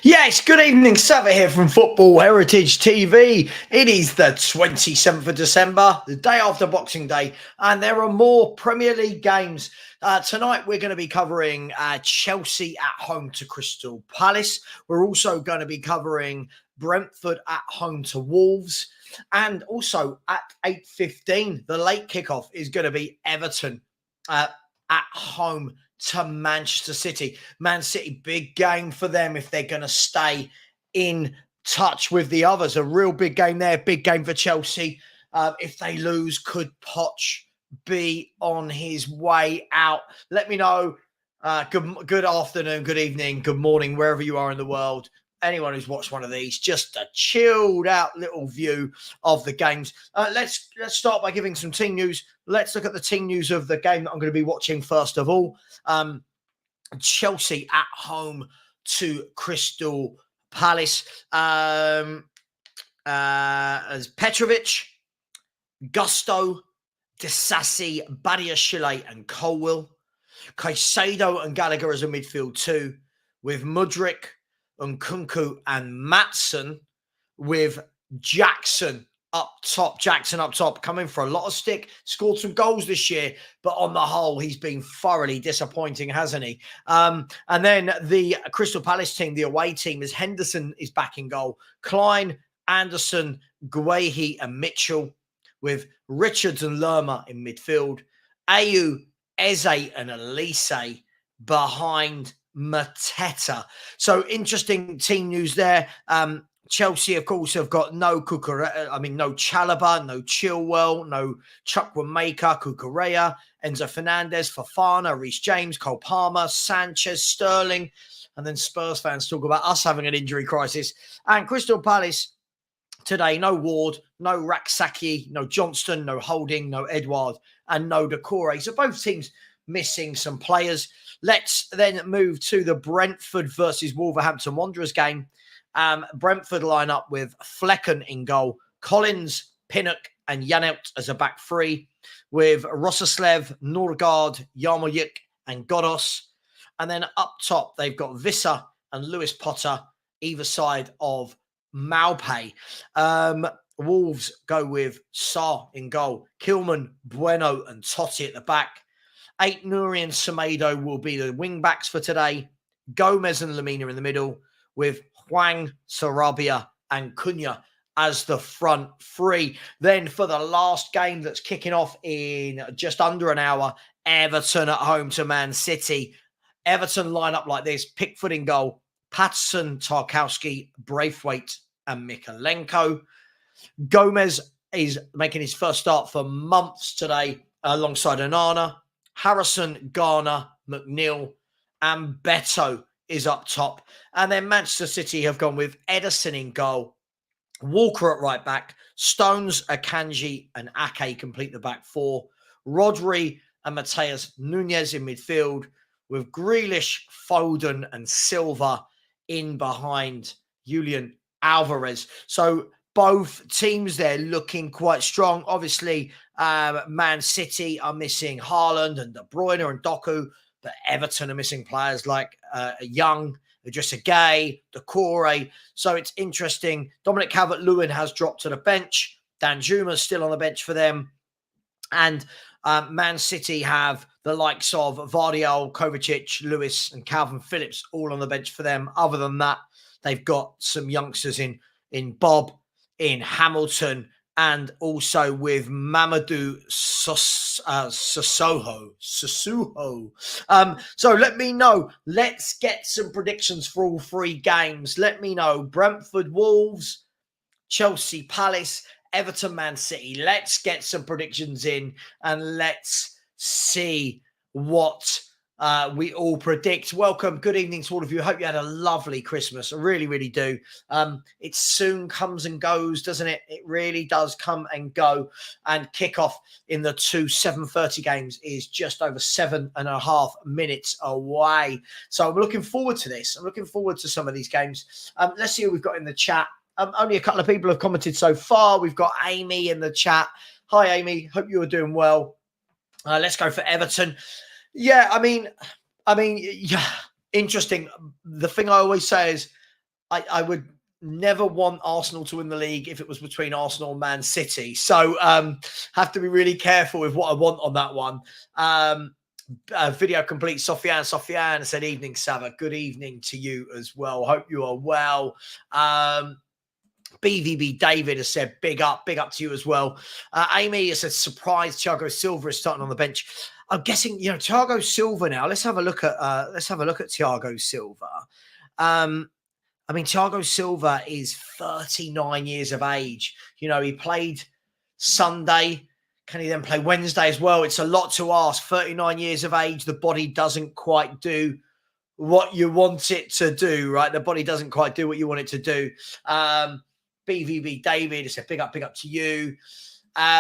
Yes, good evening. Savva here from Football Heritage TV. It is the 27th of December, the day after Boxing Day, and there are more Premier League games. Tonight, we're going to be covering Chelsea at home to Crystal Palace. We're also going to be covering Brentford at home to Wolves. And also at 8:15, the late kickoff is going to be Everton at home to Manchester City. Man City, big game for them if they're going to stay in touch with the others. A real big game there, big game for Chelsea. If they lose, could Poch be on his way out? Let me know. Good afternoon, good evening, good morning, wherever you are in the world. Anyone who's watched one of these, just a chilled out little view of the games. Let's start by giving some team news. Let's look at the team news of the game that I'm going to be watching first of all. Chelsea at home to Crystal Palace. As Petrovic, Gusto, Disasi, Badiashile and Colwill. Caicedo and Gallagher as a midfield two, with Mudryk, Nkunku and Maatsen, with Jackson up top. Jackson up top, coming for a lot of stick. Scored some goals this year, but on the whole, he's been thoroughly disappointing, hasn't he? And then the Crystal Palace team, the away team, is Henderson is back in goal. Klein, Anderson, Guehi and Mitchell, with Richards and Lerma in midfield. Ayew, Eze and Elise behind Mateta. So interesting team news there. Chelsea, of course, have got no Chalobah, no Chilwell, no Chukwuemeka, Cucurella, Enzo Fernandez, Fofana, Reece James, Cole Palmer, Sanchez, Sterling, and then Spurs fans talk about us having an injury crisis. And Crystal Palace today, no Ward, no Raksaki, no Johnston, no Holding, no Edouard, and no Decore. So both teams missing some players. Let's then move to the Brentford versus Wolverhampton Wanderers game. Brentford line up with Flecken in goal, Collins, Pinnock and Janelt as a back three, with Rosseslev, Norgard, Yarmolyuk and Godos. And then up top, they've got Visser and Lewis Potter, either side of Maupay. Wolves go with Sarr in goal, Kilman, Bueno and Totti at the back. Ait Nouri and Semedo will be the wing backs for today. Gomez and Lamina in the middle, with Hwang, Sarabia and Cunha as the front three. Then for the last game that's kicking off in just under an hour, Everton at home to Man City. Everton line up like this: Pickford in goal, Patterson, Tarkowski, Braithwaite and Mikalenko. Gomez is making his first start for months today alongside Onana. Harrison, Garner, McNeil and Beto is up top. And then Manchester City have gone with Edison in goal, Walker at right back, Stones, Akanji and Ake complete the back four. Rodri and Mateus Nunez in midfield, with Grealish, Foden and Silva in behind Julian Alvarez. So both teams there looking quite strong. Obviously, Man City are missing Haaland and De Bruyne and Doku, but Everton are missing players like Young, Idrissa Gueye, Decore. So it's interesting. Dominic Calvert-Lewin has dropped to the bench. Dan Juma's still on the bench for them. And Man City have the likes of Vardiol, Kovacic, Lewis and Calvin Phillips all on the bench for them. Other than that, they've got some youngsters in Bob, in Hamilton, and also with Mamadou Sissoko. So let me know. Let's get some predictions for all three games. Let me know. Brentford, Wolves, Chelsea, Palace, Everton, Man City. Let's get some predictions in and let's see what we all predict. Welcome. Good evening to all of you. I hope you had a lovely Christmas. I really, really do. It soon comes and goes, doesn't it? It really does come and go. And kickoff in the two 7:30 games is just over 7.5 minutes away. So I'm looking forward to this. I'm looking forward to some of these games. Let's see who we've got in the chat. Only a couple of people have commented so far. We've got Amy in the chat. Hi, Amy. Hope you are doing well. Let's go for Everton. Yeah, I mean, yeah, interesting. The thing I always say is I would never want Arsenal to win the league if it was between Arsenal and Man City. So have to be really careful with what I want on that one. Video complete. Sofiane said, evening, Savva. Good evening to you as well. Hope you are well. BVB David has said, big up to you as well. Amy has said, surprise, Thiago Silva is starting on the bench. I'm guessing, Thiago Silva now. Let's have a look at Thiago Silva. I mean, Thiago Silva is 39 years of age. He played Sunday. Can he then play Wednesday as well? It's a lot to ask. 39 years of age, the body doesn't quite do what you want it to do, right? The body doesn't quite do what you want it to do. BVB David said, big up to you.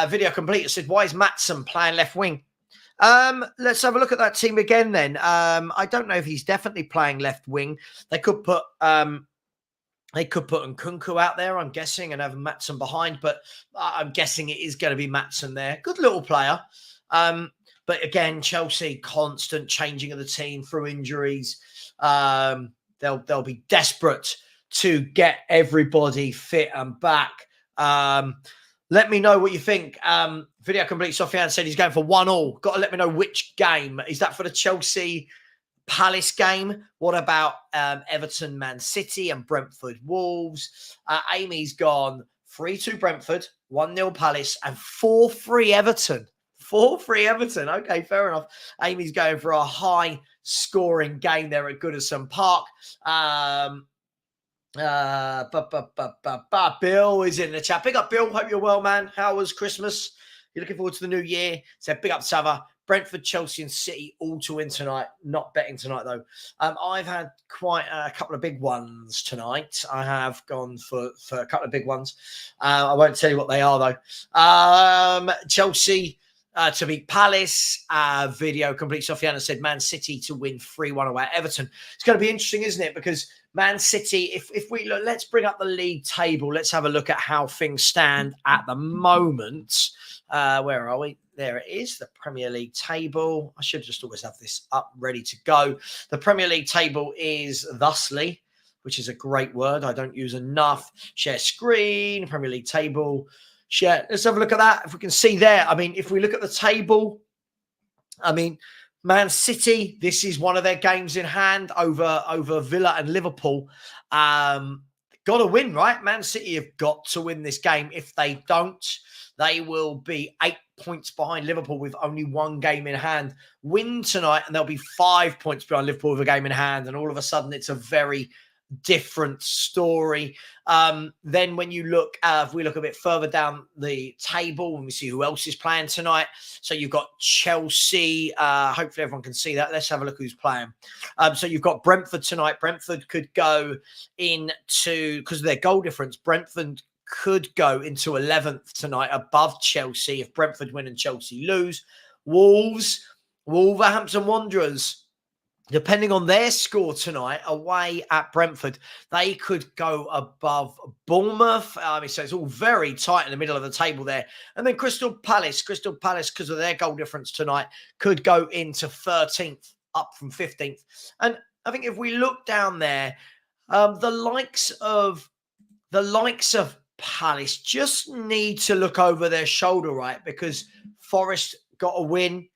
Video complete said, why is Maatsen playing left wing? Let's have a look at that team again then. I don't know if he's definitely playing left wing. They could put Nkunku out there, I'm guessing, and have Maatsen behind, but I'm guessing it is going to be Maatsen there. Good little player. But again, Chelsea, constant changing of the team through injuries. They'll be desperate to get everybody fit and back. Let me know what you think. Video complete. Sofiane said he's going for 1-1. Got to let me know which game. Is that for the Chelsea Palace game? What about Everton, Man City, and Brentford Wolves? Amy's gone 3-2 Brentford, 1-0 Palace, and 4-3 Everton. 4-3 Everton. Okay, fair enough. Amy's going for a high-scoring game there at Goodison Park. Bill is in the chat. Big up, Bill. Hope you're well, man. How was Christmas? You're looking forward to the new year. Said big up, Savva. Brentford, Chelsea, and City all to win tonight. Not betting tonight, though. I've had quite a couple of big ones tonight. I have gone for a couple of big ones. I won't tell you what they are, though. Chelsea to beat Palace. Video complete. Sofiana said Man City to win 3-1 away at Everton. It's going to be interesting, isn't it? Because Man City, if we look, let's bring up the league table. Let's have a look at how things stand at the moment. Where are we? There it is, the Premier League table. I should just always have this up ready to go. The Premier League table is thusly, which is a great word I don't use enough. Share screen, Premier League table. Share. Let's have a look at that. If we can see there, I mean, if we look at the table, I mean, Man City, this is one of their games in hand over Villa and Liverpool. Got to win, right? Man City have got to win this game. If they don't, they will be 8 points behind Liverpool with only one game in hand. Win tonight, and they'll be 5 points behind Liverpool with a game in hand. And all of a sudden, it's a very different story. Then when you look, if we look a bit further down the table, and we see who else is playing tonight. So you've got Chelsea. Hopefully everyone can see that. Let's have a look who's playing. So you've got Brentford tonight. Brentford could go into, because of their goal difference, Brentford could go into 11th tonight above Chelsea if Brentford win and Chelsea lose. Wolverhampton Wanderers, depending on their score tonight, away at Brentford, they could go above Bournemouth. So it's all very tight in the middle of the table there. And then Crystal Palace, because of their goal difference tonight, could go into 13th, up from 15th. And I think if we look down there, the likes of Palace just need to look over their shoulder, right? Because Forest got a win.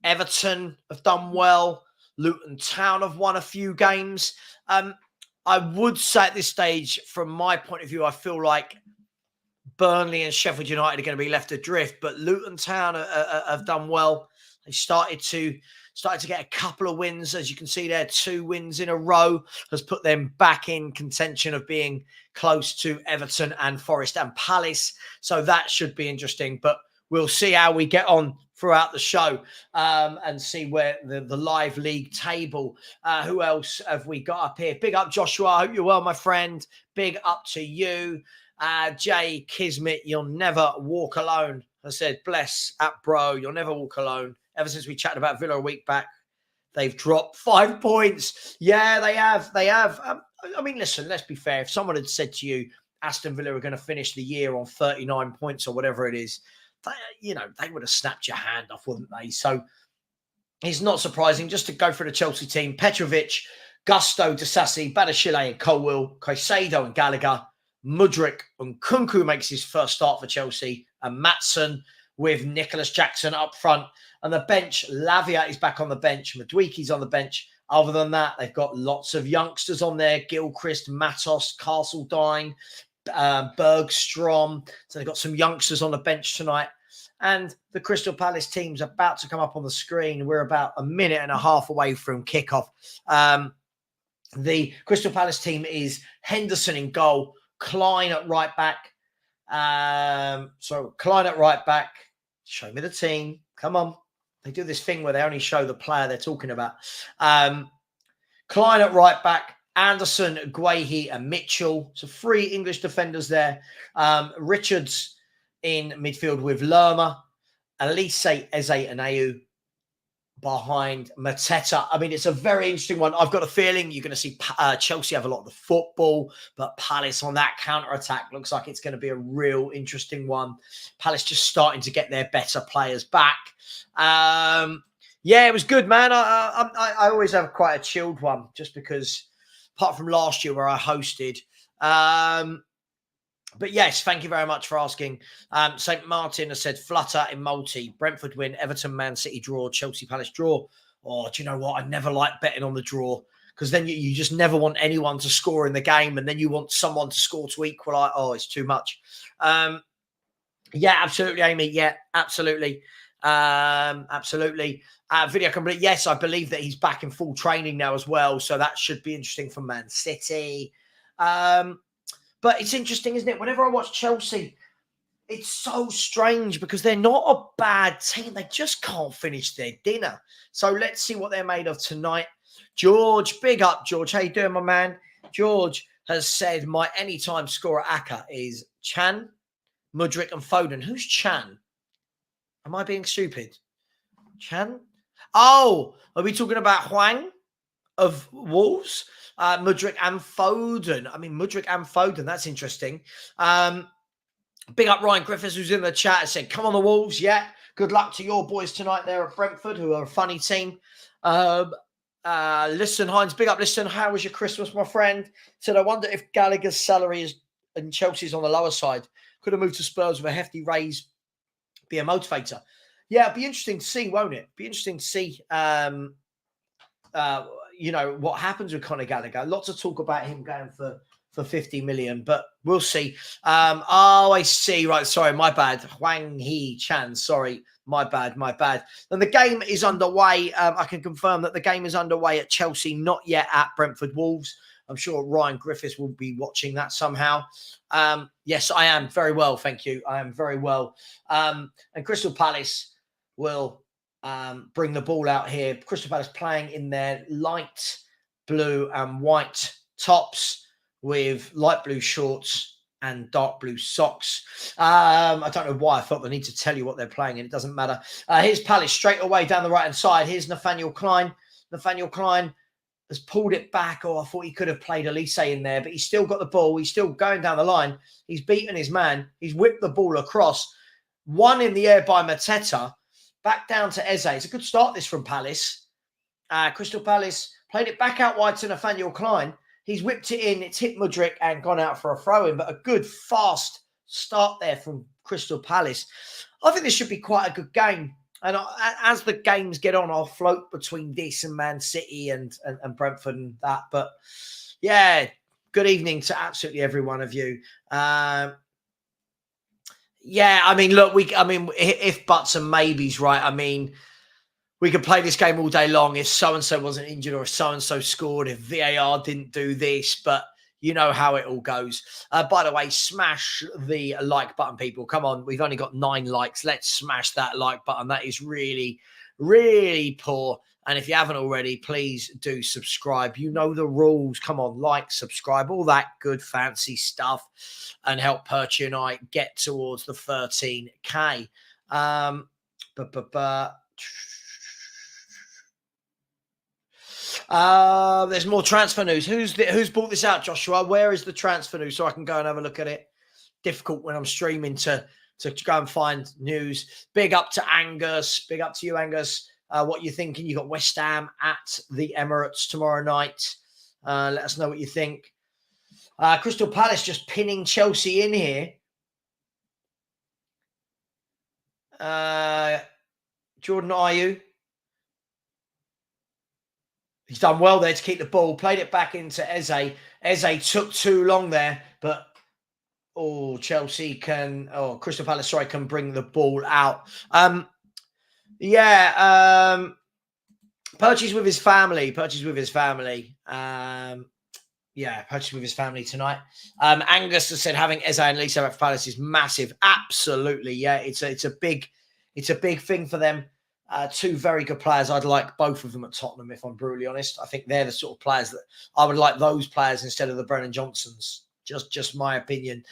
Everton have done well. Luton Town have won a few games. I would say at this stage, from my point of view, I feel like Burnley and Sheffield United are going to be left adrift, but Luton Town have done well. They started to get a couple of wins. As you can see there, 2 wins in a row has put them back in contention of being close to Everton and Forest and Palace. So that should be interesting, but we'll see how we get on throughout the show and see where the live league table. Who else have we got up here? Big up, Joshua. I hope you're well, my friend. Big up to you. Jay Kismet, you'll never walk alone. I said, bless at bro. You'll never walk alone. Ever since we chatted about Villa a week back, they've dropped 5 points. Yeah, they have. I mean, listen, let's be fair. If someone had said to you, Aston Villa are going to finish the year on 39 points or whatever it is, they would have snapped your hand off, wouldn't they? So it's not surprising. Just to go for the Chelsea team, Petrovic Gusto, Disasi, Badiashile and Colwill, Caicedo and Gallagher, Mudryk and Kunku makes his first start for Chelsea, and Maatsen with Nicholas Jackson up front. And the bench, Lavia is back on the bench, Maduiki's on the bench. Other than that, they've got lots of youngsters on there, Gilchrist, Matos, Castledine, Bergstrom. So they've got some youngsters on the bench tonight. And the Crystal Palace team's about to come up on the screen. We're about a minute and a half away from kickoff. The Crystal Palace team is Henderson in goal, Klein at right back. So Klein at right back. Show me the team. Come on. They do this thing where they only show the player they're talking about. Klein at right back, Anderson, Guehi and Mitchell. So 3 English defenders there. Richards in midfield with Lerma, Elise, Eze and Ayew behind Mateta. I mean, it's a very interesting one. I've got a feeling you're going to see Chelsea have a lot of the football, but Palace on that counter-attack looks like it's going to be a real interesting one. Palace just starting to get their better players back. Yeah, it was good, man. I always have quite a chilled one just because, apart from last year where I hosted. But yes, thank you very much for asking. St. Martin has said flutter in multi. Brentford win, Everton, Man City draw, Chelsea Palace draw. Oh, do you know what? I never like betting on the draw because then you just never want anyone to score in the game and then you want someone to score to equalise. Oh, it's too much. Yeah, absolutely, Amy. Yeah, absolutely. Absolutely. Video complete. Yes, I believe that he's back in full training now as well. So that should be interesting for Man City. But it's interesting, isn't it? Whenever I watch Chelsea, it's so strange because they're not a bad team. They just can't finish their dinner. So let's see what they're made of tonight. George, big up, George. How you doing, my man? George has said my anytime scorer Aka is Chan, Mudryk and Foden. Who's Chan? Am I being stupid? Chan? Oh, are we talking about Huang of Wolves? Mudryk and Foden. I mean, Mudryk and Foden. That's interesting. Big up Ryan Griffiths, who's in the chat, and said, come on the Wolves. Yeah. Good luck to your boys tonight there at Brentford, who are a funny team. Listen, Hines, big up. Listen, how was your Christmas, my friend? Said, I wonder if Gallagher's salary is and Chelsea's on the lower side. Could have moved to Spurs with a hefty raise, be a motivator. Yeah, it'd be interesting to see, won't it? Be interesting to see, you know, what happens with Conor Gallagher. Lots of talk about him going for 50 million, but we'll see. Oh, I see. Right. Sorry, my bad. Huang He Chan. Sorry, my bad. And the game is underway. I can confirm that the game is underway at Chelsea, not yet at Brentford Wolves. I'm sure Ryan Griffiths will be watching that somehow. Yes, I am very well. Thank you. I am very well. And Crystal Palace will bring the ball out here. Crystal Palace playing in their light blue and white tops with light blue shorts and dark blue socks. I don't know why I felt the need to tell you what they're playing, and it doesn't matter. Here's Palace straight away down the right-hand side. Here's Nathaniel Klein. Nathaniel Klein has pulled it back. Oh, I thought he could have played Elise in there, but he's still got the ball. He's still going down the line. He's beaten his man. He's whipped the ball across. One in the air by Mateta. Back down to Eze. It's a good start, this, from Palace. Crystal Palace played it back out wide to Nathaniel Klein. He's whipped it in. It's hit Mudryk and gone out for a throw-in, but a good, fast start there from Crystal Palace. I think this should be quite a good game. And as the games get on, I'll float between this and Man City and Brentford and that. But, yeah, good evening to absolutely every one of you. Yeah, I mean, look, if buts and maybes, right? I mean, we could play this game all day long if so-and-so wasn't injured or if so-and-so scored, if VAR didn't do this, but you know how it all goes. By the way, smash the like button, people. Come on, we've only got 9 likes. Let's smash that like button. That is really, really poor. And if you haven't already, please do subscribe. You know the rules. Come on, like, subscribe, all that good fancy stuff, and help Perchy and I get towards the 13K. There's more transfer news. Who's brought this out, Joshua? Where is the transfer news so I can go and have a look at it? Difficult when I'm streaming to go and find news. Big up to Angus. Big up to you, Angus. What you thinking? You got West Ham at the Emirates tomorrow night. Let us know what you think. Crystal Palace just pinning Chelsea in here. Jordan Ayew. He's done well there to keep the ball. Played it back into Eze. Eze took too long there, but Chelsea can, Crystal Palace, sorry, can bring the ball out. Purchase with his family. Purchase with his family tonight. Angus has said having Eze and Lisa at Palace is massive. Absolutely, yeah. It's a big thing for them. Two very good players. I'd like both of them at Tottenham, if I'm brutally honest. I think they're the sort of players that I would like those players instead of the Brennan Johnsons. Just my opinion.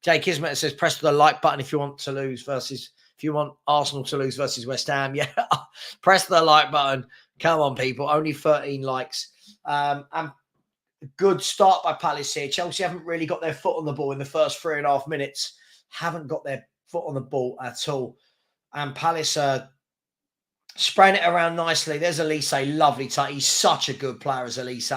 Jay Kismet says press the like button if you want Arsenal to lose versus West Ham. Yeah, press the like button. Come on, people. Only 13 likes. And good start by Palace here. Chelsea haven't really got their foot on the ball in the first 3.5 minutes. Haven't got their foot on the ball at all. And Palace are spraying it around nicely. There's Elise, lovely touch. He's such a good player as Elise.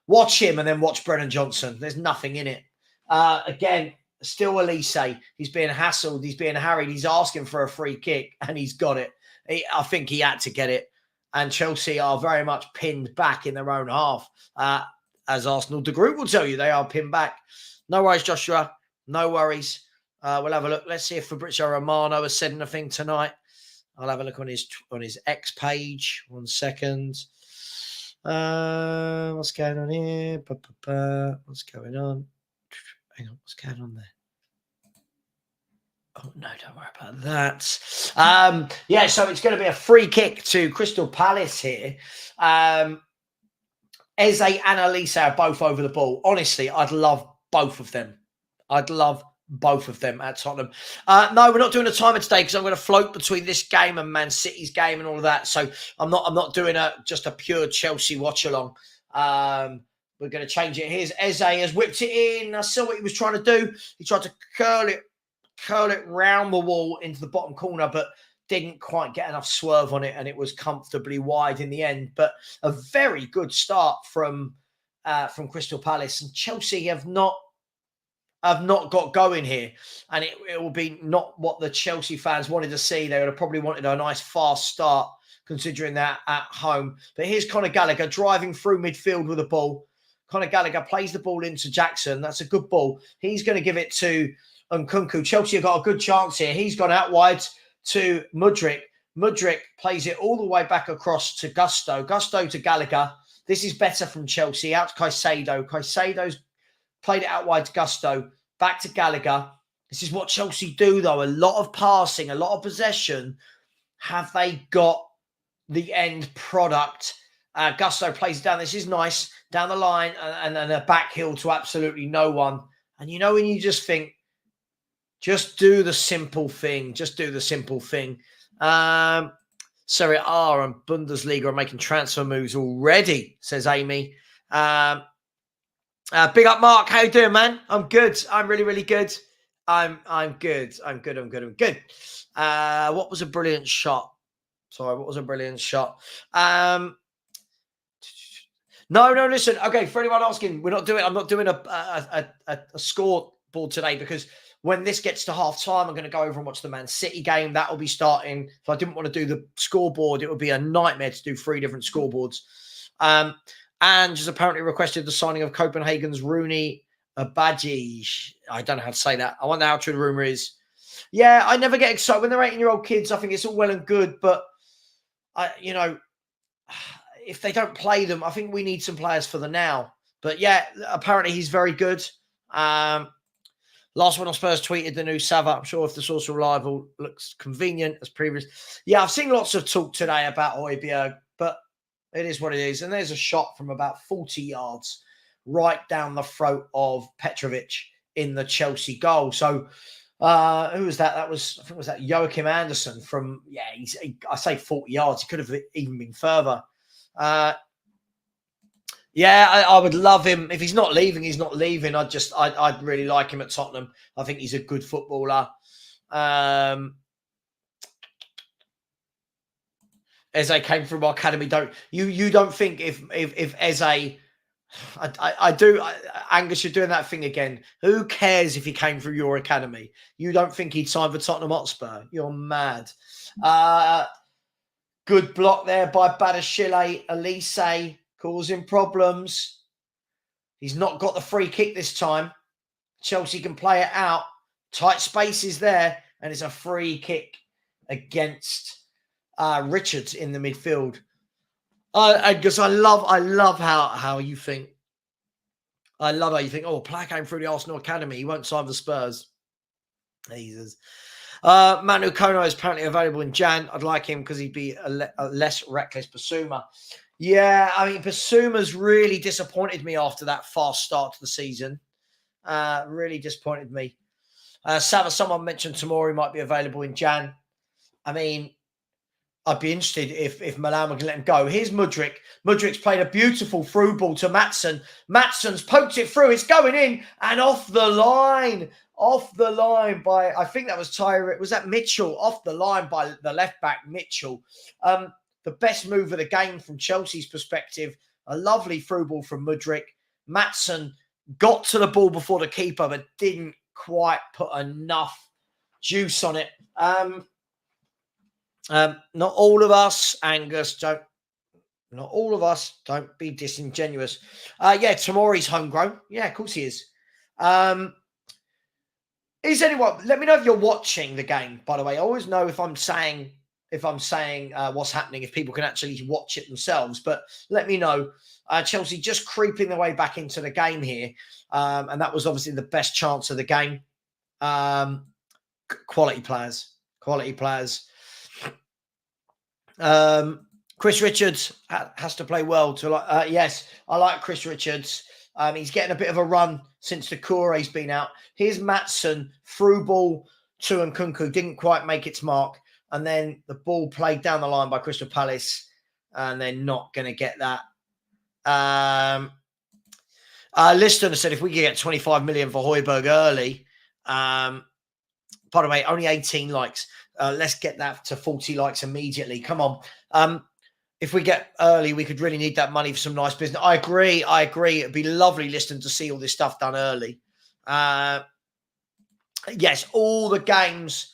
Watch him and then watch Brennan Johnson. There's nothing in it. Again, still Elise. He's being hassled. He's being harried. He's asking for a free kick and he's got it. I think he had to get it. And Chelsea are very much pinned back in their own half. As Arsenal, the group will tell you, they are pinned back. No worries, Joshua. No worries. We'll have a look. Let's see if Fabrizio Romano has said anything tonight. I'll have a look on his X page. 1 second. What's going on here? What's going on? Hang on. What's going on there? Oh, no, don't worry about that. So it's going to be a free kick to Crystal Palace here. Eze and Elise are both over the ball. Honestly, I'd love both of them. I'd love both of them at Tottenham. No, we're not doing a timer today because I'm going to float between this game and Man City's game and all of that. So I'm not doing just a pure Chelsea watch along. We're going to change it. Here's Eze has whipped it in. I saw what he was trying to do. He tried to curl it round the wall into the bottom corner, but didn't quite get enough swerve on it, and it was comfortably wide in the end. But a very good start from Crystal Palace, and Chelsea have not got going here, and it will be not what the Chelsea fans wanted to see. They would have probably wanted a nice fast start, considering that at home. But here's Conor Gallagher driving through midfield with the ball. Conor Gallagher plays the ball into Jackson. That's a good ball. He's going to give it to Nkunku. Chelsea have got a good chance here. He's gone out wide to Mudryk. Mudryk plays it all the way back across to Gusto. Gusto to Gallagher. This is better from Chelsea. Out to Caicedo. Caicedo's played it out wide to Gusto. Back to Gallagher. This is what Chelsea do, though. A lot of passing, a lot of possession. Have they got the end product? Gusto plays it down. This is nice. Down the line and then a back heel to absolutely no one. And you know when you just think, just do the simple thing. Just do the simple thing. Serie A and Bundesliga are making transfer moves already, says Amy. Big up, Mark. How you doing, man? I'm good. I'm really, really good. I'm good. I'm good. What was a brilliant shot? Sorry, what was a brilliant shot? No, listen. Okay, for anyone asking, I'm not doing a scoreboard today because when this gets to half time, I'm going to go over and watch the Man City game. That will be starting. If I didn't want to do the scoreboard, it would be a nightmare to do 3 different scoreboards. And just apparently requested the signing of Copenhagen's Rooney Abadji. I don't know how to say that. I wonder how true the rumour is. Yeah, I never get excited. When they're 18-year-old kids, I think it's all well and good. But, if they don't play them, I think we need some players for the now. But, yeah, apparently he's very good. Last one on Spurs tweeted the new Savva. I'm sure if the source reliable looks convenient as previous. Yeah, I've seen lots of talk today about Højbjerg, but it is what it is. And there's a shot from about 40 yards right down the throat of Petrovic in the Chelsea goal. So who was that? I think it was that Joachim Anderson from, I say 40 yards. It could have even been further. I would love him. If he's not leaving, he's not leaving. I'd really like him at Tottenham. I think he's a good footballer. Eze came from our academy. You don't think if Eze, I do, Angus, you're doing that thing again. Who cares if he came from your academy? You don't think he'd sign for Tottenham Hotspur? You're mad. Good block there by Badashile. Elise causing problems. He's not got the free kick this time. Chelsea can play it out. Tight spaces there, and it's a free kick against Richards in the midfield. Because I love how you think. I love how you think. Oh, player came through the Arsenal academy. He won't sign for Spurs. Jesus. Manu Kono is apparently available in Jan. I'd like him because he'd be a less reckless Basuma. Yeah, I mean, Basuma's really disappointed me after that fast start to the season. Really disappointed me. Savva, someone mentioned Tomori might be available in Jan. I mean, I'd be interested if Milan were going to let him go. Here's Mudryk. Mudryk's played a beautiful through ball to Maatsen. Maatsen's poked it through. It's going in and off the line. Off the line by, I think that was Tyree. Was that Mitchell? Off the line by the left back, Mitchell. The best move of the game from Chelsea's perspective. A lovely through ball from Mudryk. Maatsen got to the ball before the keeper, but didn't quite put enough juice on it. Not all of us, Angus, not all of us, don't be disingenuous. Yeah, Tomori's homegrown. Yeah, of course he is. Is anyone, let me know if you're watching the game, by the way. I always know if I'm saying what's happening, if people can actually watch it themselves. But let me know. Chelsea just creeping their way back into the game here. And that was obviously the best chance of the game. Quality players. Chris Richards has to play well to yes, I like Chris Richards. He's getting a bit of a run since Doucouré's been out. Here's Maatsen, through ball to Nkunku, didn't quite make its mark. And then the ball played down the line by Crystal Palace, and they're not going to get that. Liston said if we could get 25 million for Højbjerg early, by the way, only 18 likes. Let's get that to 40 likes immediately. Come on. If we get early, we could really need that money for some nice business. I agree. It'd be lovely listening to see all this stuff done early. Yes, all the games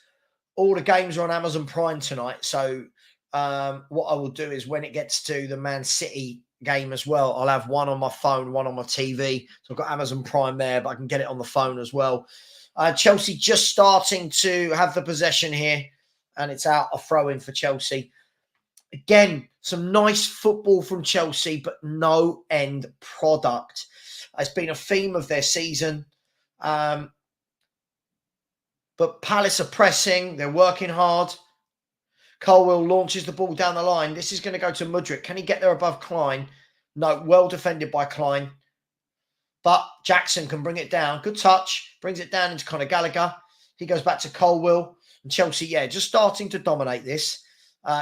are on Amazon Prime tonight. So what I will do is when it gets to the Man City game as well, I'll have one on my phone, one on my TV. So I've got Amazon Prime there, but I can get it on the phone as well. Chelsea just starting to have the possession here, and it's out a throw-in for Chelsea. Again, some nice football from Chelsea, but no end product. It's been a theme of their season. But Palace are pressing. They're working hard. Colwill launches the ball down the line. This is going to go to Mudryk. Can he get there above Klein? No, well defended by Klein. But Jackson can bring it down. Good touch. Brings it down into Conor Gallagher. He goes back to Colwill. And Chelsea, yeah, just starting to dominate this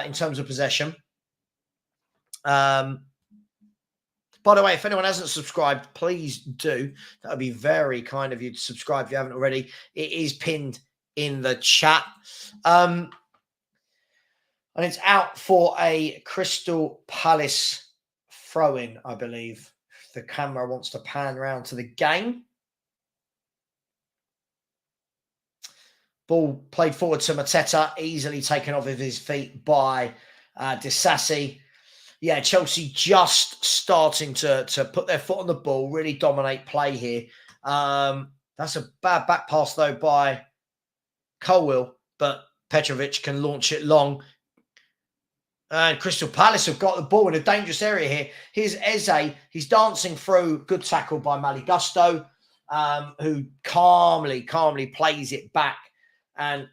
in terms of possession. By the way, if anyone hasn't subscribed, please do. That would be very kind of you to subscribe if you haven't already. It is pinned in the chat. And it's out for a Crystal Palace throw-in, I believe. If the camera wants to pan around to the game. Ball played forward to Mateta, easily taken off of his feet by Disasi. Yeah, Chelsea just starting to put their foot on the ball, really dominate play here. That's a bad back pass, though, by Colwill, but Petrovic can launch it long. And Crystal Palace have got the ball in a dangerous area here. Here's Eze. He's dancing through. Good tackle by Mali Gusto, who calmly plays it back. And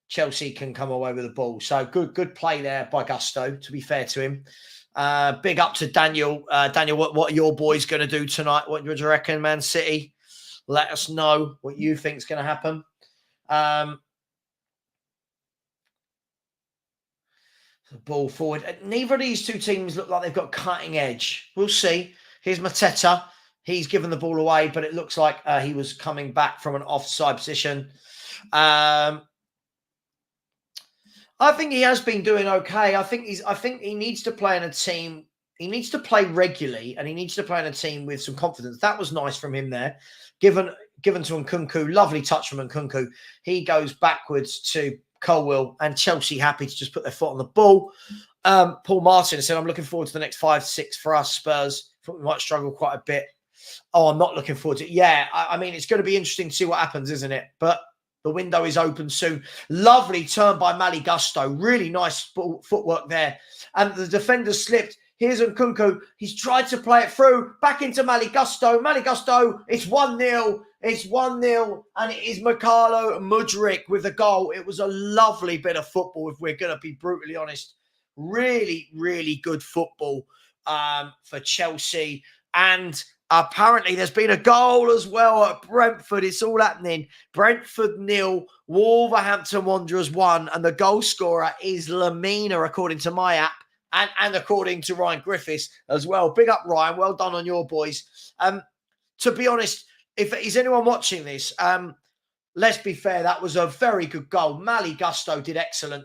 Chelsea can come away with the ball. So good play there by Gusto, to be fair to him. Big up to Daniel. Daniel, what are your boys going to do tonight? What do you reckon, Man City? Let us know what you think is going to happen. The ball forward. Neither of these two teams look like they've got cutting edge. We'll see. Here's Mateta. He's given the ball away, but it looks like he was coming back from an offside position. I I think he has been doing okay. I think he needs to play in a team. He needs to play regularly, and he needs to play in a team with some confidence. That was nice from him there. Given to Nkunku, lovely touch from Nkunku. He goes backwards to Colwill, and Chelsea happy to just put their foot on the ball. Paul Martin said, "I'm looking forward to the next 5-6 for us Spurs. Thought we might struggle quite a bit." Oh, I'm not looking forward to it. Yeah, I mean, it's going to be interesting to see what happens, isn't it? But the window is open soon. Lovely turn by Mali Gusto. Really nice footwork there. And the defender slipped. Here's Nkunku. He's tried to play it through. Back into Mali Gusto. Mali Gusto. It's 1-0. It's 1-0. And it is Mykhailo Mudryk with the goal. It was a lovely bit of football, if we're going to be brutally honest. Really, really good football for Chelsea. And apparently, there's been a goal as well at Brentford. It's all happening. Brentford 0, Wolverhampton Wanderers 1, and the goal scorer is Lamina, according to my app, and according to Ryan Griffiths as well. Big up, Ryan. Well done on your boys. To be honest, if is anyone watching this, let's be fair, that was a very good goal. Mali Gusto did excellent.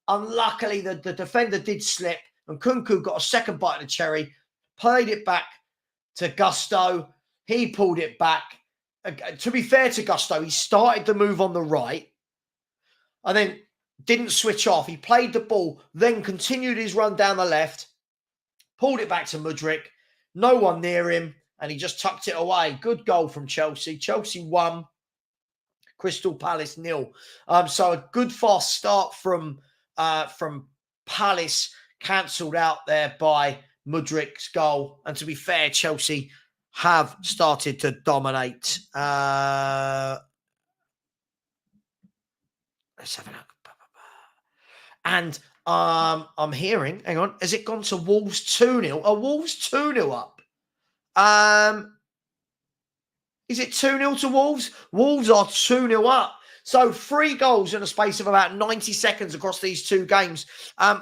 Unluckily, the defender did slip, and Nkunku got a second bite of the cherry, played it back to Gusto. He pulled it back. To be fair to Gusto, he started the move on the right and then didn't switch off. He played the ball, then continued his run down the left, pulled it back to Mudryk. No one near him, and he just tucked it away. Good goal from Chelsea. Chelsea 1, Crystal Palace 0. So a good fast start from Palace, cancelled out there by Mudryk's goal. And to be fair, Chelsea have started to dominate. Let's have a look. And I'm hearing, hang on, has it gone to Wolves 2-0? Are Wolves 2-0 up? Is it 2-0 to Wolves? Wolves are 2-0 up. So 3 goals in a space of about 90 seconds across these 2 games.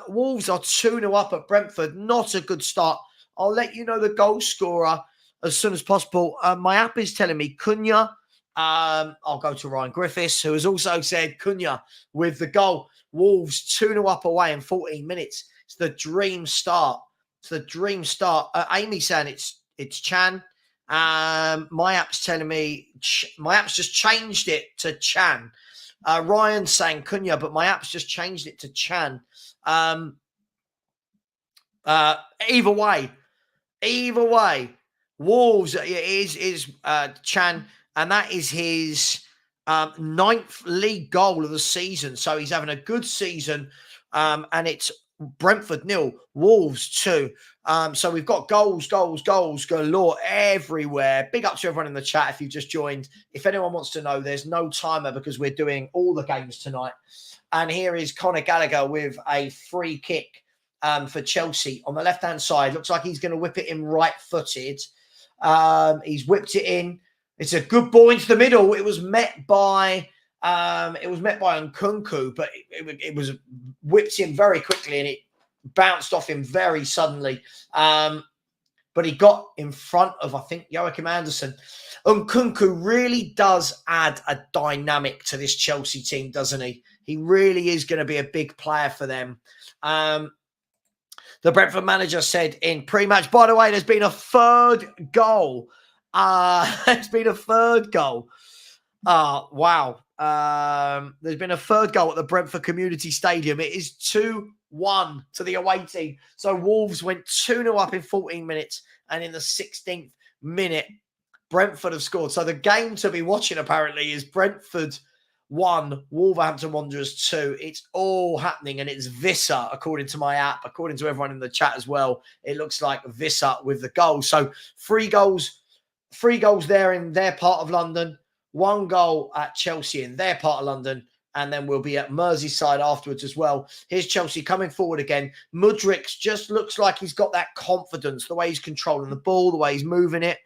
Wolves are 2-0 up at Brentford. Not a good start. I'll let you know the goal scorer as soon as possible. My app is telling me Cunha. I'll go to Ryan Griffiths, who has also said Cunha with the goal. Wolves 2-0 up away in 14 minutes. It's the dream start. It's the dream start. Amy's saying it's Chan. My app's telling me, my app's just changed it to Chan. Ryan's saying Cunha, but my app's just changed it to Chan. Either way, Wolves is Chan, and that is his 9th league goal of the season. So he's having a good season, and it's Brentford 0, Wolves 2. So we've got goals galore everywhere. Big up to everyone in the chat if you've just joined. If anyone wants to know, there's no timer because we're doing all the games tonight. And here is Conor Gallagher with a free kick for Chelsea on the left-hand side. Looks like he's going to whip it in right-footed. He's whipped it in. It's a good ball into the middle. It was met by Nkunku, but it was whipped in very quickly and it bounced off him very suddenly. But he got in front of, I think, Joachim Andersen. Nkunku really does add a dynamic to this Chelsea team, doesn't he? He really is going to be a big player for them. The Brentford manager said in pre-match, by the way, there's been a third goal. There's been a third goal. Wow. There's been a third goal at the Brentford Community Stadium. It is 2-1 to the away team. So Wolves went 2-0 up in 14 minutes. And in the 16th minute, Brentford have scored. So the game to be watching, apparently, is Brentford 1, Wolverhampton Wanderers 2. It's all happening. And it's Visser, according to my app, according to everyone in the chat as well. It looks like Visser with the goal. So 3 goals there in their part of London. 1 goal at Chelsea in their part of London, and then we'll be at Merseyside afterwards as well. Here's Chelsea coming forward again. Mudryk just looks like he's got that confidence, the way he's controlling the ball, the way he's moving it.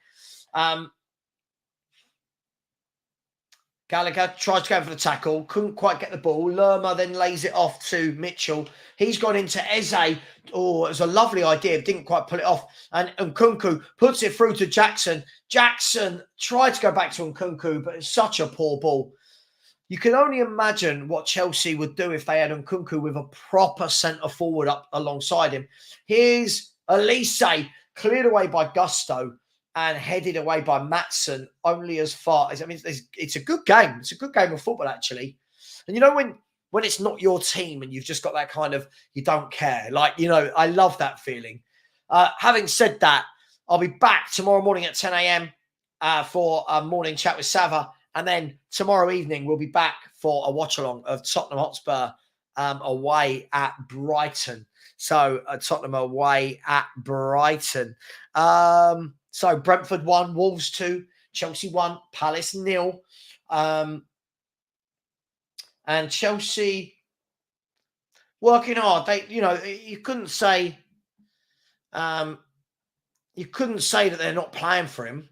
Gallagher tries to go for the tackle, couldn't quite get the ball. Lerma then lays it off to Mitchell. He's gone into Eze. Oh, it was a lovely idea, didn't quite pull it off. And Nkunku puts it through to Jackson. Jackson tried to go back to Nkunku, but it's such a poor ball. You can only imagine what Chelsea would do if they had Nkunku with a proper centre forward up alongside him. Here's Elise cleared away by Gusto and headed away by Maatsen only as far as, I mean, it's a good game. It's a good game of football, actually. And you know, when it's not your team and you've just got that kind of, you don't care. Like, you know, I love that feeling. Having said that, I'll be back tomorrow morning at 10 a.m. For a morning chat with Savva. And then tomorrow evening, we'll be back for a watch-along of Tottenham Hotspur away at Brighton. So Tottenham away at Brighton. So Brentford 1, Wolves 2, Chelsea 1, Palace 0. And Chelsea working hard. They, you know, you couldn't say that they're not playing for him.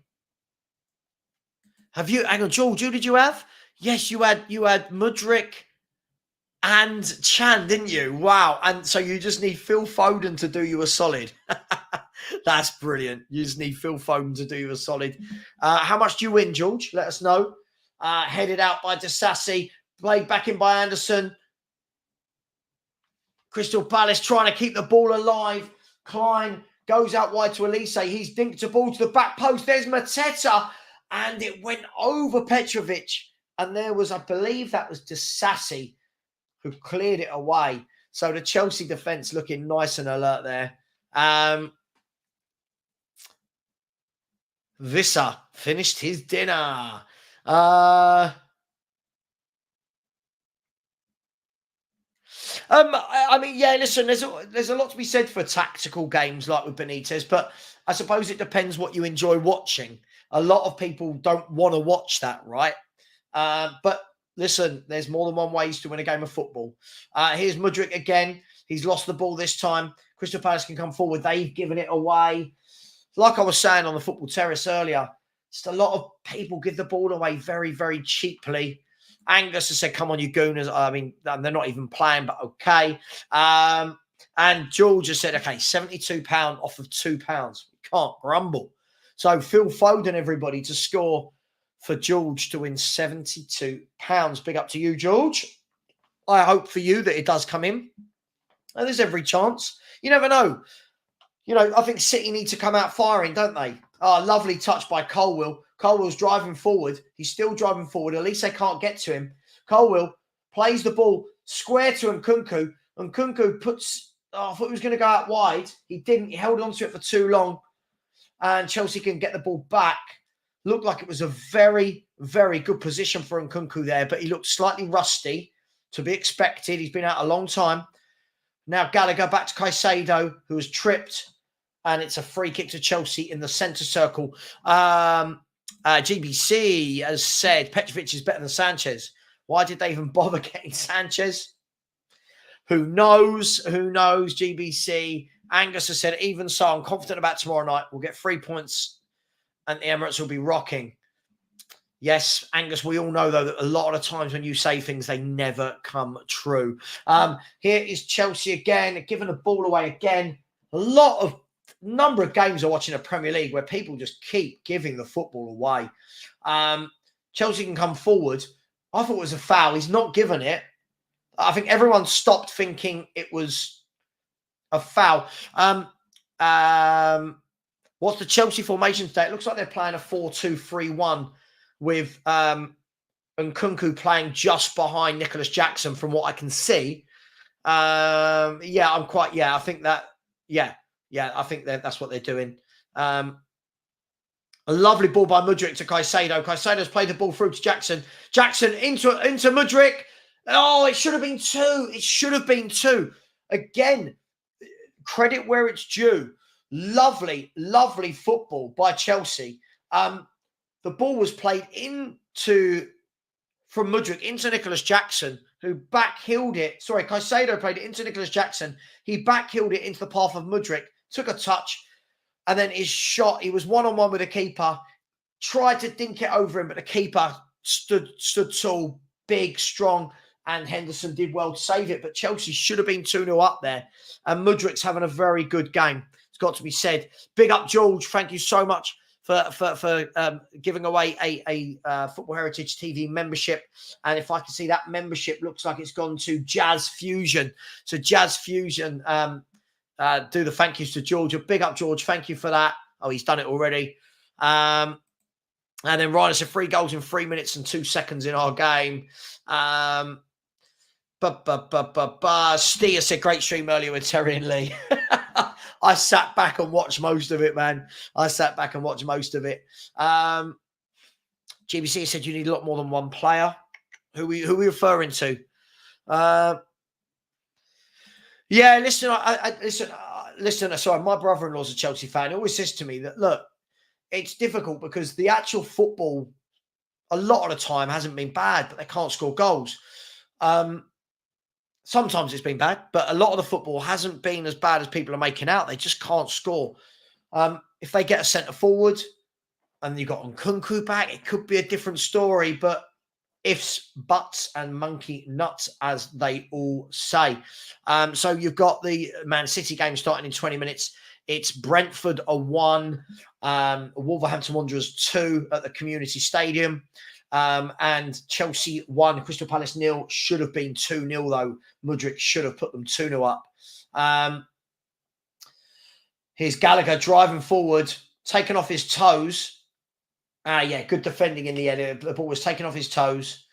Have you? Hang on, George. Who did you have? Yes, you had Mudryk and Chan, didn't you? Wow. And so you just need Phil Foden to do you a solid. That's brilliant. You just need Phil Foden to do you a solid. How much do you win, George? Let us know. Headed out by Disasi. Played back in by Anderson. Crystal Palace trying to keep the ball alive. Klein goes out wide to Elise. He's dinked a ball to the back post. There's Mateta. And it went over Petrovic. And there was, I believe that was Disasi who cleared it away. So the Chelsea defence looking nice and alert there. Visser finished his dinner. I mean, yeah, listen, there's a lot to be said for tactical games like with Benitez, but I suppose it depends what you enjoy watching. A lot of people don't want to watch that, right? But listen, there's more than one ways to win a game of football. Here's Mudryk again. He's lost the ball this time. Crystal Palace can come forward. They've given it away. Like I was saying on the football terrace earlier, just a lot of people give the ball away very, very cheaply. Angus has said, come on, you gooners. I mean, they're not even playing, but okay. And George has said, okay, £72 off of £2. Can't grumble. So Phil Foden, everybody, to score for George to win £72. Big up to you, George. I hope for you that it does come in. And there's every chance. You never know. You know, I think City need to come out firing, don't they? Oh, lovely touch by Colwill. Colwill's driving forward. He's still driving forward. At least they can't get to him. Colwill plays the ball square to Nkunku. Nkunku puts, I thought he was going to go out wide. He didn't. He held on to it for too long. And Chelsea can get the ball back. Looked like it was a very, very good position for Nkunku there, but he looked slightly rusty, to be expected. He's been out a long time. Now Gallagher back to Caicedo, who was tripped, and it's a free kick to Chelsea in the centre circle. GBC has said Petrovic is better than Sanchez. Why did they even bother getting Sanchez? Who knows? Who knows, GBC? Angus has said, even so, I'm confident about tomorrow night. We'll get 3 points and the Emirates will be rocking. Yes, Angus, we all know, though, that a lot of the times when you say things, they never come true. Here is Chelsea again, giving the ball away again. A number of games I watch in the Premier League where people just keep giving the football away. Chelsea can come forward. I thought it was a foul. He's not given it. I think everyone stopped thinking it was a foul. What's the Chelsea formation today? It looks like they're playing a 4-2-3-1 with Nkunku playing just behind Nicholas Jackson from what I can see. I think that's what they're doing. A lovely ball by Mudryk to Caicedo. Caicedo's played the ball through to Jackson. Jackson into Mudryk. Oh, it should have been 2. It should have been 2. Again, credit where it's due. Lovely, lovely football by Chelsea. The ball was played from Mudryk into Nicholas Jackson, who back-heeled it. Sorry, Caicedo played it into Nicholas Jackson. He back-heeled it into the path of Mudryk, took a touch, and then his shot, he was one-on-one with the keeper, tried to dink it over him, but the keeper stood tall, big, strong, and Henderson did well to save it. But Chelsea should have been 2-0 up there. And Mudryk's having a very good game. It's got to be said. Big up, George. Thank you so much for giving away a Football Heritage TV membership. And if I can see, that membership looks like it's gone to Jazz Fusion. So Jazz Fusion, do the thank yous to George. A big up, George. Thank you for that. Oh, he's done it already. And then Ryan said 3 goals in 3 minutes and 2 seconds in our game. Stia said great stream earlier with Terry and Lee. I sat back and watched most of it, man. I sat back and watched most of it. GBC said you need a lot more than one player. Who are we referring to? Yeah, listen. Listen. Sorry, my brother-in-law's a Chelsea fan. He always says to me that, look, it's difficult because the actual football, a lot of the time, hasn't been bad, but they can't score goals. Sometimes it's been bad, but a lot of the football hasn't been as bad as people are making out. They just can't score. If they get a centre forward and you've got Nkunku back, it could be a different story. But ifs, buts, and monkey nuts, as they all say. So you've got the Man City game starting in 20 minutes. It's Brentford 1, Wolverhampton Wanderers 2 at the Community Stadium. And Chelsea 1, Crystal Palace 0. Should have been 2-0 though. Mudryk should have put them 2-0 up. Here's Gallagher driving forward, taken off his toes. Yeah, good defending in the end. The ball was taken off his toes,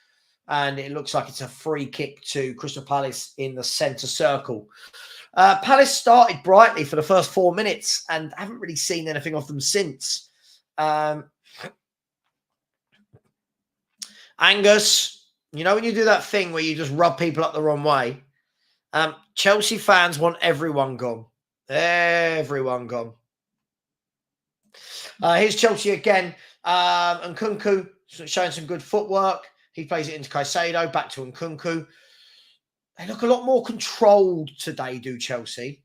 and it looks like it's a free kick to Crystal Palace in the centre circle. Palace started brightly for the first 4 minutes and haven't really seen anything of them since. Angus, you know when you do that thing where you just rub people up the wrong way? Chelsea fans want everyone gone. Everyone gone. Here's Chelsea again. And Nkunku showing some good footwork. He plays it into Caicedo, back to Nkunku. They look a lot more controlled today, do Chelsea.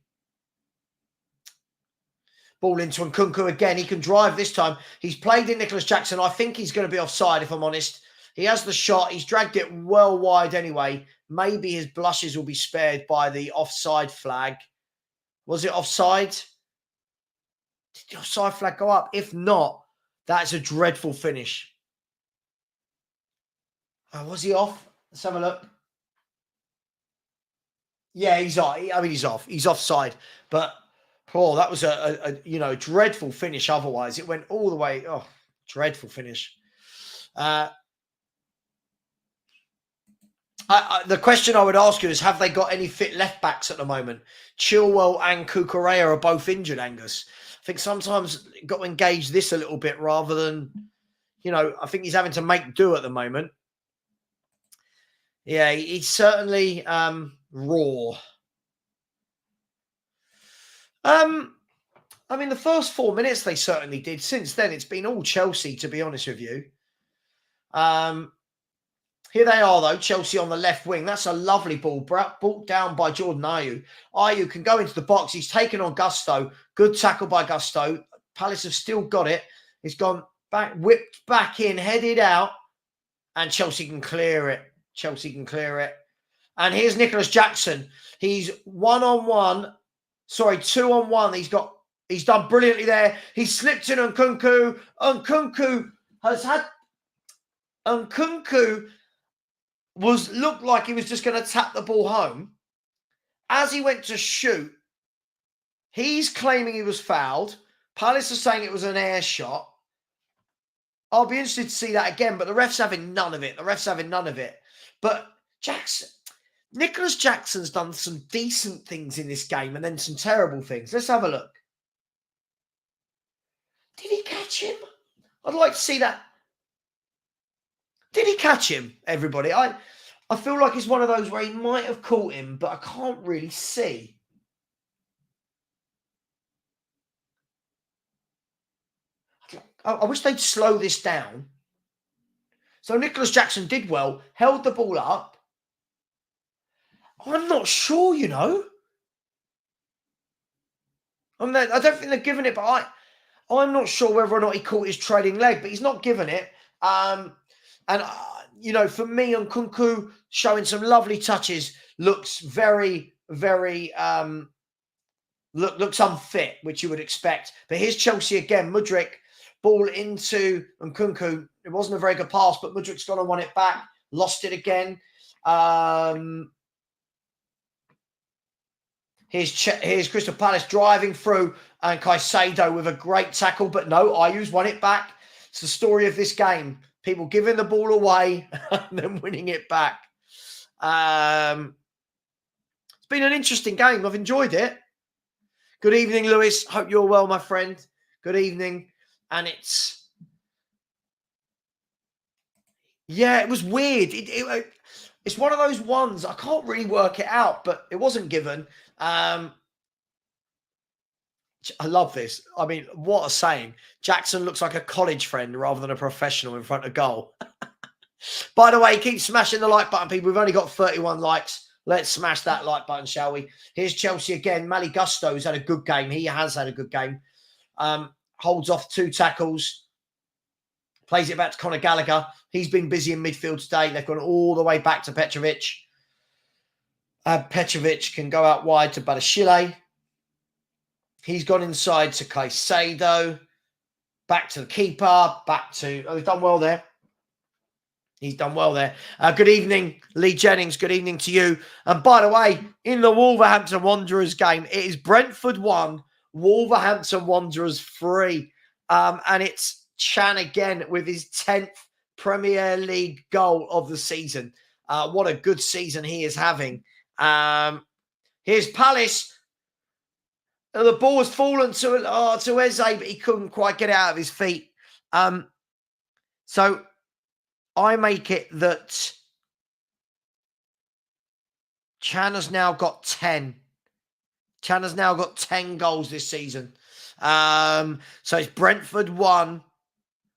Ball into Nkunku again. He can drive this time. He's played in Nicholas Jackson. I think he's going to be offside, if I'm honest. He has the shot. He's dragged it well wide anyway. Maybe his blushes will be spared by the offside flag. Was it offside? Did the offside flag go up? If not, that's a dreadful finish. Was he off? Let's have a look. Yeah, he's off. I mean, he's off. He's offside. But, that was a dreadful finish otherwise. It went all the way. Oh, dreadful finish. The question I would ask you is, have they got any fit left backs at the moment? Chilwell and Cucurella are both injured, Angus. I think sometimes you've got to engage this a little bit rather than, I think he's having to make do at the moment. Yeah, he's certainly raw. I mean, the first 4 minutes they certainly did. Since then, it's been all Chelsea, to be honest with you. Here they are, though, Chelsea on the left wing. That's a lovely ball, brought down by Jordan Ayew. Ayew can go into the box. He's taken on Gusto. Good tackle by Gusto. Palace have still got it. He's gone back, whipped back in, headed out, and Chelsea can clear it. Chelsea can clear it. And here's Nicholas Jackson. He's 2-on-1. He's done brilliantly there. He slipped in on Nkunku. Nkunku looked like he was just going to tap the ball home. As he went to shoot, he's claiming he was fouled. Palace are saying it was an air shot. I'll be interested to see that again, but the ref's having none of it. But Nicholas Jackson's done some decent things in this game and then some terrible things. Let's have a look. Did he catch him? I'd like to see that. Did he catch him, everybody? I feel like it's one of those where he might have caught him, but I can't really see. I wish they'd slow this down. So Nicholas Jackson did well, held the ball up. I'm not sure, I don't think they're giving it, but I'm not sure whether or not he caught his trailing leg, but he's not given it. And, for me, Nkunku showing some lovely touches, looks very, very, looks unfit, which you would expect. But here's Chelsea again. Mudryk Ball into Nkunku. It wasn't a very good pass, but Mudrik's gone and won it back. Lost it again. Here's Crystal Palace driving through, and Caicedo with a great tackle, but no, Ayu's won it back. It's the story of this game. People giving the ball away and then winning it back. It's been an interesting game. I've enjoyed it. Good evening, Lewis. Hope you're well, my friend. Good evening. And it's it was weird. It's one of those ones, I can't really work it out, but it wasn't given. I love this. I mean, what a saying. Jackson looks like a college friend rather than a professional in front of goal. By the way, keep smashing the like button, people. We've only got 31 likes. Let's smash that like button, shall we? Here's Chelsea again. Mali Gusto's had a good game. He has had a good game. Holds off 2 tackles. Plays it back to Conor Gallagher. He's been busy in midfield today. They've gone all the way back to Petrovic. Petrovic can go out wide to Badashile. He's gone inside to Caicedo. Back to the keeper. Back to... Oh, he's done well there. He's done well there. Good evening, Lee Jennings. Good evening to you. And by the way, in the Wolverhampton Wanderers game, it is Brentford 1, Wolverhampton Wanderers 3. And it's Chan again with his 10th Premier League goal of the season. What a good season he is having. Here's Palace. The ball has fallen to Eze, but he couldn't quite get it out of his feet. So I make it that Chan has now got 10. Chan has now got 10 goals this season. So it's Brentford 1,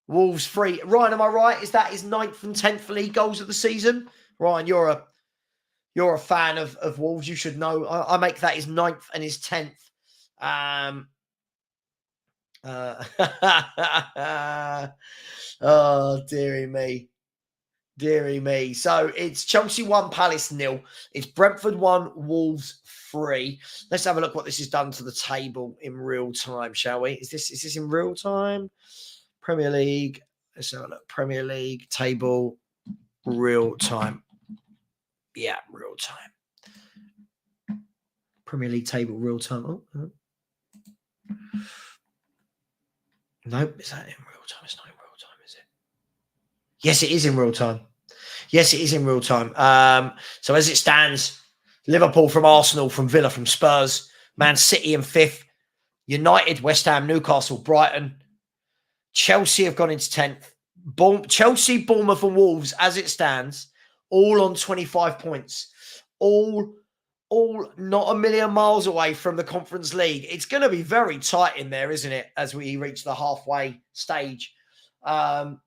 Wolves 3. Ryan, am I right? Is that his 9th and 10th league goals of the season? Ryan, you're a fan of Wolves. You should know. I make that his 9th and his 10th. Oh, dearie me. Deary me. So it's Chelsea 1, Palace 0. It's Brentford 1, Wolves 3. Let's have a look what this has done to the table in real time, shall we? Is this in real time? Premier League. Let's have a look. Premier League table, real time. Yeah, real time. Premier League table, real time. Oh. Nope. Is that in real time? It's not in real time, is it? Yes, it is in real time. Yes, it is in real time. So as it stands, Liverpool from Arsenal, from Villa, from Spurs, Man City in 5th, United, West Ham, Newcastle, Brighton. Chelsea have gone into 10th. Chelsea, Bournemouth and Wolves, as it stands, all on 25 points. All not a million miles away from the Conference League. It's going to be very tight in there, isn't it, as we reach the halfway stage. But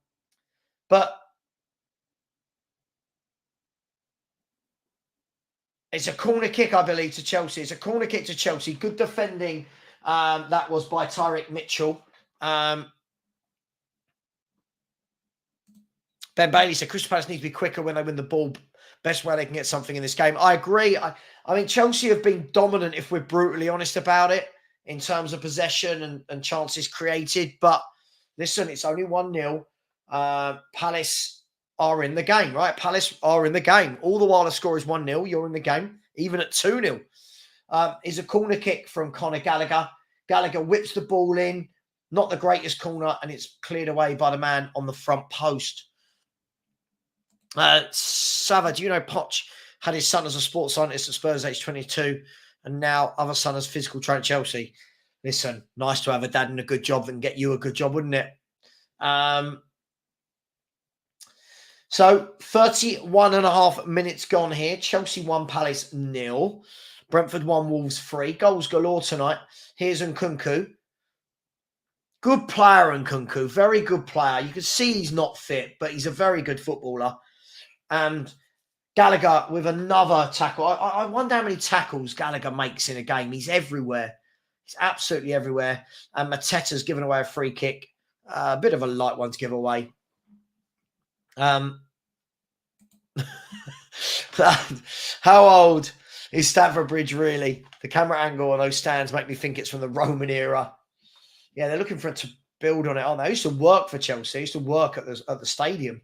it's a corner kick, I believe, to Chelsea. It's a corner kick to Chelsea. Good defending. That was by Tyreek Mitchell. Ben Bailey said Crystal Palace need to be quicker when they win the ball. Best way they can get something in this game. I agree. I mean, Chelsea have been dominant, if we're brutally honest about it, in terms of possession and chances created. But listen, it's only 1-0. Palace are in the game, right? Palace are in the game. All the while the score is 1-0, you're in the game, even at 2-0. Is a corner kick from Conor Gallagher. Gallagher whips the ball in. Not the greatest corner, and it's cleared away by the man on the front post. Savva, do you know Poch had his son as a sports scientist at Spurs age 22, and now other son as physical trainer at Chelsea? Listen, nice to have a dad in a good job that can get you a good job, wouldn't it? So 31 and a half minutes gone here. Chelsea 1, Palace 0. Brentford 1, Wolves 3. Goals galore tonight. Here's Nkunku. Good player, Nkunku. Very good player. You can see he's not fit, but he's a very good footballer. And Gallagher with another tackle. I wonder how many tackles Gallagher makes in a game. He's everywhere. He's absolutely everywhere. And Mateta's given away a free kick. A bit of a light one to give away. How old is Stamford Bridge really? The camera angle on those stands make me think it's from the Roman era. Yeah, they're looking for build on it, aren't they? I used to work for Chelsea. I used to work at the stadium.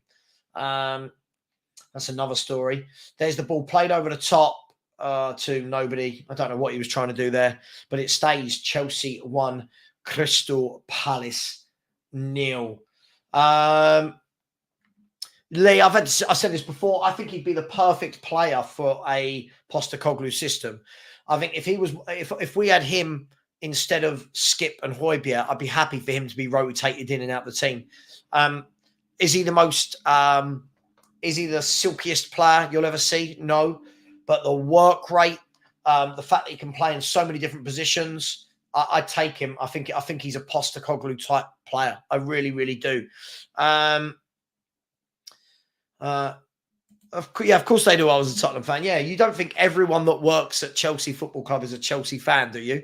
That's another story. There's the ball played over the top to nobody. I don't know what he was trying to do there, but it stays Chelsea 1, Crystal Palace 0. Lee, I said this before. I think he'd be the perfect player for a Postecoglou system. I think if we had him instead of Skip and Højbjerg, I'd be happy for him to be rotated in and out of the team. Is he the most? Is he the silkiest player you'll ever see? No, but the work rate, the fact that he can play in so many different positions, I'd take him. I think he's a Postecoglou type player. I really, really do. Of course they do. I was a Tottenham fan. Yeah, you don't think everyone that works at Chelsea Football Club is a Chelsea fan, do you?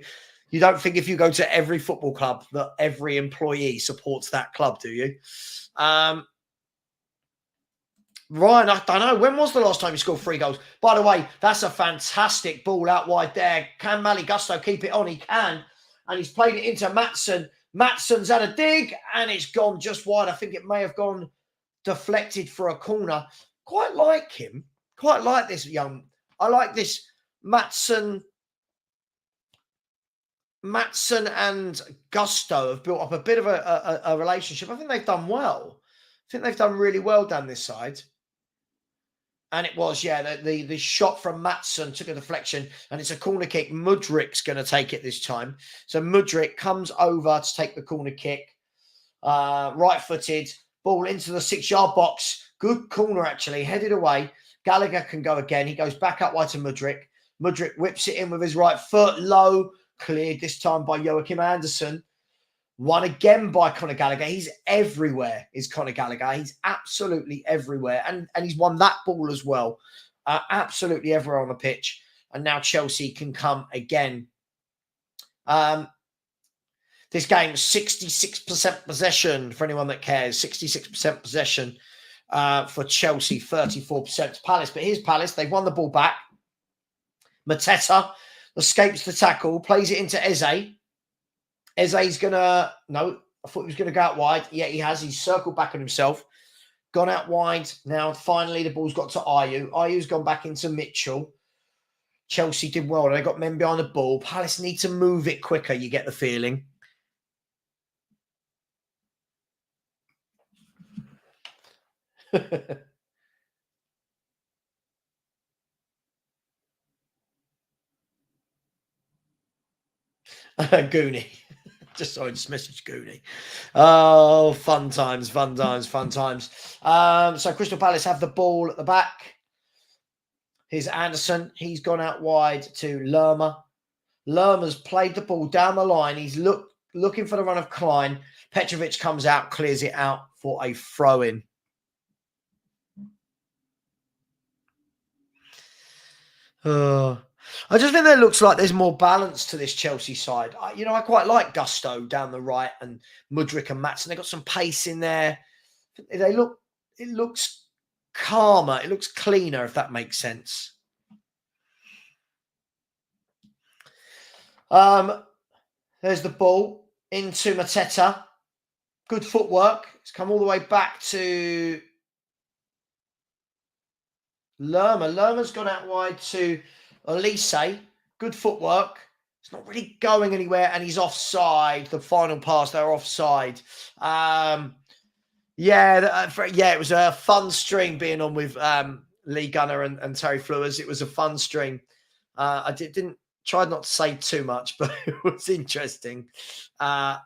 You don't think if you go to every football club that every employee supports that club, do you? Ryan, I don't know. When was the last time you scored 3 goals? By the way, that's a fantastic ball out wide there. Can Mali Gusto keep it on? He can. And he's played it into Maatsen. Maatsen's had a dig, and it's gone just wide. I think it may have gone deflected for a corner. Quite like him. Quite like this young. I like this Maatsen. Maatsen and Gusto have built up a bit of a relationship. I think they've done well. I think they've done really well down this side. And it was, yeah, the shot from Maatsen took a deflection, and it's a corner kick. Mudrik's going to take it this time. So Mudrik comes over to take the corner kick. Right-footed, ball into the 6-yard box. Good corner, actually, headed away. Gallagher can go again. He goes back up wide to Mudrik. Mudrik whips it in with his right foot, low, cleared this time by Joachim Andersen. Won again by Conor Gallagher. He's everywhere, is Conor Gallagher. He's absolutely everywhere. And he's won that ball as well. Absolutely everywhere on the pitch. And now Chelsea can come again. This game, 66% possession for anyone that cares. 66% possession for Chelsea, 34% to Palace. But here's Palace. They've won the ball back. Mateta escapes the tackle, plays it into Eze. Eze's going to... No, I thought he was going to go out wide. Yeah, he has. He's circled back on himself. Gone out wide. Now, finally, the ball's got to Ayew. Ayew's gone back into Mitchell. Chelsea did well. They got men behind the ball. Palace need to move it quicker, you get the feeling. Goonie. Just messaged Goonie. Oh, fun times. So Crystal Palace have the ball at the back. Here's Anderson. He's gone out wide to Lerma. Lerma's played the ball down the line. He's looking for the run of Klein. Petrovic comes out, clears it out for a throw-in. I just think that looks like there's more balance to this Chelsea side. I quite like Gusto down the right and Mudrik and Maatsen. They've got some pace in there. It looks calmer. It looks cleaner, if that makes sense. There's the ball into Mateta. Good footwork. It's come all the way back to Lerma. Lerma's gone out wide to Elise. Good footwork. It's not really going anywhere, and he's offside. The final pass, they're offside. It was a fun string being on with Lee Gunner and Terry Flewers. It was a fun string. I didn't try not to say too much, but it was interesting. I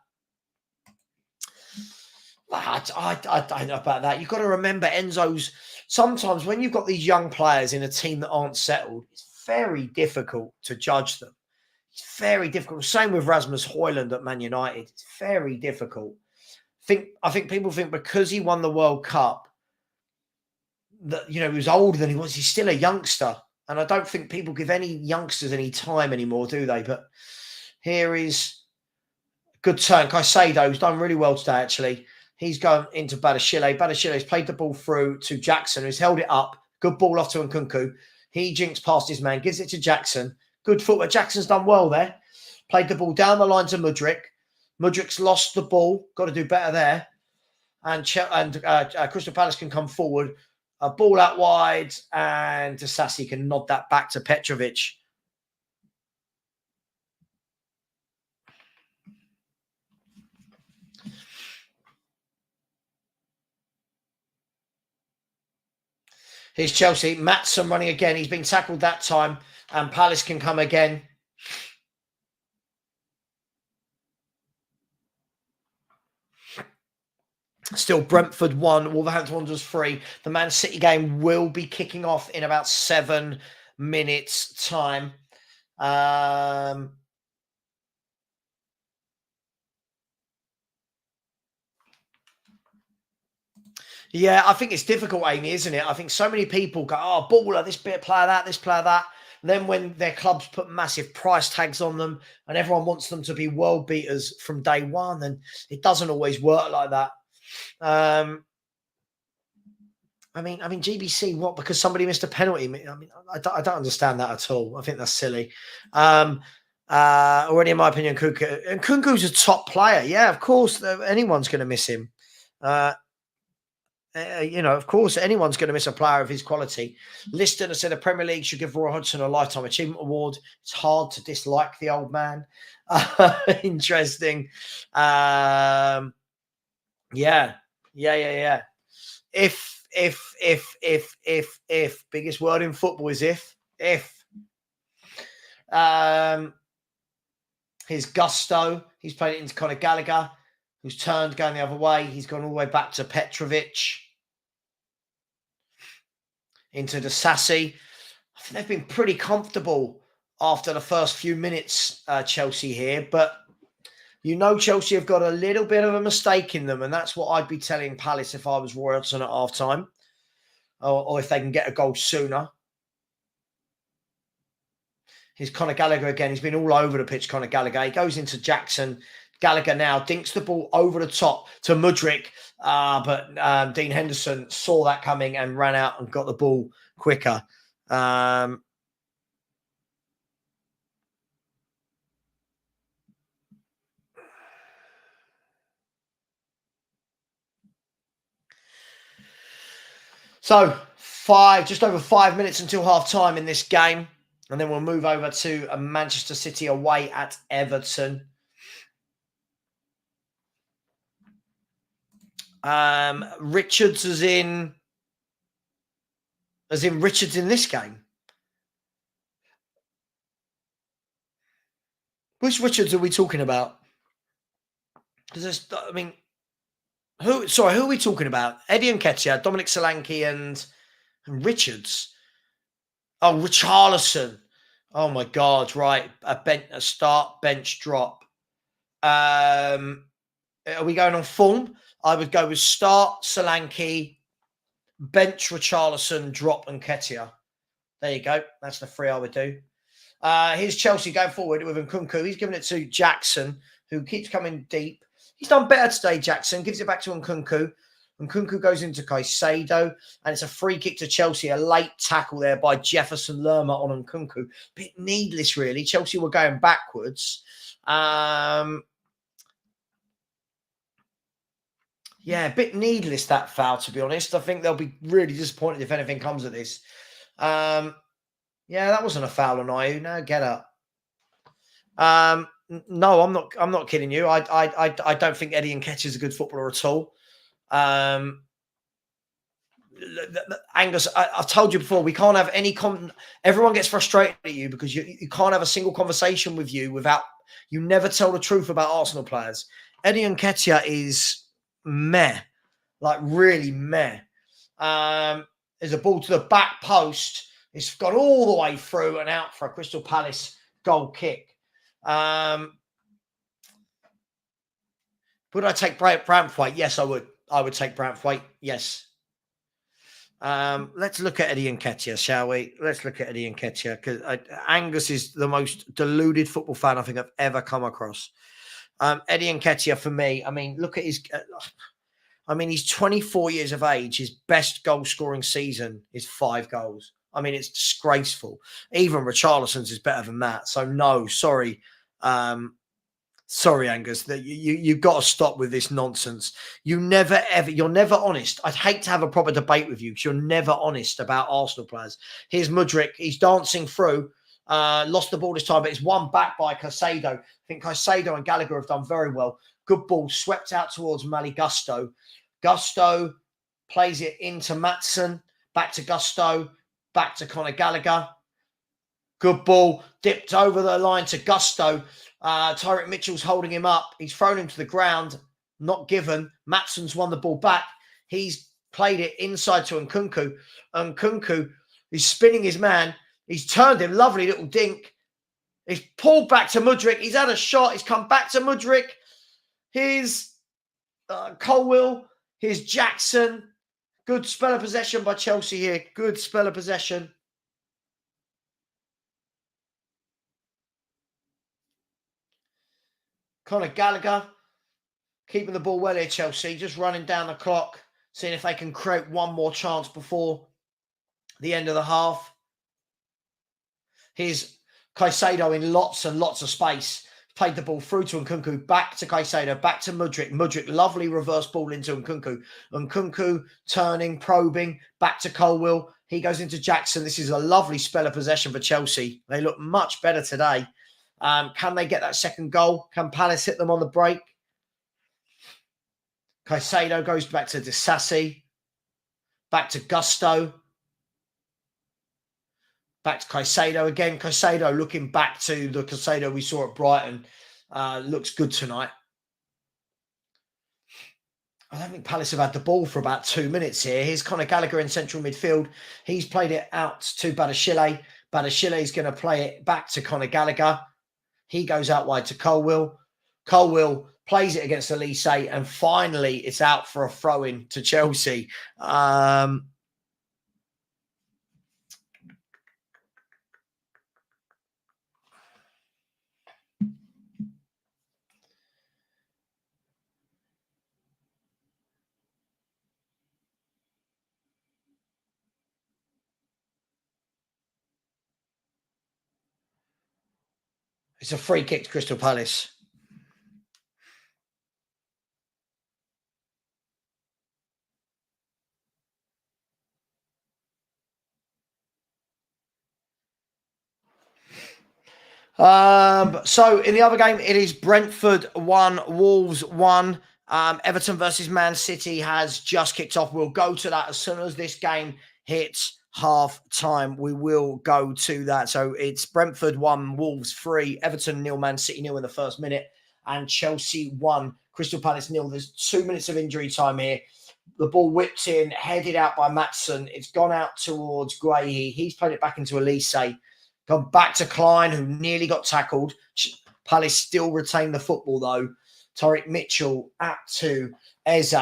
don't know about that. You've got to remember Enzo's. Sometimes when you've got these young players in a team that aren't settled, it's very difficult to judge them. It's very difficult. Same with Rasmus Højlund at Man United. It's very difficult. I think people think because he won the World Cup that, he was older than he was. He's still a youngster. And I don't think people give any youngsters any time anymore, do they? But here is a good turn. Caicedo's done really well today, actually. He's gone into Badiashile. Badiashile's played the ball through to Jackson, who's held it up. Good ball off to Nkunku. He jinks past his man, gives it to Jackson. Good footwork. Jackson's done well there. Played the ball down the line to Mudrik. Mudryk's lost the ball. Got to do better there. And Crystal Palace can come forward. A ball out wide, and Disasi can nod that back to Petrovic. Here's Chelsea. Maatson running again. He's been tackled that time, and Palace can come again. Still Brentford 1, Wolverhampton Wanderers 3. The Man City game will be kicking off in about 7 minutes' time. Yeah, I think it's difficult, Amy, isn't it? I think so many people go, oh, baller, this bit player, that, this player, that. And then when their clubs put massive price tags on them and everyone wants them to be world beaters from day one, and it doesn't always work like that. I mean, GBC, what? Because somebody missed a penalty? I don't understand that at all. I think that's silly. Already, in my opinion, Kunku's a top player. Yeah, of course, anyone's going to miss him. Of course, anyone's going to miss a player of his quality. Liston has said the Premier League should give Roy Hodgson a Lifetime Achievement Award. It's hard to dislike the old man. Interesting. Yeah. If, biggest word in football is if. His Gusto, he's played it into Conor Gallagher, who's turned going the other way. He's gone all the way back to Petrovic. Into Disasi. I think they've been pretty comfortable after the first few minutes, Chelsea here. But Chelsea have got a little bit of a mistake in them. And that's what I'd be telling Palace if I was Roy Hodgson at half-time. Or if they can get a goal sooner. Here's Conor Gallagher again. He's been all over the pitch, Conor Gallagher. He goes into Jackson. Gallagher now dinks the ball over the top to Mudryk. But Dean Henderson saw that coming and ran out and got the ball quicker. So, just over 5 minutes until half-time in this game. And then we'll move over to Manchester City away at Everton. Richards as in Richards in this game. Which Richards are we talking about? Because who are we talking about? Eddie Nketiah, Dominic Solanke, and Richards. Oh, Richarlison. Oh my God! Right, a start, bench, drop. Are we going on form? I would go with start Solanke, bench Richarlison, drop Nketiah. There you go. That's the 3 I would do. Here's Chelsea going forward with Nkunku. He's giving it to Jackson, who keeps coming deep. He's done better today, Jackson. Gives it back to Nkunku. Nkunku goes into Caicedo, and it's a free kick to Chelsea. A late tackle there by Jefferson Lerma on Nkunku. Bit needless, really. Chelsea were going backwards. Yeah, a bit needless, that foul, to be honest. I think they'll be really disappointed if anything comes of this. Yeah, that wasn't a foul on Ayew. No, get up. No, I'm not kidding you. I don't think Eddie Nketiah is a good footballer at all. Angus, I've told you before, we can't have any everyone gets frustrated at you because you can't have a single conversation with you without you never tell the truth about Arsenal players. Eddie Nketiah is meh, like really meh. There's a ball to the back post. It's gone all the way through and out for a Crystal Palace goal kick. Would I take Brantwaite? Yes, I would. I would take Brantwaite. Yes. Let's look at Eddie Nketiah, shall we? Let's look at Eddie Nketiah because Angus is the most deluded football fan I think I've ever come across. Eddie Nketiah, for me, look at his... he's 24 years of age. His best goal-scoring season is 5 goals. It's disgraceful. Even Richarlison's is better than that. So, no, sorry. Sorry, Angus, that you've got to stop with this nonsense. You're never honest. I'd hate to have a proper debate with you because you're never honest about Arsenal players. Here's Mudryk. He's dancing through. Lost the ball this time, but it's won back by Caicedo. I think Caicedo and Gallagher have done very well. Good ball, swept out towards Mali Gusto. Gusto plays it into Maatsen. Back to Gusto. Back to Conor Gallagher. Good ball, dipped over the line to Gusto. Tyreek Mitchell's holding him up. He's thrown him to the ground. Not given. Maatsen's won the ball back. He's played it inside to Nkunku. Nkunku is spinning his man. He's turned him. Lovely little dink. He's pulled back to Mudryk. He's had a shot. He's come back to Mudryk. Here's Colwill. Here's Jackson. Good spell of possession by Chelsea here. Good spell of possession. Conor Gallagher keeping the ball well here, Chelsea. Just running down the clock, seeing if they can create one more chance before the end of the half. Here's Caicedo in lots and lots of space. Played the ball through to Nkunku, back to Caicedo, back to Mudryk. Mudryk, lovely reverse ball into Nkunku. Nkunku turning, probing, back to Colwill. He goes into Jackson. This is a lovely spell of possession for Chelsea. They look much better today. Can they get that second goal? Can Palace hit them on the break? Caicedo goes back to Disasi. Back to Gusto. Back to Caicedo again. Caicedo looking back to the Caicedo we saw at Brighton. Looks good tonight. I don't think Palace have had the ball for about 2 minutes here. Here's Conor Gallagher in central midfield. He's played it out to Badiashile. Badiashile is going to play it back to Conor Gallagher. He goes out wide to Colwill. Colwill plays it against Elise, and finally it's out for a throw-in to Chelsea. It's a free kick to Crystal Palace. So in the other game, it is Brentford 1, Wolves 1. Everton versus Man City has just kicked off. We'll go to that as soon as this game hits half time. We will go to that. So it's Brentford 1, Wolves 3, Everton 0, Man City 0 in the first minute, and Chelsea 1, Crystal Palace 0. There's 2 minutes of injury time here. The ball whipped in, headed out by Maatsen. It's gone out towards Guehi. He's played it back into Elise. Gone back to Klein, who nearly got tackled. Palace still retain the football, though. Tyreek Mitchell out to Eze.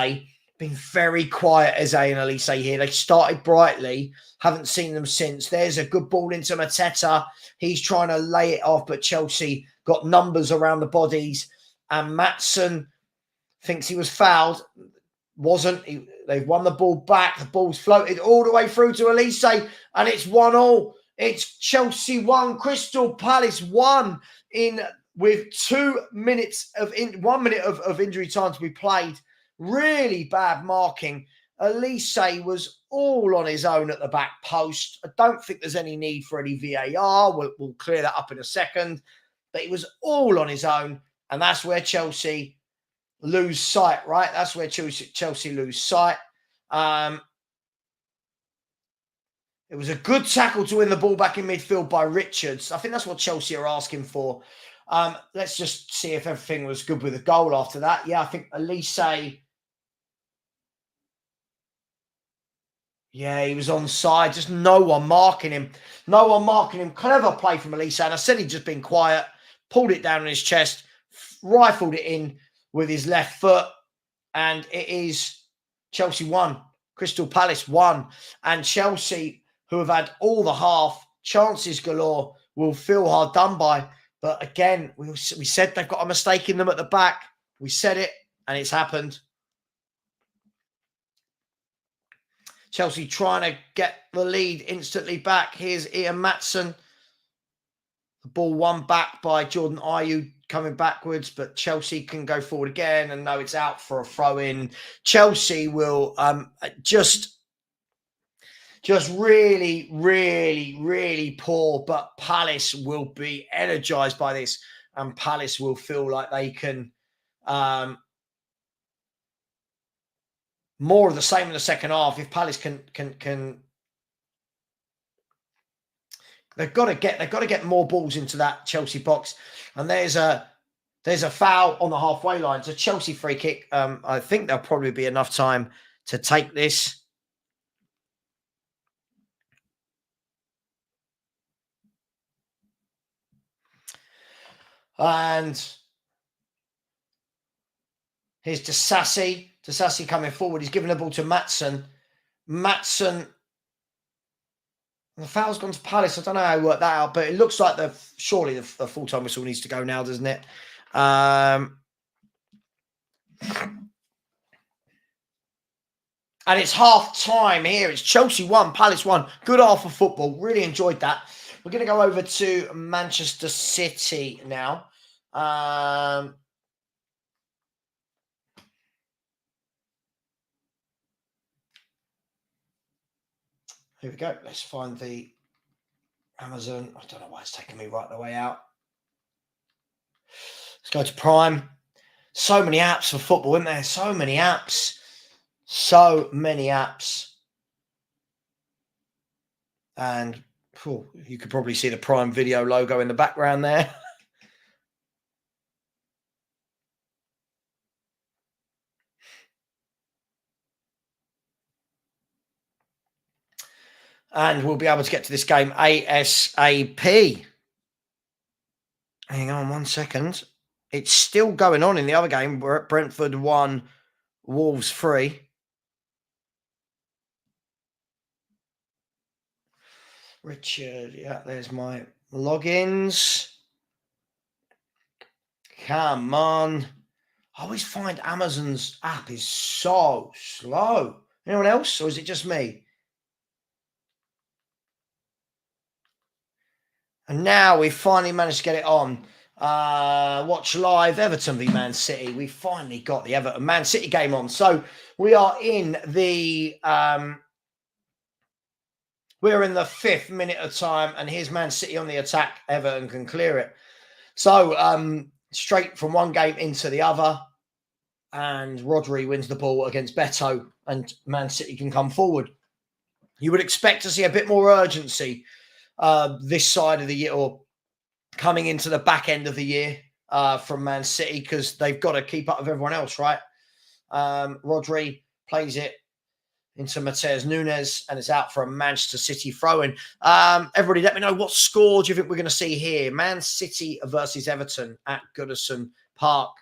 Been very quiet, Eze and Elise here. They started brightly. Haven't seen them since. There's a good ball into Mateta. He's trying to lay it off, but Chelsea got numbers around the bodies. And Maatsen thinks he was fouled. Wasn't. They've won the ball back. The ball's floated all the way through to Elise, and it's 1-1. It's Chelsea 1, Crystal Palace 1 in with 2 minutes of 1 minute of injury time to be played. Really bad marking. Elise was all on his own at the back post. I don't think there's any need for any VAR. We'll clear that up in a second. But he was all on his own, and that's where Chelsea lose sight, right? That's where Chelsea lose sight. It was a good tackle to win the ball back in midfield by Richards. I think that's what Chelsea are asking for. Let's just see if everything was good with the goal after that. Yeah, I think Elise... Yeah, he was onside. Just no one marking him. No one marking him. Clever play from Elise. And I said he'd just been quiet. Pulled it down on his chest. Rifled it in with his left foot. And it is Chelsea 1. Crystal Palace 1. And Chelsea, who have had all the half, chances galore, will feel hard done by. But again, we said they've got a mistake in them at the back. We said it, and it's happened. Chelsea trying to get the lead instantly back. Here's Ian Maatsen. The ball won back by Jordan Ayew. coming backwards, but Chelsea can go forward again, and no, it's out for a throw-in. Chelsea will just really, really, really poor, but Palace will be energised by this, and Palace will feel like they can more of the same in the second half. If Palace can they've got to get more balls into that Chelsea box, and there's a foul on the halfway line. It's a Chelsea free kick. I think there'll probably be enough time to take this. And here's Disasi. Disasi coming forward. He's giving the ball to Maatsen. Maatsen. The foul's gone to Palace. I don't know how he worked that out, but it looks like surely the full-time whistle needs to go now, doesn't it? And it's half-time here. It's Chelsea 1, Palace 1. Good half of football. Really enjoyed that. We're going to go over to Manchester City now. Here we go. Let's find the Amazon. I don't know why it's taking me right the way out. Let's go to Prime. So many apps for football, isn't there? So many apps. So many apps. And you could probably see the Prime Video logo in the background there. And we'll be able to get to this game ASAP. Hang on 1 second. It's still going on in the other game. We're at Brentford 1, Wolves 3. Richard, yeah, there's my logins. Come on. I always find Amazon's app is so slow. Anyone else, or is it just me? And now we finally managed to get it on. Watch live Everton v Man City. We finally got the Everton Man City game on. So we are in the we're in the 5th minute of time, and here's Man City on the attack. Everton can clear it. So straight from one game into the other, and Rodri wins the ball against Beto, and Man City can come forward. You would expect to see a bit more urgency this side of the year, or coming into the back end of the year from Man City, because they've got to keep up with everyone else, right? Rodri plays it into Mateus Nunes, and it's out for a Manchester City throw-in. Everybody, let me know what score do you think we're going to see here? Man City versus Everton at Goodison Park.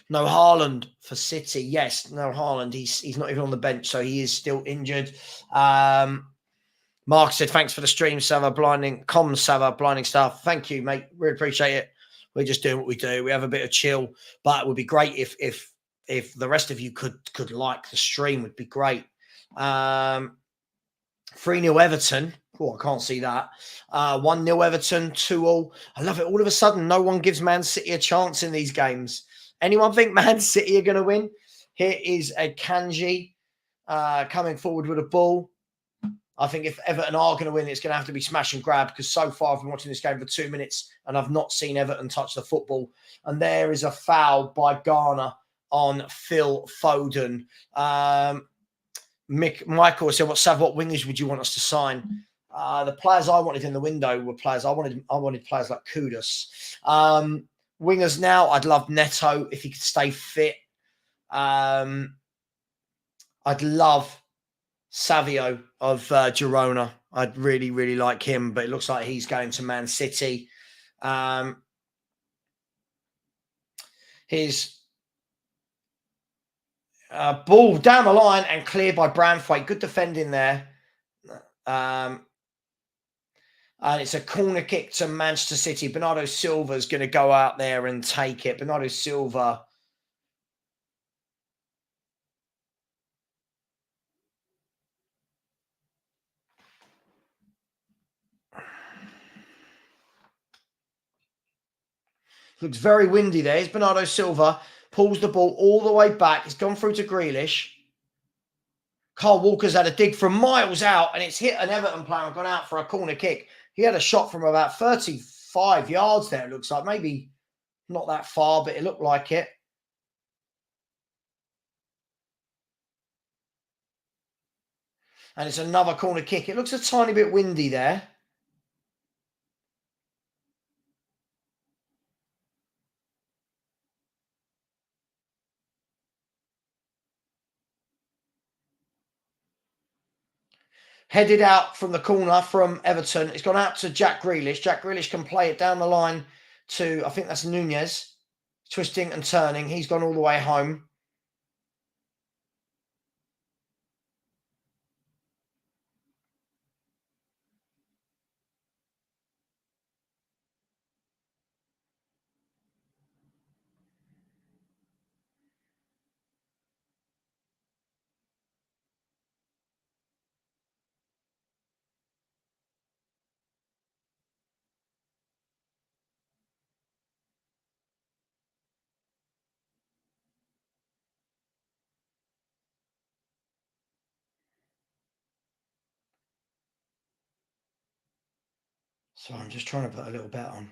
No Haaland for City. Yes, no Haaland. He's not even on the bench, so he is still injured. Mark said, thanks for the stream, Savva, blinding stuff. Thank you, mate. Really appreciate it. We're just doing what we do. We have a bit of chill, but it would be great if the rest of you could like the stream. Would be great. 3-0 Everton. Oh, I can't see that. 1-0 Everton, 2-2. I love it. All of a sudden, no one gives Man City a chance in these games. Anyone think Man City are going to win? Here is a Kanji coming forward with a ball. I think if Everton are going to win, it's going to have to be smash and grab, because so far I've been watching this game for 2 minutes and I've not seen Everton touch the football. And there is a foul by Garner on Phil Foden. Michael said, what wingers would you want us to sign? The players I wanted in the window were players. I wanted players like Kudus. Wingers now, I'd love Neto if he could stay fit. I'd love Savio of Girona. I'd really, really like him, but it looks like he's going to Man City. His ball down the line and cleared by Branthwaite. Good defending there. And it's a corner kick to Manchester City. Bernardo Silva is going to go out there and take it. Bernardo Silva. Looks very windy there. Here's Bernardo Silva. Pulls the ball all the way back. It's gone through to Grealish. Kyle Walker's had a dig from miles out, and it's hit an Everton player and gone out for a corner kick. He had a shot from about 35 yards there, it looks like. Maybe not that far, but it looked like it. And it's another corner kick. It looks a tiny bit windy there. Headed out from the corner from Everton. It's gone out to Jack Grealish. Jack Grealish can play it down the line to, I think that's Nunez. Twisting and turning. He's gone all the way home. So I'm just trying to put a little bet on.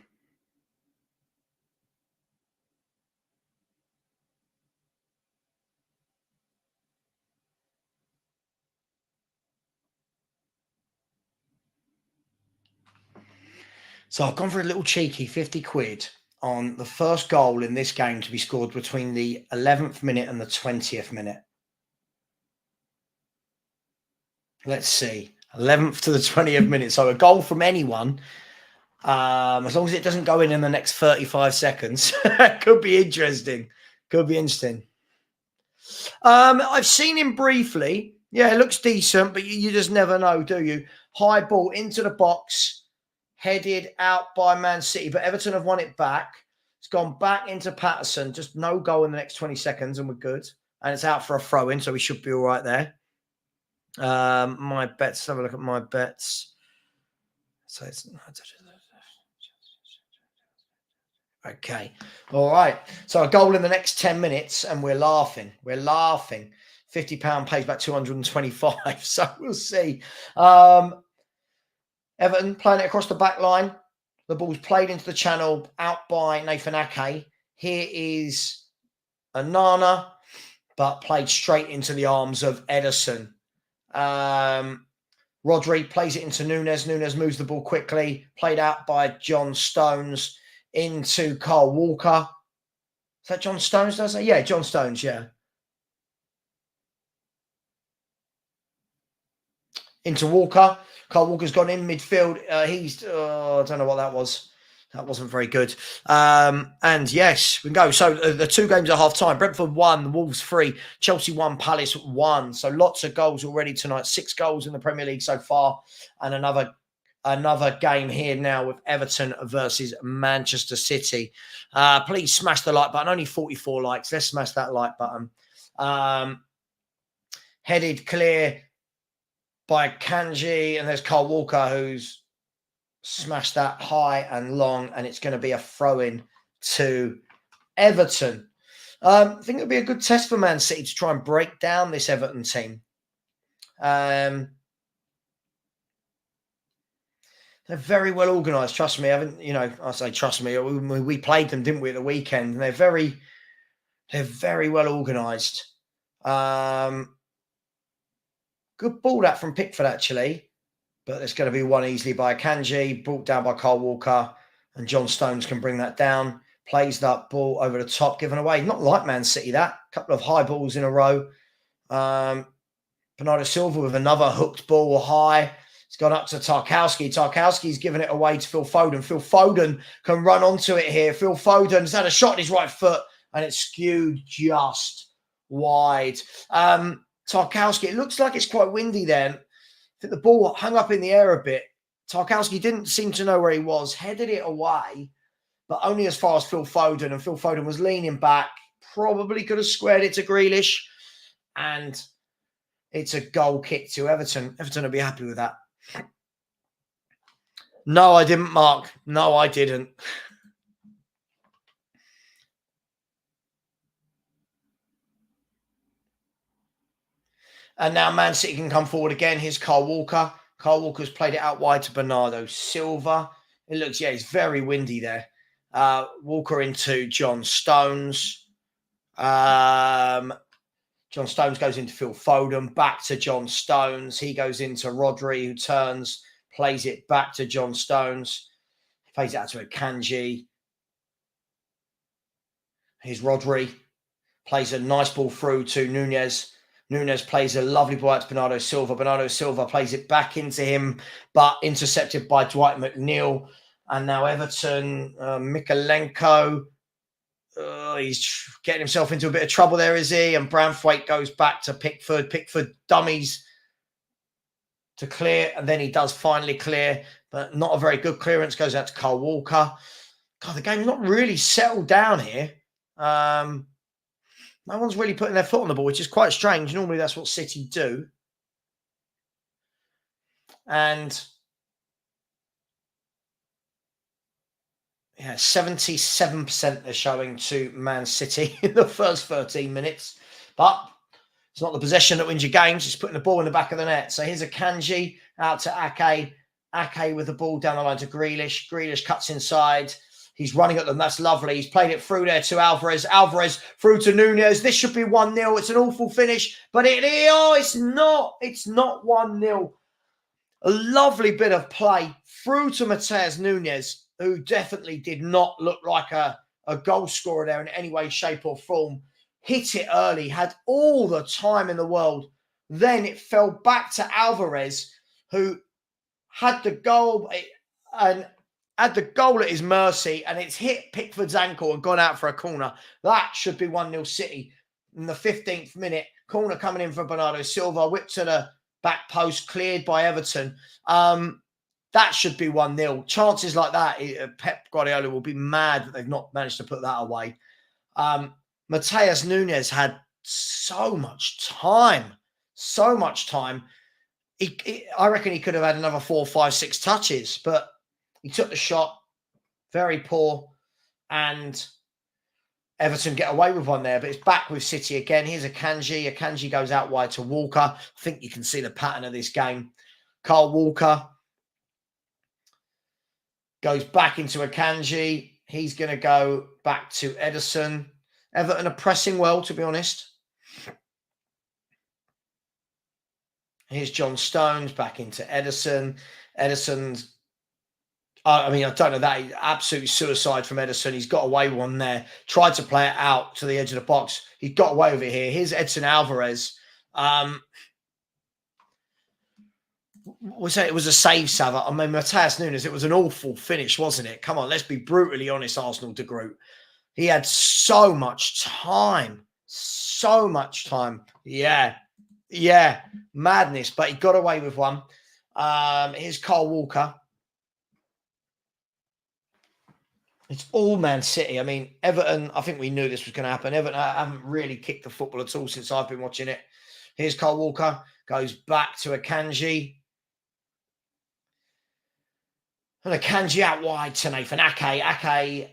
So I've gone for a little cheeky 50 quid on the first goal in this game to be scored between the 11th minute and the 20th minute. Let's see. 11th to the 20th minute. So a goal from anyone, as long as it doesn't go in the next 35 seconds, could be interesting. Could be interesting. I've seen him briefly. Yeah, it looks decent, but you just never know, do you? High ball into the box. Headed out by Man City, but Everton have won it back. It's gone back into Patterson. Just no goal in the next 20 seconds, and we're good. And it's out for a throw-in, so we should be all right there. My bets. Let's have a look at my bets. So it's okay. All right. So a goal in the next 10 minutes, and we're laughing. We're laughing. £50 pays back 225. So we'll see. Everton playing it across the back line. The ball's played into the channel out by Nathan Ake. Here is Anana, but played straight into the arms of Ederson. Rodri plays it into Nunez. Nunez moves the ball quickly. Played out by John Stones into Kyle Walker. Is that John Stones, does it? Yeah, John Stones, yeah. Into Walker. Kyle Walker's gone in midfield. I don't know what that was. That wasn't very good. And yes, we can go. So the two games at half time. Brentford 1, Wolves 3, Chelsea 1, Palace 1. So lots of goals already tonight. 6 goals in the Premier League so far. And another game here now with Everton versus Manchester City. Please smash the like button. Only 44 likes. Let's smash that like button. Headed clear by Kanji, and there's Kyle Walker who's smashed that high and long, and it's going to be a throw-in to Everton. I think it'll be a good test for Man City to try and break down this Everton team. They're very well organised. Trust me. I say trust me. We played them, didn't we, at the weekend? They're very well organised. Good ball that from Pickford, actually. But it's going to be won easily by Kanji, brought down by Kyle Walker, and John Stones can bring that down. Plays that ball over the top, given away. Not like Man City, that. A couple of high balls in a row. Bernardo Silva with another hooked ball high. It's gone up to Tarkowski. Tarkowski's given it away to Phil Foden. Phil Foden can run onto it here. Phil Foden's had a shot in his right foot, and it's skewed just wide. Tarkowski, it looks like it's quite windy then. I think the ball hung up in the air a bit. Tarkowski didn't seem to know where he was, headed it away, but only as far as Phil Foden. And Phil Foden was leaning back, probably could have squared it to Grealish. And it's a goal kick to Everton. Everton will be happy with that. No, I didn't, Mark. No, I didn't. And now Man City can come forward again. Here's Kyle Walker. Kyle Walker's played it out wide to Bernardo Silva. It looks, yeah, it's very windy there. Walker into John Stones. John Stones goes into Phil Foden. Back to John Stones. He goes into Rodri, who turns, plays it back to John Stones. Plays it out to Akanji. Here's Rodri. Plays a nice ball through to Nunez. Nunez plays a lovely ball out to Bernardo Silva. Bernardo Silva plays it back into him, but intercepted by Dwight McNeil. And now Everton, Mikalenko. He's getting himself into a bit of trouble there, is he? And Branthwaite goes back to Pickford. Pickford dummies to clear, and then he does finally clear, but not a very good clearance. Goes out to Kyle Walker. God, the game's not really settled down here. No one's really putting their foot on the ball, which is quite strange. Normally that's what City do. And yeah, 77% they're showing to Man City in the first 13 minutes. But it's not the possession that wins your games. It's putting the ball in the back of the net. So here's Akanji out to Ake. Ake with the ball down the line to Grealish. Grealish cuts inside. He's running at them. That's lovely. He's played it through there to Alvarez. Alvarez through to Nunez. This should be 1-0. It's an awful finish, but it's not. It's not 1-0. A lovely bit of play through to Matheus Nunes, who definitely did not look like a goal scorer there in any way, shape or form. Hit it early, had all the time in the world. Then it fell back to Alvarez, who had the goal and had the goal at his mercy, and it's hit Pickford's ankle and gone out for a corner. That should be 1-0 City. In the 15th minute, corner coming in for Bernardo Silva, whipped to the back post, cleared by Everton. That should be 1-0. Chances like that, Pep Guardiola will be mad that they've not managed to put that away. Matheus Nunes had so much time. I reckon he could have had another 4, 5, 6 touches, but he took the shot, very poor, and Everton get away with one there, but it's back with City again. Here's Akanji. Akanji goes out wide to Walker. I think you can see the pattern of this game. Kyle Walker goes back into Akanji. He's going to go back to Ederson. Everton are pressing well, to be honest. Here's John Stones back into Ederson. Ederson's I don't know, that absolutely suicide from Ederson. He's got away with one there. Tried to play it out to the edge of the box. He got away with it here. Here's Edson Alvarez. We say it was a save, Savva. Matheus Nunes, it was an awful finish, wasn't it? Come on, let's be brutally honest, Arsenal de Groot. He had so much time. So much time. Yeah. Madness. But he got away with one. Here's Kyle Walker. It's all Man City. Everton, I think we knew this was going to happen. Everton haven't really kicked the football at all since I've been watching it. Here's Kyle Walker. Goes back to Akanji. And Akanji out wide to Nathan Ake. Ake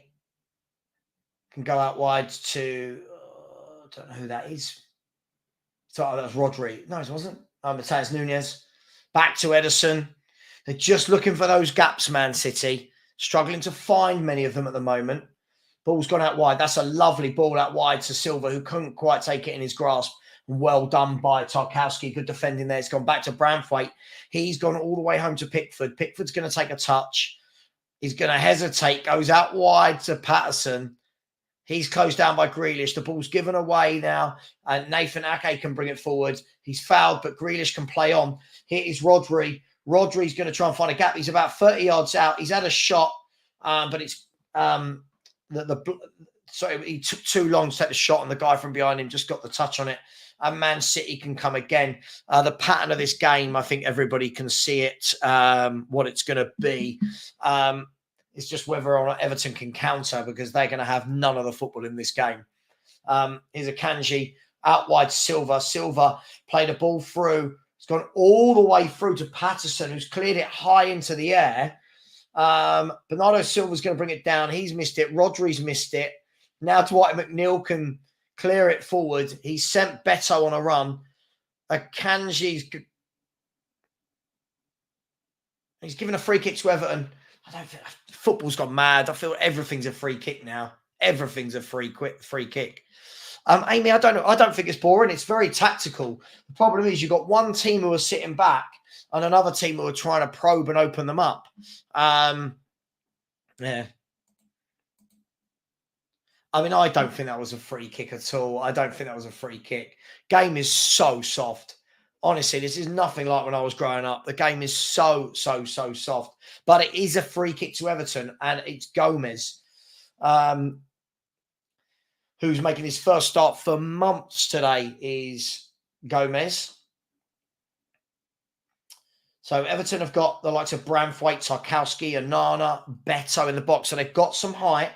can go out wide to... I don't know who that is. So that was Rodri. No, it wasn't. Matheus Nunes. Back to Ederson. They're just looking for those gaps, Man City. Struggling to find many of them at the moment. Ball's gone out wide. That's a lovely ball out wide to Silva, who couldn't quite take it in his grasp. Well done by Tarkowski. Good defending there. It's gone back to Branthwaite. He's gone all the way home to Pickford. Pickford's going to take a touch. He's going to hesitate. Goes out wide to Patterson. He's closed down by Grealish. The ball's given away now. And Nathan Ake can bring it forward. He's fouled, but Grealish can play on. Here is Rodri. Rodri's going to try and find a gap. He's about 30 yards out. He's had a shot, but it's he took too long to take the shot, and the guy from behind him just got the touch on it. And Man City can come again. The pattern of this game, I think everybody can see it, what it's going to be. It's just whether or not Everton can counter, because they're going to have none of the football in this game. Here's Akanji out wide. Silva played a ball through. It's gone all the way through to Patterson, who's cleared it high into the air. Bernardo Silva's going to bring it down. He's missed it. Rodri's missed it. Now Dwight McNeil can clear it forward. He's sent Beto on a run. Akanji's he's given a free kick to Everton. I don't think football's gone mad. I feel everything's a free kick now. Everything's a free kick. Amy, I don't know. I don't think it's boring. It's very tactical. The problem is you've got one team who are sitting back and another team who are trying to probe and open them up. Yeah. I mean, I don't think that was a free kick at all. I don't think that was a free kick. Game is so soft. Honestly, this is nothing like when I was growing up. The game is so soft. But it is a free kick to Everton, and it's Gomez, who's making his first start for months today, is Gomez. So Everton have got the likes of Branthwaite, Tarkowski, and Nana, Beto in the box. So they've got some height.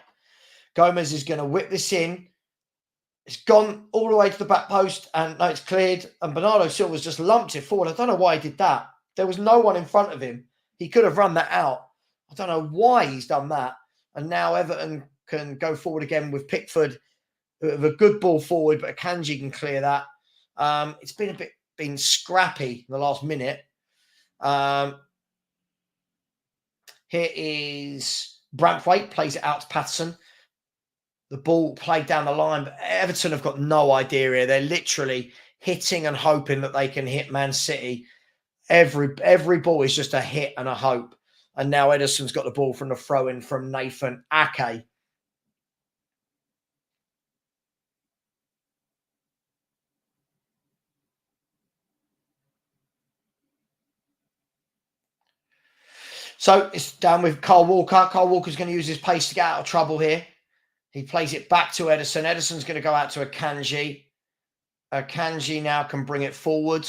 Gomez is going to whip this in. It's gone all the way to the back post, and no, it's cleared. And Bernardo Silva's just lumped it forward. I don't know why he did that. There was no one in front of him. He could have run that out. I don't know why he's done that. And now Everton can go forward again with Pickford, with a good ball forward, but Akanji can clear that. It's been scrappy in the last minute. Here is Branthwaite, plays it out to Patterson. The ball played down the line, but Everton have got no idea here. They're literally hitting and hoping that they can hit Man City. Every ball is just a hit and a hope. And now Ederson's got the ball from the throw-in from Nathan Ake. So it's down with Kyle Walker. Kyle Walker's going to use his pace to get out of trouble here. He plays it back to Ederson. Ederson's going to go out to Akanji. Akanji now can bring it forward.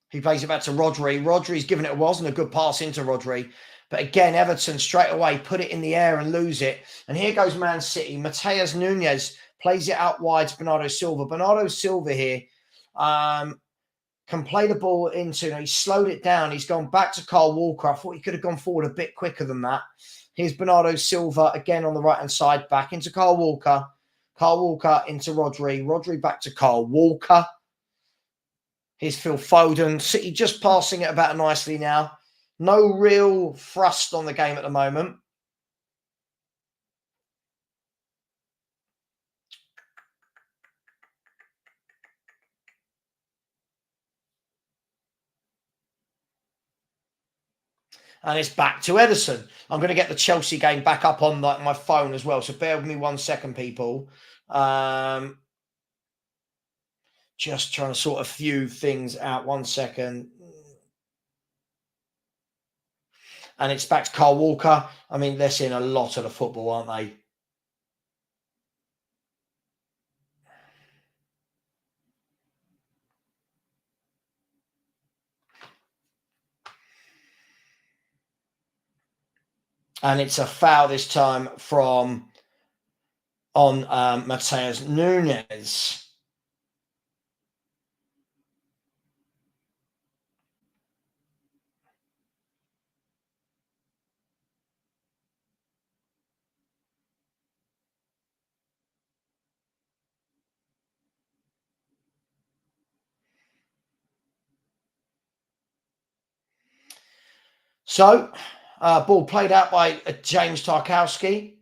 He plays it back to Rodri. Rodri's given it a wasn't a good pass into Rodri. But again, Everton straight away put it in the air and lose it. And here goes Man City. Mateus Nunes plays it out wide to Bernardo Silva. Bernardo Silva here can play the ball into. He slowed it down. He's gone back to Kyle Walker. I thought he could have gone forward a bit quicker than that. Here's Bernardo Silva again on the right-hand side, back into Kyle Walker. Kyle Walker into Rodri. Rodri back to Kyle Walker. Here's Phil Foden. City just passing it about nicely now. No real thrust on the game at the moment. And it's back to Ederson. I'm going to get the Chelsea game back up on my phone as well. So bear with me 1 second, people. Just trying to sort a few things out. 1 second. And it's back to Kyle Walker. I mean, they're seeing a lot of the football, aren't they? And it's a foul this time on Mateus Nunes. So, ball played out by James Tarkowski.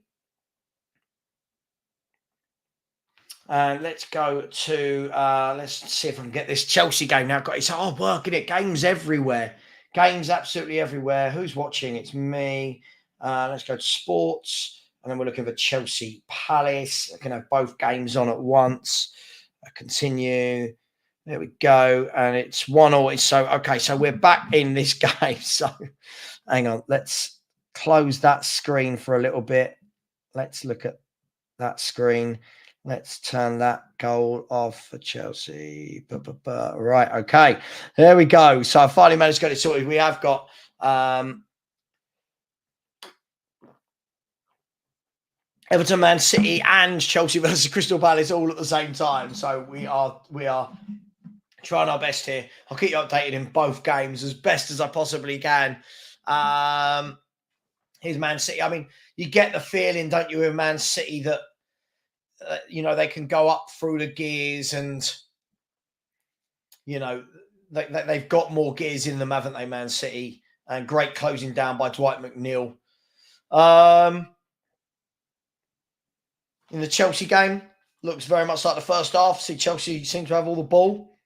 Let's go to, let's see if I can get this Chelsea game now. It's hard work, isn't it? Games everywhere. Games absolutely everywhere. Who's watching? It's me. Let's go to sports. And then we're looking for Chelsea Palace. I can have both games on at once. Continue. There we go. And it's 1-1. So, okay, so we're back in this game. So, hang on. Let's close that screen for a little bit. Let's look at that screen. Let's turn that goal off for Chelsea. Right, okay. There we go. So I finally managed to get it sorted. We have got Everton, Man City, and Chelsea versus Crystal Palace all at the same time. So we are trying our best here. I'll keep you updated in both games as best as I possibly can. Here's Man City. I mean, you get the feeling, don't you, with Man City that they can go up through the gears and, they've got more gears in them, haven't they, Man City? And great closing down by Dwight McNeil. In the Chelsea game, looks very much like the first half. See, Chelsea seem to have all the ball.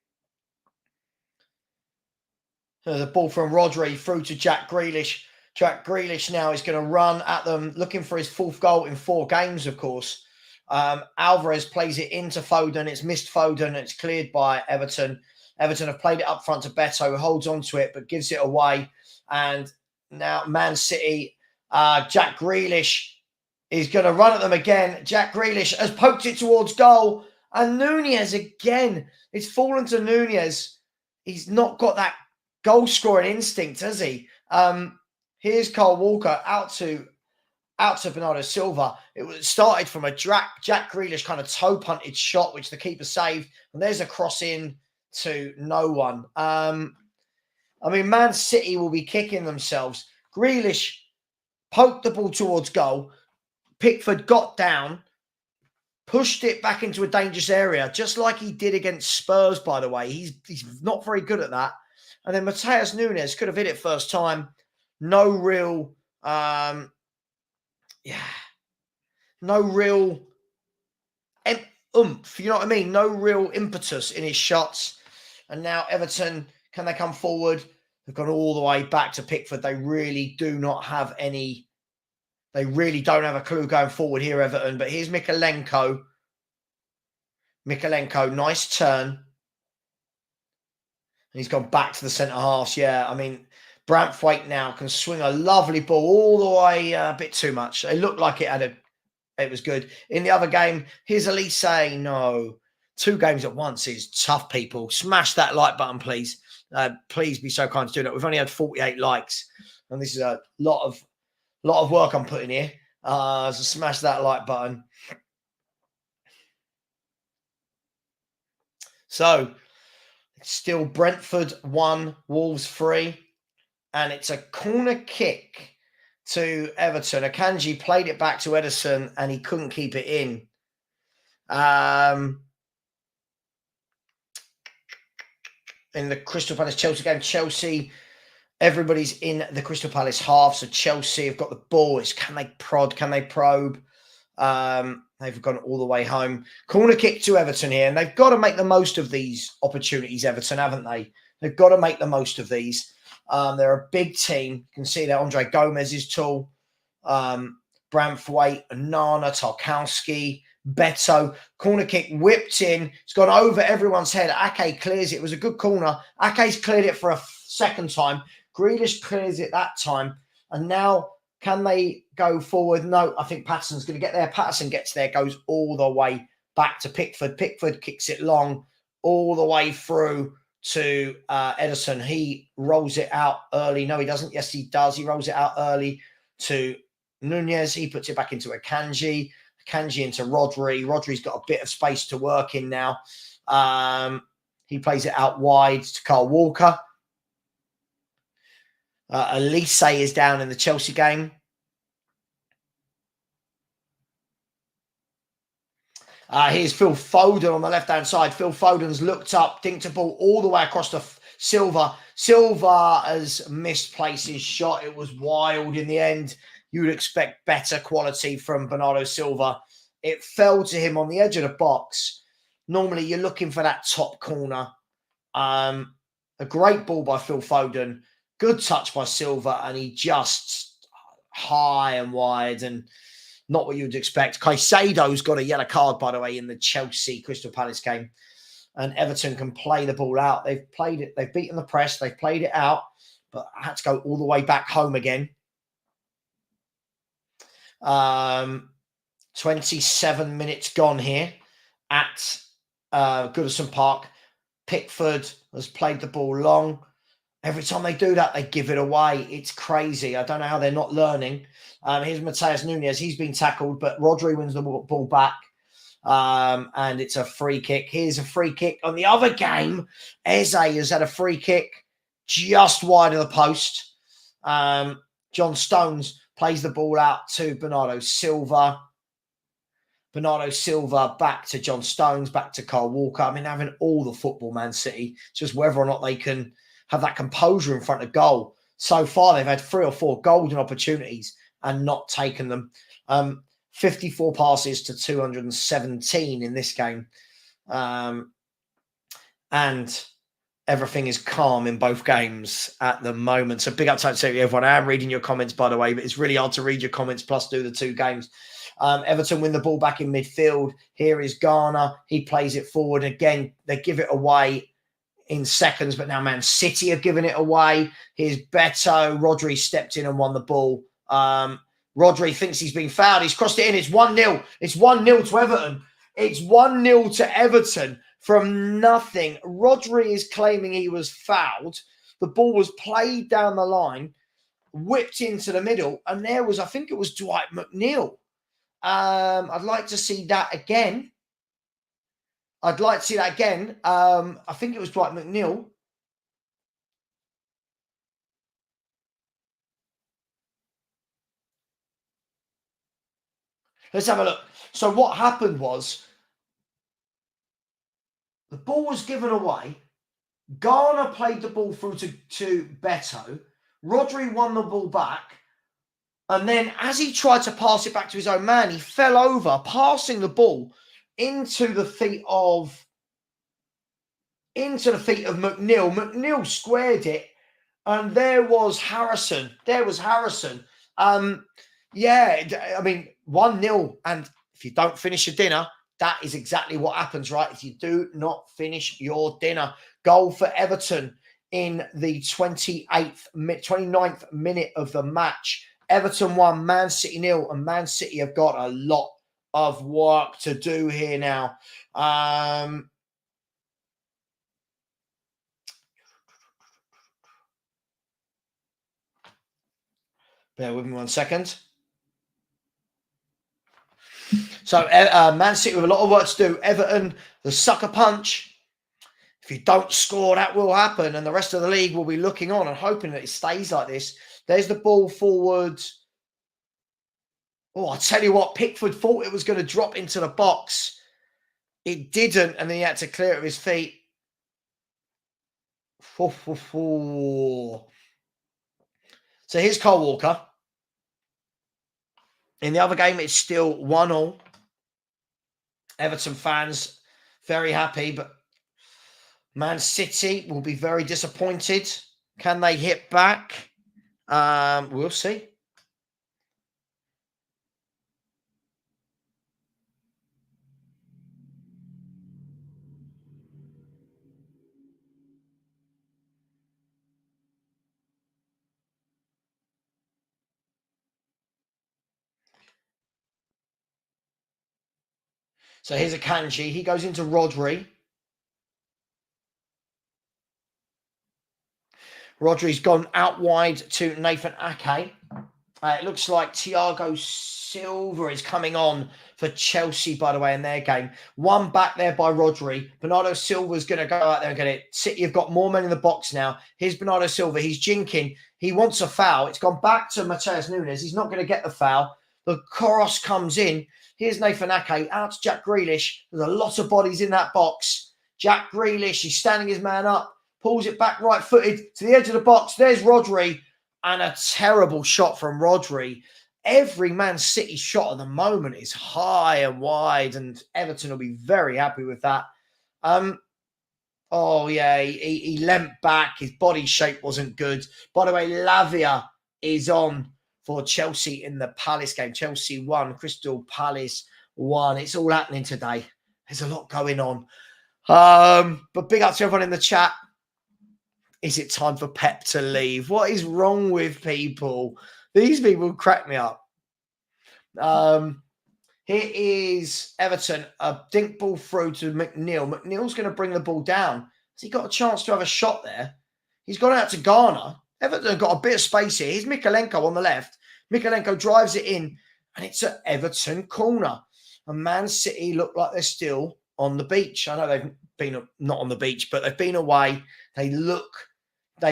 The ball from Rodri through to Jack Grealish. Jack Grealish now is going to run at them, looking for his 4th goal in 4 games, of course. Alvarez plays it into Foden. It's missed Foden. It's cleared by Everton. Everton have played it up front to Beto, who holds on to it, but gives it away. And now Man City, Jack Grealish is going to run at them again. Jack Grealish has poked it towards goal. And Nunez again. It's fallen to Nunez. He's not got that goal-scoring instinct, has he? Here's Kyle Walker out to Bernardo Silva. It started from a Jack Grealish kind of toe-punted shot, which the keeper saved. And there's a cross in to no one. Man City will be kicking themselves. Grealish poked the ball towards goal. Pickford got down, pushed it back into a dangerous area, just like he did against Spurs, by the way. He's not very good at that. And then Matheus Nunes could have hit it first time. No real, no real oomph, you know what I mean? No real impetus in his shots. And now Everton, can they come forward? They've gone all the way back to Pickford. They really do not have any. They really don't have a clue going forward here, Everton. But here's Mikalenko. Nice turn. And he's gone back to the centre halves. Yeah, Brantwaite now can swing a lovely ball all the way, a bit too much. It looked like it was good. In the other game, here's Elise. No, 2 games at once is tough, people. Smash that like button, please. Please be so kind to do that. We've only had 48 likes, and this is a lot of work I'm putting here. So smash that like button. So it's still Brentford 1, Wolves 3. And it's a corner kick to Everton. Akanji played it back to Ederson and he couldn't keep it in. In the Crystal Palace-Chelsea game, Chelsea, everybody's in the Crystal Palace half. So Chelsea have got the ball. It's can they prod? Can they probe? They've gone all the way home. Corner kick to Everton here. And they've got to make the most of these opportunities, Everton, haven't they? They've got to make the most of these. They're a big team. You can see that Andre Gomez is tall. Brantwaite, Nana, Tarkowski, Beto. Corner kick whipped in. It's gone over everyone's head. Ake clears it. It was a good corner. Ake's cleared it for a second time. Grealish clears it that time. And now, can they go forward? No, I think Patterson's going to get there. Patterson gets there, goes all the way back to Pickford. Pickford kicks it long all the way through to Ederson. He rolls it out early. No, he doesn't. Yes, he does. He rolls it out early to Nunez. He puts it back into Akanji. Akanji into Rodri. Rodri's got a bit of space to work in now. He plays it out wide to Kyle Walker. Elise is down in the Chelsea game. Here's Phil Foden on the left-hand side. Phil Foden's looked up, dinked a ball all the way across to Silva. Silva has misplaced his shot. It was wild in the end. You would expect better quality from Bernardo Silva. It fell to him on the edge of the box. Normally, you're looking for that top corner. A great ball by Phil Foden. Good touch by Silva, and he just high and wide and not what you would expect. Caicedo's got a yellow card, by the way, in the Chelsea Crystal Palace game. And Everton can play the ball out. They've played it. They've beaten the press. They've played it out, but had to go all the way back home again. 27 minutes gone here at Goodison Park. Pickford has played the ball long. Every time they do that, they give it away. It's crazy. I don't know how they're not learning. Here's Matheus Nunes. He's been tackled, but Rodri wins the ball back. And it's a free kick. Here's a free kick. On the other game, Eze has had a free kick just wide of the post. John Stones plays the ball out to Bernardo Silva. Bernardo Silva back to John Stones, back to Kyle Walker. I mean, having all the football, Man City, just whether or not they can have that composure in front of goal. So far, they've had 3 or 4 golden opportunities and not taken them. 54 passes to 217 in this game. And everything is calm in both games at the moment. So big up to everyone. I am reading your comments, by the way, but it's really hard to read your comments plus do the 2 games. Everton win the ball back in midfield. Here is Garner. He plays it forward. Again, they give it away in seconds, but now Man City have given it away. Here's Beto. Rodri stepped in and won the ball. Rodri thinks he's been fouled. He's crossed it in. It's 1-0. It's 1-0 to Everton. It's 1-0 to Everton from nothing. Rodri is claiming he was fouled. The ball was played down the line, whipped into the middle, and there was, I think it was Dwight McNeil. I'd like to see that again. I think it was Dwight McNeil. Let's have a look. So what happened was the ball was given away. Garner played the ball through to Beto. Rodri won the ball back. And then as he tried to pass it back to his own man, he fell over, passing the ball into the feet of McNeil. McNeil squared it, and there was Harrison. Yeah, I mean, 1-0. And if you don't finish your dinner, that is exactly what happens, right? If you do not finish your dinner. Goal for Everton in the 29th minute of the match. Everton 1, Man City 0, and Man City have got a lot of work to do here now. Bear with me 1 second. So Man City with a lot of work to do. Everton, the sucker punch. If you don't score, that will happen, and the rest of the league will be looking on and hoping that it stays like this. There's the ball forward. Oh, I tell you what, Pickford thought it was going to drop into the box. It didn't, and then he had to clear it with his feet. So here's Kyle Walker. In the other game, it's still 1-1. Everton fans very happy, but Man City will be very disappointed. Can they hit back? We'll see. So here's a Kanji. He goes into Rodri. Rodri's gone out wide to Nathan Ake. It looks like Thiago Silva is coming on for Chelsea, by the way, in their game. One back there by Rodri. Bernardo Silva's going to go out there and get it. City have got more men in the box now. Here's Bernardo Silva. He's jinking. He wants a foul. It's gone back to Mateus Nunes. He's not going to get the foul. The cross comes in. Here's Nathan Ake out to Jack Grealish. There's a lot of bodies in that box. Jack Grealish, he's standing his man up. Pulls it back right-footed to the edge of the box. There's Rodri. And a terrible shot from Rodri. Every Man City shot at the moment is high and wide, and Everton will be very happy with that. Oh, yeah, he leant back. His body shape wasn't good. By the way, Lavia is on for Chelsea in the Palace game. Chelsea 1, Crystal Palace 1. It's all happening today. There's a lot going on. But big up to everyone in the chat. Is it time for Pep to leave? What is wrong with people? These people crack me up. Here is Everton. A dink ball through to McNeil. McNeil's going to bring the ball down. Has he got a chance to have a shot there? He's gone out to Garner. Everton have got a bit of space here. Here's Mikalenko on the left. Mikalenko drives it in, and it's an Everton corner. And Man City look like they're still on the beach. I know they've been not on the beach, but they've been away. They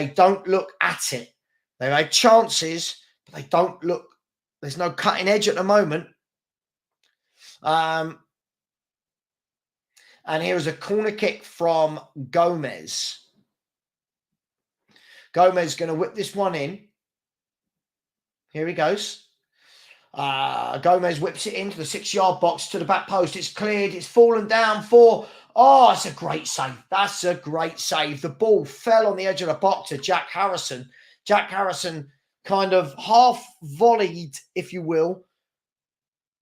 don't look at it. They've had chances, but they don't look. There's no cutting edge at the moment. And here is a corner kick from Gomez. Gomez going to whip this one in. Here he goes. Gomez whips it into the 6-yard box to the back post. It's cleared. It's fallen down for... Oh, it's a great save. That's a great save. The ball fell on the edge of the box to Jack Harrison. Jack Harrison kind of half volleyed, if you will.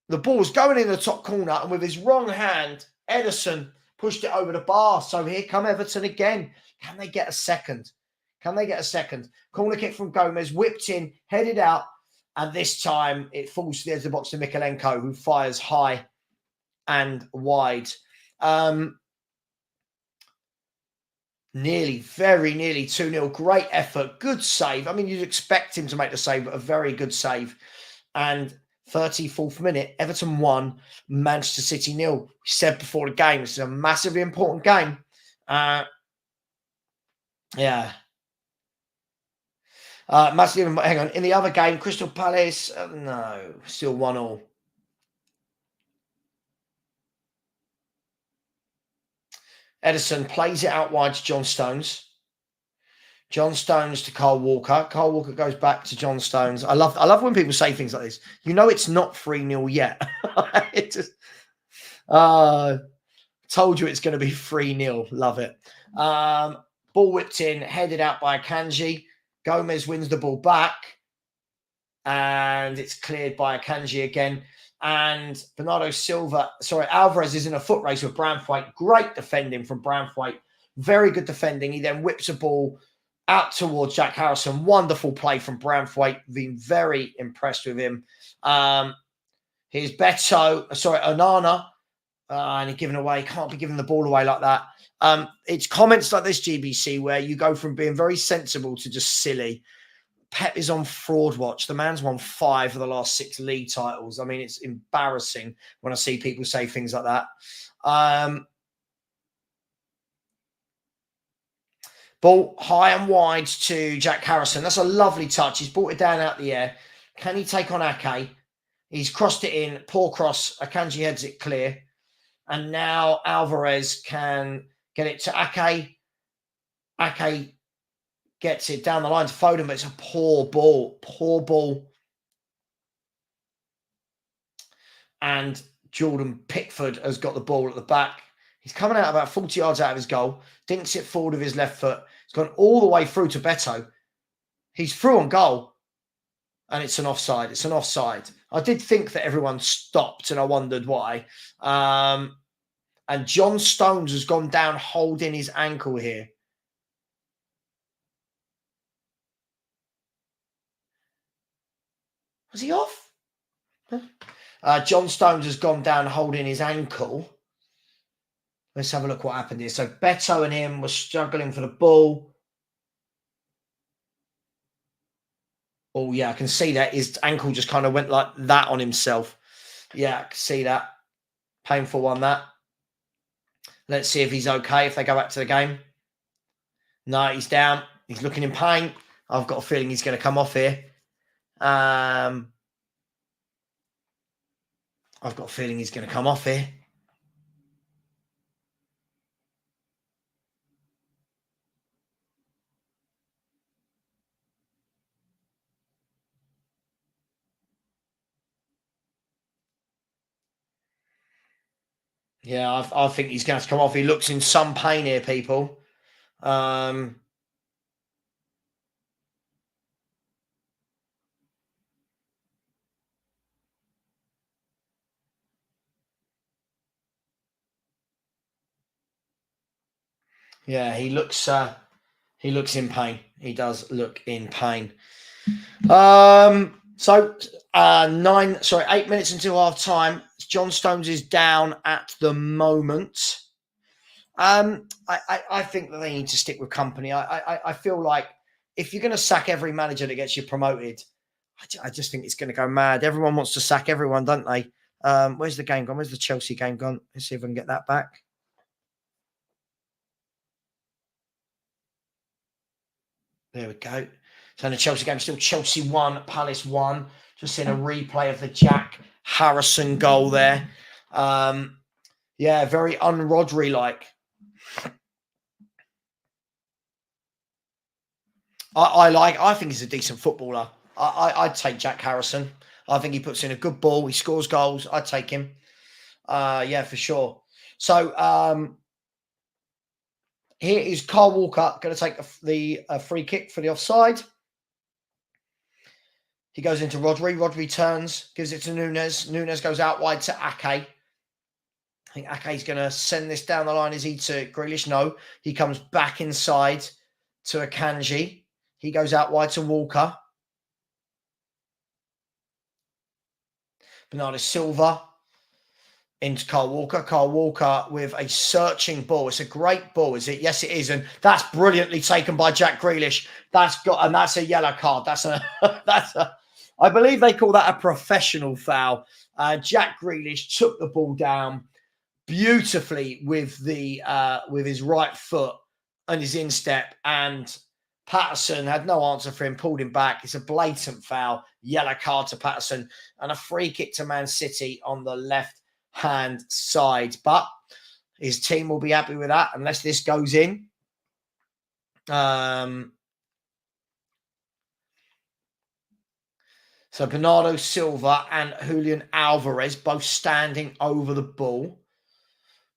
The ball was going in the top corner, and with his wrong hand, Ederson pushed it over the bar. So here come Everton again. Can they get a second? Can they get a second? Corner kick from Gomez, whipped in, headed out. And this time it falls to the edge of the box to Mikalenko, who fires high and wide. Very nearly 2-0. Great effort. Good save. I mean, you'd expect him to make the save, but a very good save. And 34th minute, Everton 1, Manchester City 0. We said before the game, this is a massively important game. Yeah. Massively, hang on. In the other game, Crystal Palace, no, still 1-1. Ederson plays it out wide to John Stones. John Stones to Kyle Walker. Kyle Walker goes back to John Stones. I love when people say things like this. You know it's not 3-0 yet. It just told you it's going to be 3-0. Love it. Ball whipped in, headed out by Akanji. Gomez wins the ball back. And it's cleared by Akanji again. And Alvarez is in a foot race with Branthwaite. Great defending from Branthwaite. Very good defending. He then whips a ball out towards Jack Harrison. Wonderful play from Branthwaite. Been very impressed with him. Here's Onana. And he's given away. Can't be giving the ball away like that. It's comments like this, GBC, where you go from being very sensible to just silly. Pep is on fraud watch. The man's won 5 of the last 6 league titles. I mean, it's embarrassing when I see people say things like that. Ball high and wide to Jack Harrison. That's a lovely touch. He's brought it down out the air. Can he take on Ake? He's crossed it in. Poor cross. Akanji heads it clear. And now Alvarez can get it to Ake. Ake gets it down the line to Foden, but it's a poor ball. Poor ball. And Jordan Pickford has got the ball at the back. He's coming out about 40 yards out of his goal. Dinks it forward with his left foot. He's gone all the way through to Beto. He's through on goal. And it's an offside. It's an offside. I did think that everyone stopped, and I wondered why. And John Stones has gone down holding his ankle here. Was he off? John Stones has gone down holding his ankle. Let's have a look what happened here. So Beto and him were struggling for the ball. Oh, yeah, I can see that. His ankle just kind of went like that on himself. Yeah, I can see that. Painful one, that. Let's see if he's okay if they go back to the game. No, he's down. He's looking in pain. I've got a feeling he's going to come off here. I've got a feeling he's going to come off here. Yeah, I think he's going to come off. He looks in some pain here, people. Yeah, he looks in pain. He does look in pain. 8 minutes until half time. John Stones is down at the moment. I think that they need to stick with company. I feel like if you're going to sack every manager that gets you promoted, I just think it's going to go mad. Everyone wants to sack everyone, don't they? Where's the game gone? Where's the Chelsea game gone? Let's see if I can get that back. There we go. So in the Chelsea game, still Chelsea 1, Palace 1. Just seeing a replay of the Jack Harrison goal there. Yeah, very un-Rodri-like. I think he's a decent footballer. I'd take Jack Harrison. I think he puts in a good ball. He scores goals. I'd take him. Yeah, for sure. So here is Kyle Walker going to take the free kick for the offside. He goes into Rodri. Rodri turns, gives it to Nunes. Nunes goes out wide to Ake. I think Ake's going to send this down the line. Is he to Grealish? No. He comes back inside to Akanji. He goes out wide to Walker. Bernardo Silva into Kyle Walker. Kyle Walker with a searching ball. It's a great ball, is it? Yes, it is. And that's brilliantly taken by Jack Grealish. That's a yellow card. I believe they call that a professional foul. Jack Grealish took the ball down beautifully with his right foot and his instep, and Patterson had no answer for him, pulled him back. It's a blatant foul, yellow card to Patterson, and a free kick to Man City on the left-hand side. But his team will be happy with that unless this goes in. So Bernardo Silva and Julian Alvarez both standing over the ball.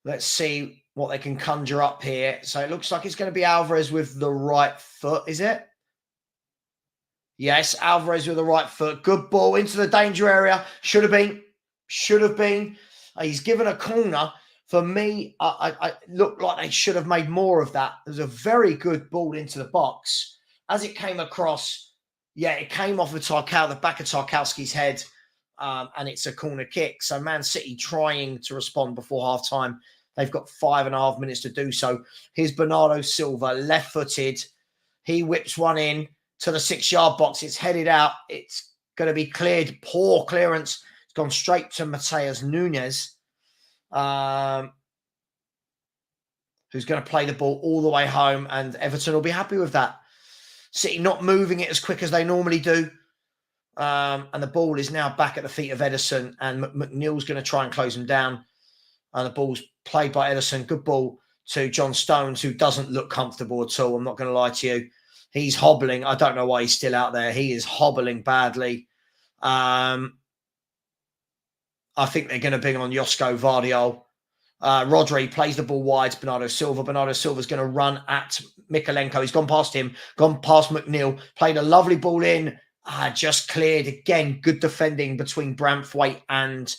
Let's see what they can conjure up here. So it looks like it's going to be Alvarez with the right foot, is it? Yes, Alvarez with the right foot. Good ball into the danger area. Should have been. He's given a corner. For me, I looked like they should have made more of that. There's a very good ball into the box. As it came across, yeah, it came off of the back of Tarkowski's head, and it's a corner kick. So Man City trying to respond before half-time. They've got 5.5 minutes to do so. Here's Bernardo Silva, left-footed. He whips one in to the 6-yard box. It's headed out. It's going to be cleared. Poor clearance. It's gone straight to Mateus Nunes, who's going to play the ball all the way home, and Everton will be happy with that. City not moving it as quick as they normally do. And the ball is now back at the feet of Ederson, and McNeil's going to try and close him down. And the ball's played by Ederson. Good ball to John Stones, who doesn't look comfortable at all. I'm not going to lie to you. He's hobbling. I don't know why he's still out there. He is hobbling badly. I think they're going to bring on Josko Vardiol. Rodri plays the ball wide to Bernardo Silva. Bernardo Silva's going to run at Mikalenko. He's gone past him, gone past McNeil, played a lovely ball in, just cleared. Again, good defending between Branthwaite and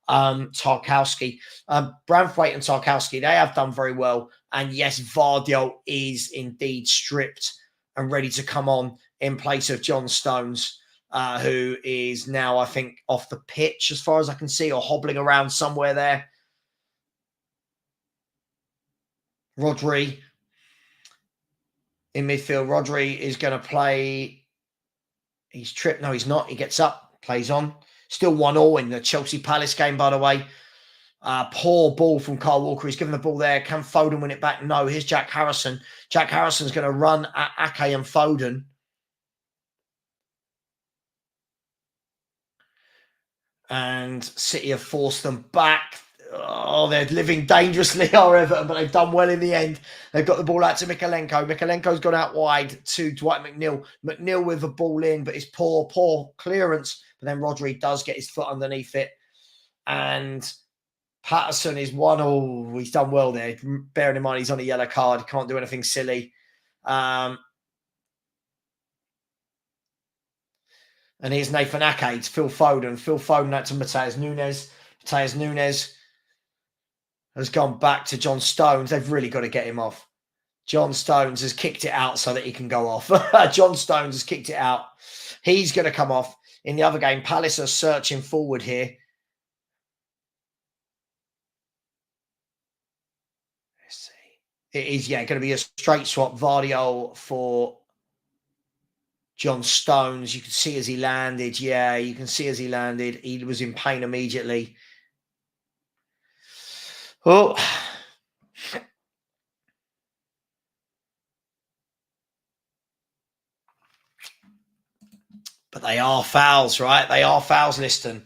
Tarkowski. Branthwaite and Tarkowski, they have done very well. And yes, Vardiol is indeed stripped and ready to come on in place of John Stones, who is now, I think, off the pitch as far as I can see, or hobbling around somewhere there. Rodri in midfield. Rodri is going to play. He's tripped. No, he's not. He gets up, plays on. Still 1-1 in the Chelsea Palace game, by the way. Poor ball from Kyle Walker. He's given the ball there. Can Foden win it back? No. Here's Jack Harrison. Jack Harrison's going to run at Ake and Foden. And City have forced them back. Oh, they're living dangerously, Everton, but they've done well in the end. They've got the ball out to Mikalenko. Mikalenko's gone out wide to Dwight McNeil. McNeil with the ball in, but it's poor clearance. But then Rodri does get his foot underneath it. And Patterson is 1-0. He's done well there. Bearing in mind he's on a yellow card. He can't do anything silly. And here's Nathan Ake. It's Phil Foden. Phil Foden out to Mateus Nunes. Mateus Nunes has gone back to John Stones. They've really got to get him off. John Stones has kicked it out so that he can go off. John Stones has kicked it out. He's going to come off. In the other game, Palace are searching forward here. Let's see. It is, going to be a straight swap. Vardiol for John Stones. You can see as he landed. Yeah, you can see as he landed. He was in pain immediately. Oh. But they are fouls, right? They are fouls, Liston.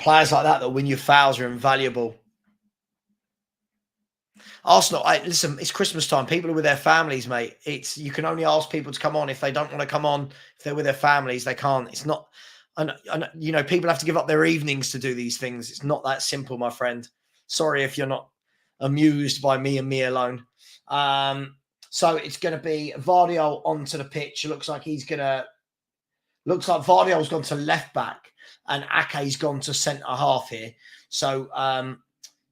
Players like that win your fouls are invaluable. Arsenal, listen, it's Christmas time. People are with their families, mate. You can only ask people to come on. If they don't want to come on, if they're with their families, they can't. It's not, and people have to give up their evenings to do these things. It's not that simple, my friend. Sorry if you're not amused by me and me alone. So it's going to be Vardiol onto the pitch. It looks like Vardiol's gone to left back and Ake's gone to centre half here. So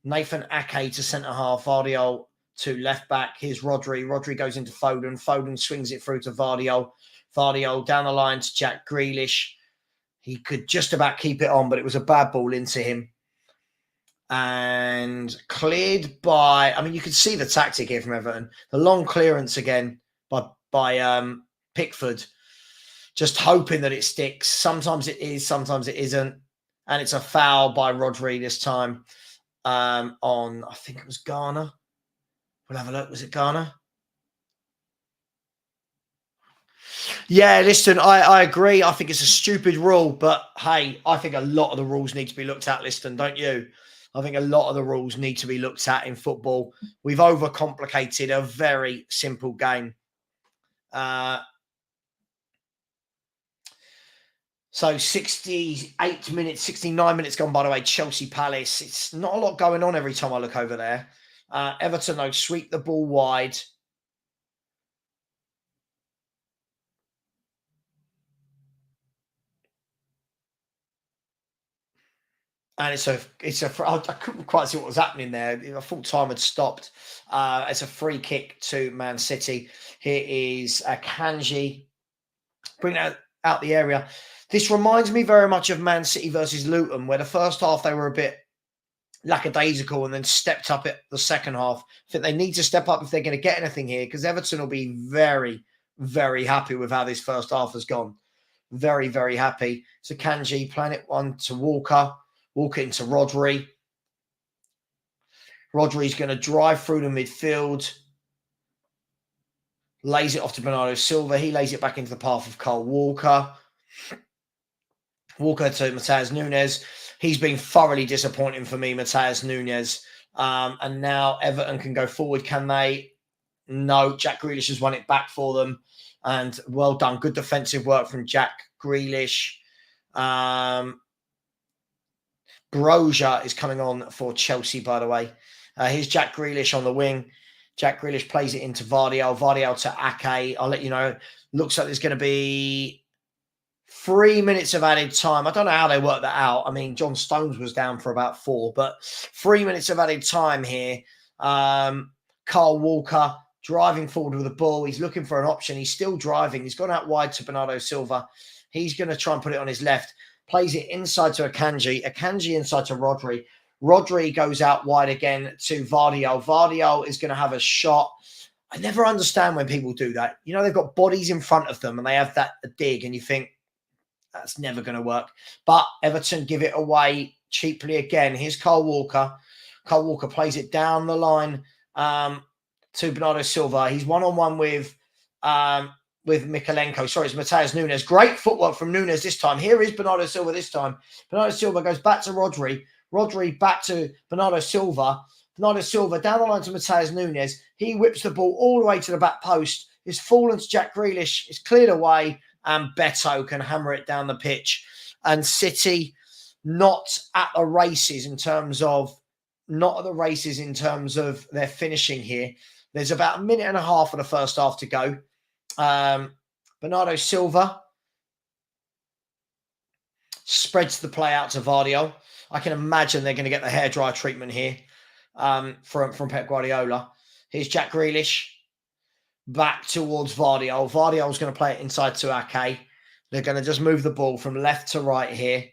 Nathan Ake to centre half, Vardiol to left back. Here's Rodri. Rodri goes into Foden. Foden swings it through to Vardiol. Vardiol down the line to Jack Grealish. He could just about keep it on, but it was a bad ball into him. And cleared by, you could see the tactic here from Everton. The long clearance again by Pickford. Just hoping that it sticks. Sometimes it is, sometimes it isn't. And it's a foul by Rodri this time on, I think it was Garner. We'll have a look. Was it Garner? Yeah, listen, I agree. I think it's a stupid rule, but hey, I think a lot of the rules need to be looked at, listen, don't you? I think a lot of the rules need to be looked at in football. We've overcomplicated a very simple game. So 68 minutes, 69 minutes gone, by the way, Chelsea Palace. It's not a lot going on every time I look over there. Everton, though, sweep the ball wide. And I couldn't quite see what was happening there. I thought time had stopped. It's a free kick to Man City. Here is Kanji. Bring out the area. This reminds me very much of Man City versus Luton, where the first half they were a bit lackadaisical and then stepped up at the second half. I think they need to step up if they're going to get anything here, because Everton will be very, very happy with how this first half has gone. Very, very happy. So Kanji playing it one to Walker. Walker into Rodri. Rodri's going to drive through the midfield. Lays it off to Bernardo Silva. He lays it back into the path of Kyle Walker. Walker to Matheus Nunes. He's been thoroughly disappointing for me, Matheus Nunes. And now Everton can go forward. Can they? No. Jack Grealish has won it back for them. And well done. Good defensive work from Jack Grealish. Broja is coming on for Chelsea, by the way. Here's Jack Grealish on the wing. Jack Grealish plays it into Vardiol. Vardiol to Ake. I'll let you know. Looks like there's going to be 3 minutes of added time. I don't know how they worked that out. John Stones was down for about 4, but 3 minutes of added time here. Carl Walker driving forward with the ball. He's looking for an option. He's still driving. He's gone out wide to Bernardo Silva. He's going to try and put it on his left. Plays it inside to Akanji. Akanji inside to Rodri. Rodri goes out wide again to Vardiol. Vardiol is going to have a shot. I never understand when people do that. They've got bodies in front of them and they have that dig and you think, that's never going to work. But Everton give it away cheaply again. Here's Kyle Walker. Kyle Walker plays it down the line to Bernardo Silva. He's one-on-one with Mikalenko. Sorry, it's Matheus Nunes. Great footwork from Nunes this time. Here is Bernardo Silva this time. Bernardo Silva goes back to Rodri. Rodri back to Bernardo Silva. Bernardo Silva down the line to Matheus Nunes. He whips the ball all the way to the back post. It's fallen to Jack Grealish. It's cleared away. And Beto can hammer it down the pitch. And City not at the races in terms of their finishing here. There's about a minute and a half of the first half to go. Bernardo Silva spreads the play out to Vardiol. I can imagine they're going to get the hairdryer treatment here from Pep Guardiola. Here's Jack Grealish. Back towards Vardiol. Vardiol's going to play it inside to Ake. They're going to just move the ball from left to right here.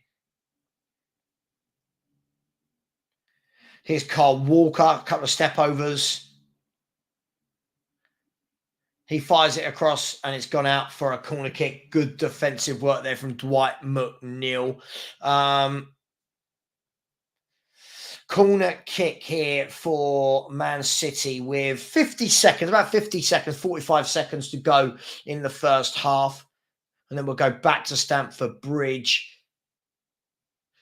Here's Carl Walker, a couple of step overs. He fires it across and it's gone out for a corner kick. Good defensive work there from Dwight McNeil. Corner kick here for Man City with 50 seconds, about 50 seconds, 45 seconds to go in the first half. And then we'll go back to Stamford Bridge.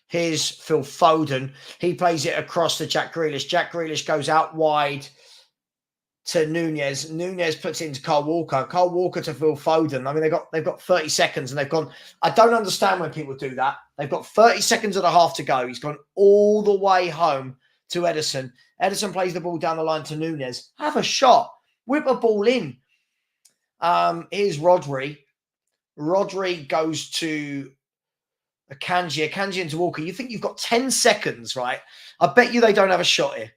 Here's Phil Foden. He plays it across to Jack Grealish. Jack Grealish goes out wide to Nunez. Nunez puts it into Kyle Walker. Kyle Walker to Phil Foden. I mean, they've got 30 seconds and they've gone. I don't understand when people do that. They've got 30 seconds and a half to go. He's gone all the way home to Ederson. Ederson plays the ball down the line to Nunez. Have a shot. Whip a ball in. Here's Rodri. Rodri goes to Akanji. Akanji into Walker. You think you've got 10 seconds, right? I bet you they don't have a shot here.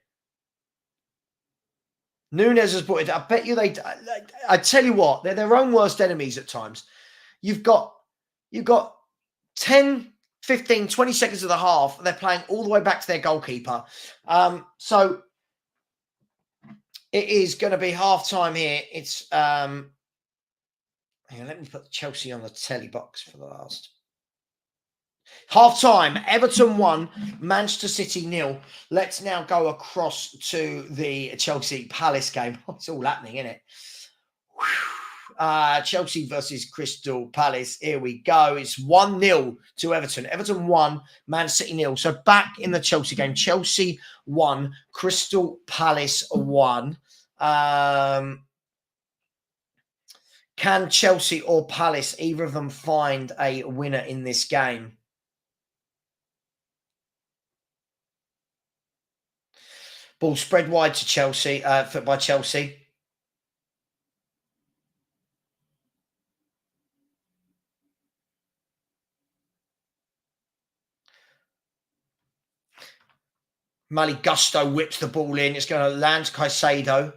Nunez has brought it. I bet you they. I tell you what, they're their own worst enemies at times. You've got 10, 15, 20 seconds of the half. They're playing all the way back to their goalkeeper. So it is going to be half time here. It's hang on, let me put Chelsea on the telly box for the last. Half time, Everton 1, Manchester City 0. Let's now go across to the Chelsea Palace game. Oh, it's all happening, isn't it? Chelsea versus Crystal Palace. Here we go. It's 1-0 to Everton. Everton 1, Man City 0. So back in the Chelsea game. Chelsea 1, Crystal Palace 1. Can Chelsea or Palace, either of them, find a winner in this game? Ball spread wide to Chelsea, by Chelsea. Mali Gusto whips the ball in. It's going to land to Caicedo.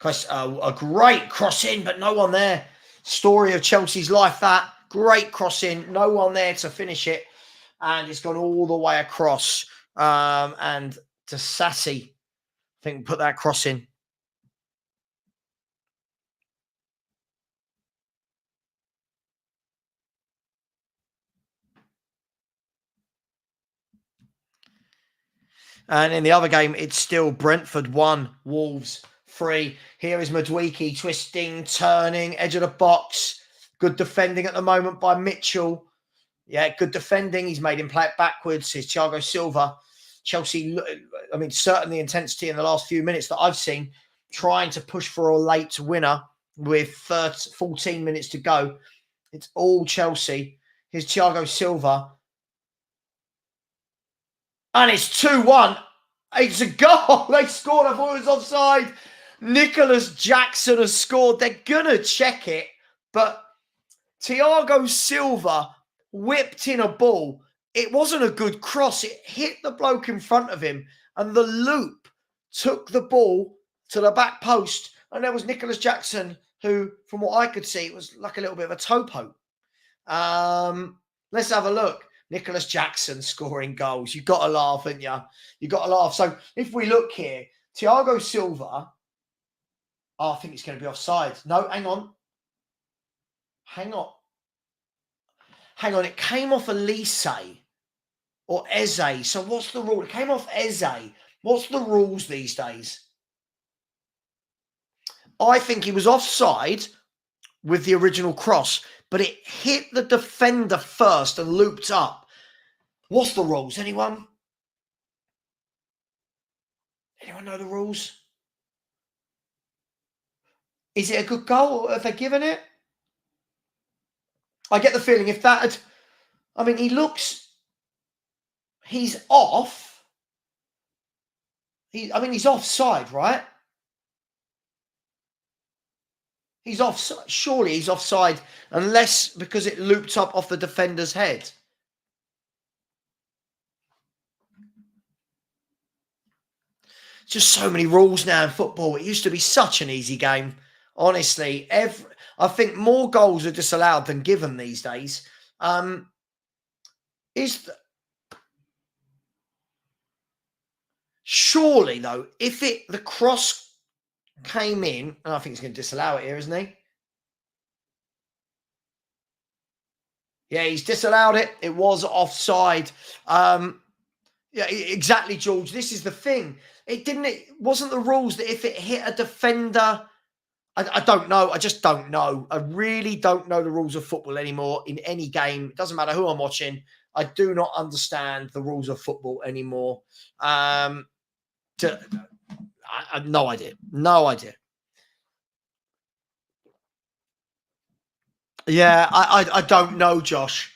A great cross in, but no one there. Story of Chelsea's life, that. Great cross in. No one there to finish it. And it's gone all the way across. And to Sassy, I think, put that cross in. And in the other game, it's still Brentford 1, Wolves 3. Here is Madueke twisting, turning, edge of the box. Good defending at the moment by Mitchell. Yeah, good defending. He's made him play it backwards. Here's Thiago Silva. Chelsea, I mean, certainly intensity in the last few minutes that I've seen, trying to push for a late winner with 14 minutes to go. It's all Chelsea. Here's Thiago Silva. And it's 2-1. It's a goal. They scored. I thought it was offside. Nicholas Jackson has scored. They're going to check it. But Thiago Silva whipped in a ball. It wasn't a good cross. It hit the bloke in front of him. And the loop took the ball to the back post. And there was Nicholas Jackson, who, from what I could see, it was like a little bit of a topo. Let's have a look. Nicholas Jackson scoring goals. You've got to laugh, haven't you? You've got to laugh. So if we look here, Thiago Silva, I think it's going to be offside. No, hang on. Hang on. It came off Elise or Eze. So what's the rule? It came off Eze. What's the rules these days? I think he was offside with the original cross, but it hit the defender first and looped up. What's the rules? Anyone? Anyone know the rules? Is it a good goal? Have they given it? I get the feeling if that had... I mean, he's off. He's offside, right? He's offside. Surely he's offside unless because it looped up off the defender's head. Just so many rules now in football. It used to be such an easy game. Honestly, I think more goals are disallowed than given these days. Surely though, if the cross came in, and I think he's going to disallow it here, isn't he? Yeah, he's disallowed it. It was offside. Yeah, exactly, George. This is the thing. It wasn't the rules that if it hit a defender I don't know. I just don't know. I really don't know the rules of football anymore in any game. It doesn't matter who I'm watching. I do not understand the rules of football anymore. To, I have no idea. No idea. Yeah, I don't know, Josh.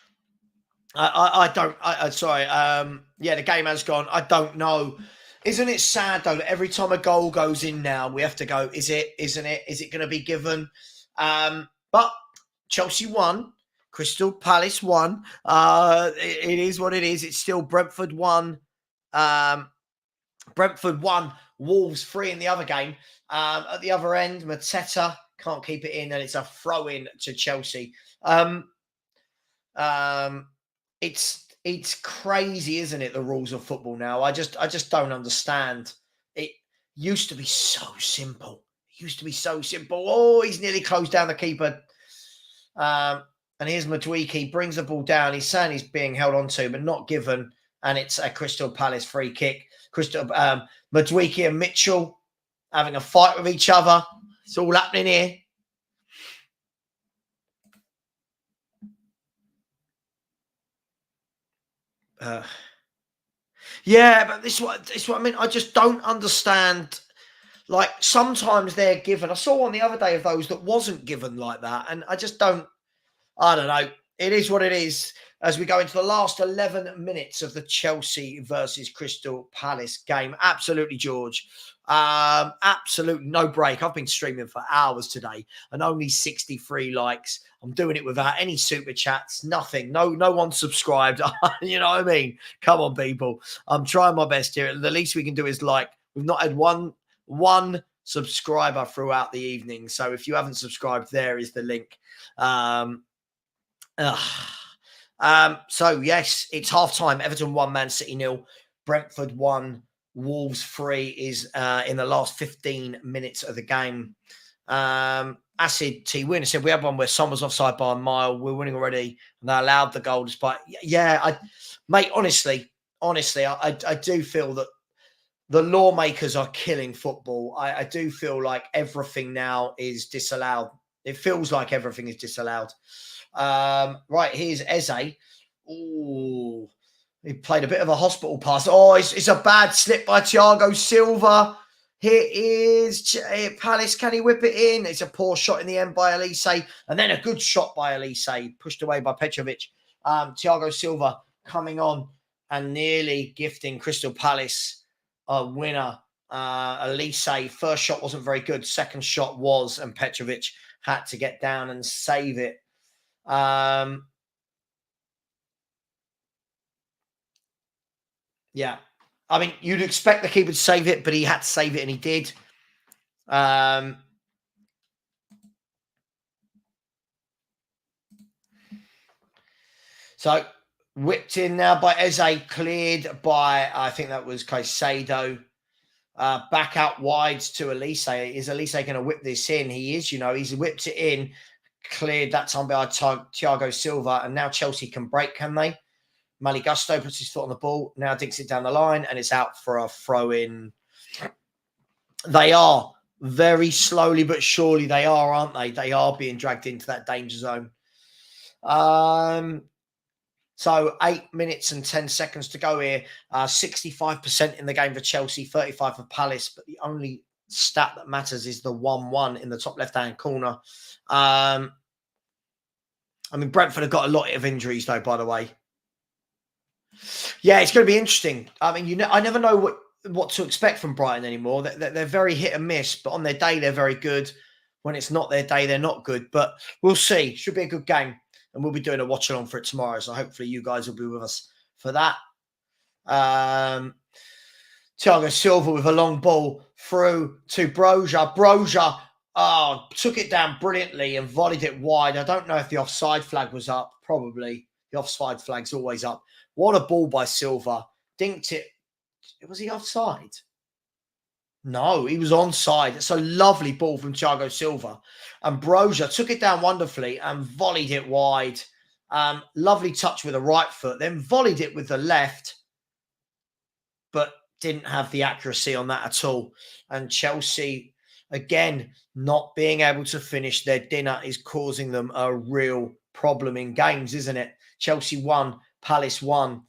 I don't. Sorry. Yeah, the game has gone. I don't know. Isn't it sad though that every time a goal goes in now, we have to go, is it? Isn't it? Is it going to be given? But Chelsea won. Crystal Palace won. It is what it is. It's still Brentford won. Um, Brentford won. Wolves 3 in the other game. At the other end, Mateta can't keep it in, and it's a throw in to Chelsea. Um, um, it's crazy, isn't it? The rules of football now. I just don't understand. It used to be so simple. It used to be so simple. Oh, he's nearly closed down the keeper. And here's Madueke, brings the ball down. He's saying he's being held on to, but not given. And it's a Crystal Palace free kick. Madueke and Mitchell having a fight with each other. It's all happening here. Yeah, but this is what I mean. I just don't understand. Like sometimes they're given. I saw one the other day of those that wasn't given like that, and I just don't. I don't know. It is what it is. As we go into the last 11 minutes of the Chelsea versus Crystal Palace game, absolutely, George. Absolutely no break. I've been streaming for hours today and only 63 likes. I'm doing it without any super chats, nothing. No one subscribed. You know what I mean? Come on, people. I'm trying my best here. The least we can do is like. We've not had one subscriber throughout the evening. So if you haven't subscribed, there is the link. So yes, it's half time. Everton 1, Man City 0. Brentford 1, Wolves 3 is in the last 15 minutes of the game. Acid T Winner said we had one where someone's offside by a mile. We're winning already, and they allowed the goal despite. Yeah, mate. Honestly, I do feel that the lawmakers are killing football. I do feel like everything now is disallowed. It feels like everything is disallowed. Right, here's Eze. Oh, he played a bit of a hospital pass. Oh, it's a bad slip by Thiago Silva. Here is Palace. Can he whip it in? It's a poor shot in the end by Elise. And then a good shot by Elise, pushed away by Petrovic. Thiago Silva coming on and nearly gifting Crystal Palace a winner. Elise, first shot wasn't very good. Second shot was, and Petrovic had to get down and save it. Yeah. I mean, you'd expect the keeper to save it, but he had to save it, and he did. So whipped in now by Eze, cleared by, I think that was Caicedo. Back out wide to Elise. Is Elise going to whip this in? He is, he's whipped it in, cleared that time by Thiago Silva, and now Chelsea can break, can they? Malo Gusto puts his foot on the ball, now dinks it down the line, and it's out for a throw-in. They are very slowly but surely, they are, aren't they? They are being dragged into that danger zone. So 8 minutes and 10 seconds to go here. 65% in the game for Chelsea, 35% for Palace. But the only stat that matters is the 1-1 in the top left-hand corner. I mean, Brentford have got a lot of injuries, though, by the way. Yeah, it's going to be interesting. I mean, I never know what to expect from Brighton anymore. They're very hit and miss, but on their day, they're very good. When it's not their day, they're not good. But we'll see. Should be a good game. And we'll be doing a watch along for it tomorrow. So hopefully you guys will be with us for that. Thiago Silva with a long ball through to Broja. Broja took it down brilliantly and volleyed it wide. I don't know if the offside flag was up. Probably. The offside flag's always up. What a ball by Silva. Dinked it. Was he offside? No, he was onside. It's a lovely ball from Thiago Silva. And Broja took it down wonderfully and volleyed it wide. Lovely touch with the right foot. Then volleyed it with the left, but didn't have the accuracy on that at all. And Chelsea Again, not being able to finish their dinner is causing them a real problem in games, isn't it? Chelsea won, Palace won.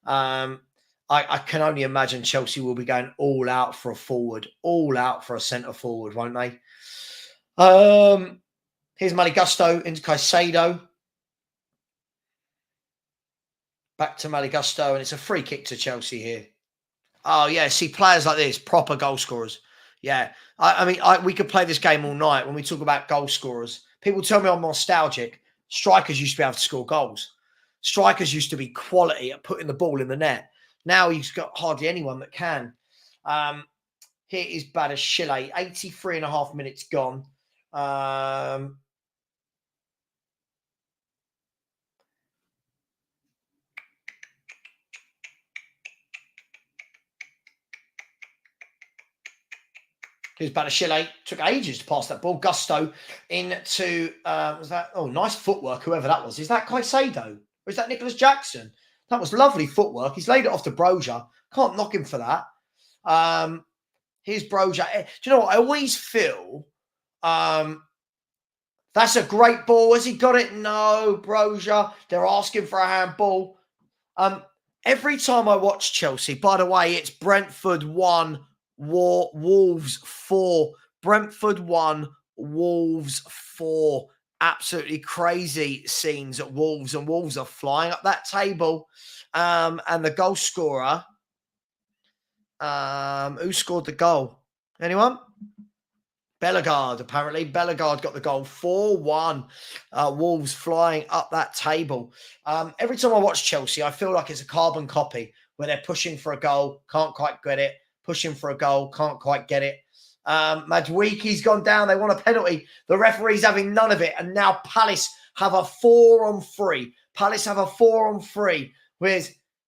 I can only imagine Chelsea will be going all out for a forward, all out for a centre forward, won't they? Here's Maligusto into Caicedo. Back to Maligusto, and it's a free kick to Chelsea here. Oh, yeah. See, players like this, proper goal scorers. Yeah. I mean, we could play this game all night when we talk about goal scorers. People tell me I'm nostalgic. Strikers used to be able to score goals. Strikers used to be quality at putting the ball in the net. Now he's got hardly anyone that can. Here is Badashile, 83 and a half minutes gone. Here's Badashile. Took ages to pass that ball. Gusto into, was that, oh, nice footwork, whoever that was. Is that Caicedo? Or is that Nicholas Jackson? That was lovely footwork. He's laid it off to Broja. Can't knock him for that. Here's Broja. Do you know what? I always feel that's a great ball. Has he got it? No, Broja. They're asking for a handball. Every time I watch Chelsea, by the way, it's Brentford 1, Wolves 4. Brentford 1, Wolves 4. Absolutely crazy scenes at Wolves, and Wolves are flying up that table. And the goal scorer, who scored the goal? Anyone? Bellegarde, apparently. Bellegarde got the goal. 4-1. Wolves flying up that table. Every time I watch Chelsea, I feel like it's a carbon copy where they're pushing for a goal, can't quite get it. Pushing for a goal, can't quite get it. Maduiki's gone down. They want a penalty. The referee's having none of it. And now Palace have a 4-on-3. Palace have a 4-on-3.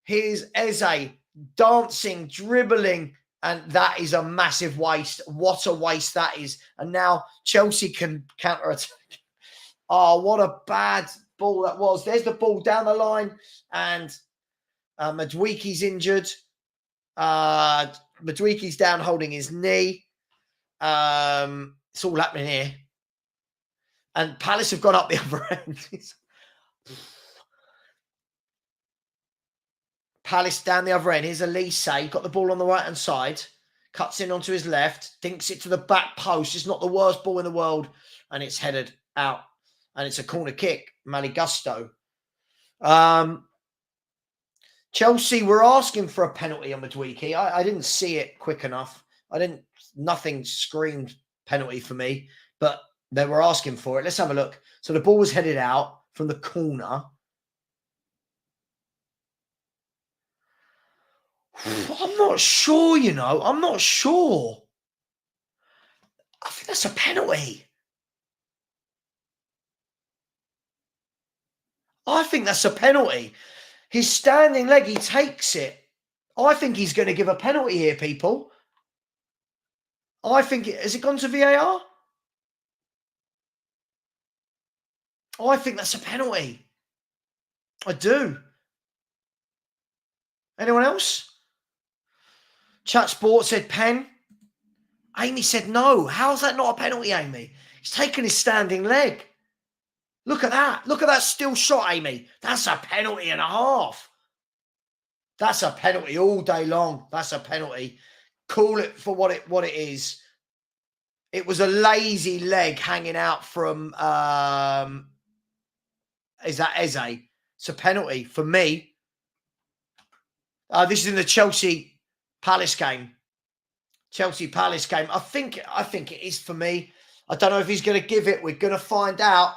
Here's Eze dancing, dribbling, and that is a massive waste. What a waste that is. And now Chelsea can counter-attack. Oh, what a bad ball that was. There's the ball down the line, and Maduiki's injured. Maduiki's down holding his knee. It's all happening here. And Palace have gone up the other end. Palace down the other end. Here's Elise. Got the ball on the right-hand side. Cuts in onto his left. Dinks it to the back post. It's not the worst ball in the world. And it's headed out. And it's a corner kick. Maligusto. Chelsea were asking for a penalty on Maduiki. I didn't see it quick enough. Nothing screamed penalty for me, but they were asking for it. Let's have a look. So the ball was headed out from the corner. I'm not sure, you know. I'm not sure. I think that's a penalty. I think that's a penalty. His standing leg, he takes it. I think he's going to give a penalty here, people. I think has it gone to VAR? I think that's a penalty. I do. Anyone else? Chat Sport said pen. Amy said no. How's that not a penalty, Amy? He's taken his standing leg. Look at that. Look at that still shot, Amy. That's a penalty and a half. That's a penalty all day long. That's a penalty. Call it for what it is. It was a lazy leg hanging out from is that Eze? It's a penalty for me. This is in the Chelsea Palace game. Chelsea Palace game. I think it is for me. I don't know if he's going to give it. We're going to find out.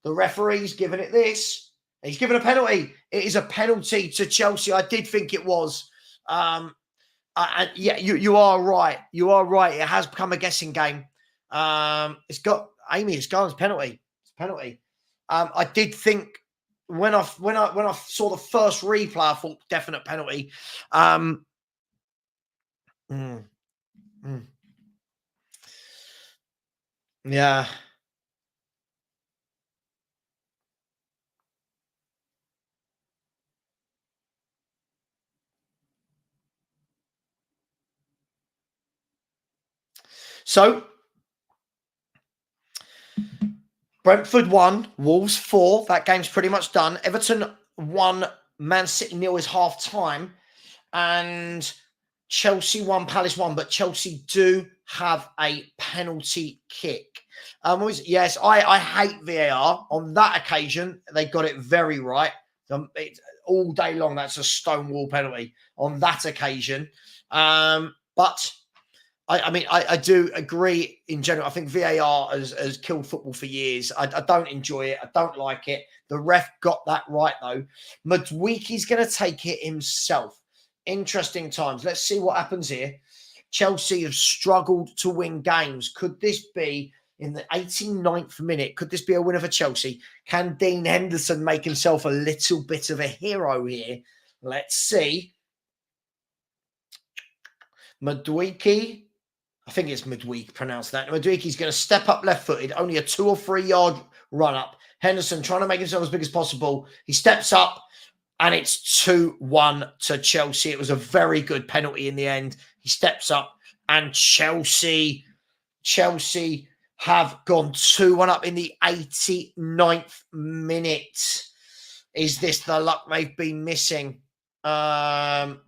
The referee's giving it this. He's given a penalty. It is a penalty to Chelsea. I did think it was. Yeah, you are right. You are right. It has become a guessing game. It's got Amy. It's gone. It's penalty. It's penalty. I did think when I saw the first replay, I thought definite penalty. Yeah. So Brentford 1, Wolves 4. That game's pretty much done. Everton 1, Man City 0 is half time. And Chelsea 1, Palace 1. But Chelsea do have a penalty kick. Yes, I hate VAR. On that occasion, they got it very right. All day long, that's a stonewall penalty on that occasion. But I do agree in general. I think VAR has killed football for years. I don't enjoy it. I don't like it. The ref got that right, though. Maduiki's going to take it himself. Interesting times. Let's see what happens here. Chelsea have struggled to win games. Could this be in the 89th minute? Could this be a winner for Chelsea? Can Dean Henderson make himself a little bit of a hero here? Let's see. Maduiki. I think it's midweek, pronounced that. Maduiki's going to step up left-footed, only a 2 or 3 yard run-up. Henderson trying to make himself as big as possible. He steps up, and it's 2-1 to Chelsea. It was a very good penalty in the end. He steps up, and Chelsea have gone 2-1 up in the 89th minute. Is this the luck they've been missing? Ryan,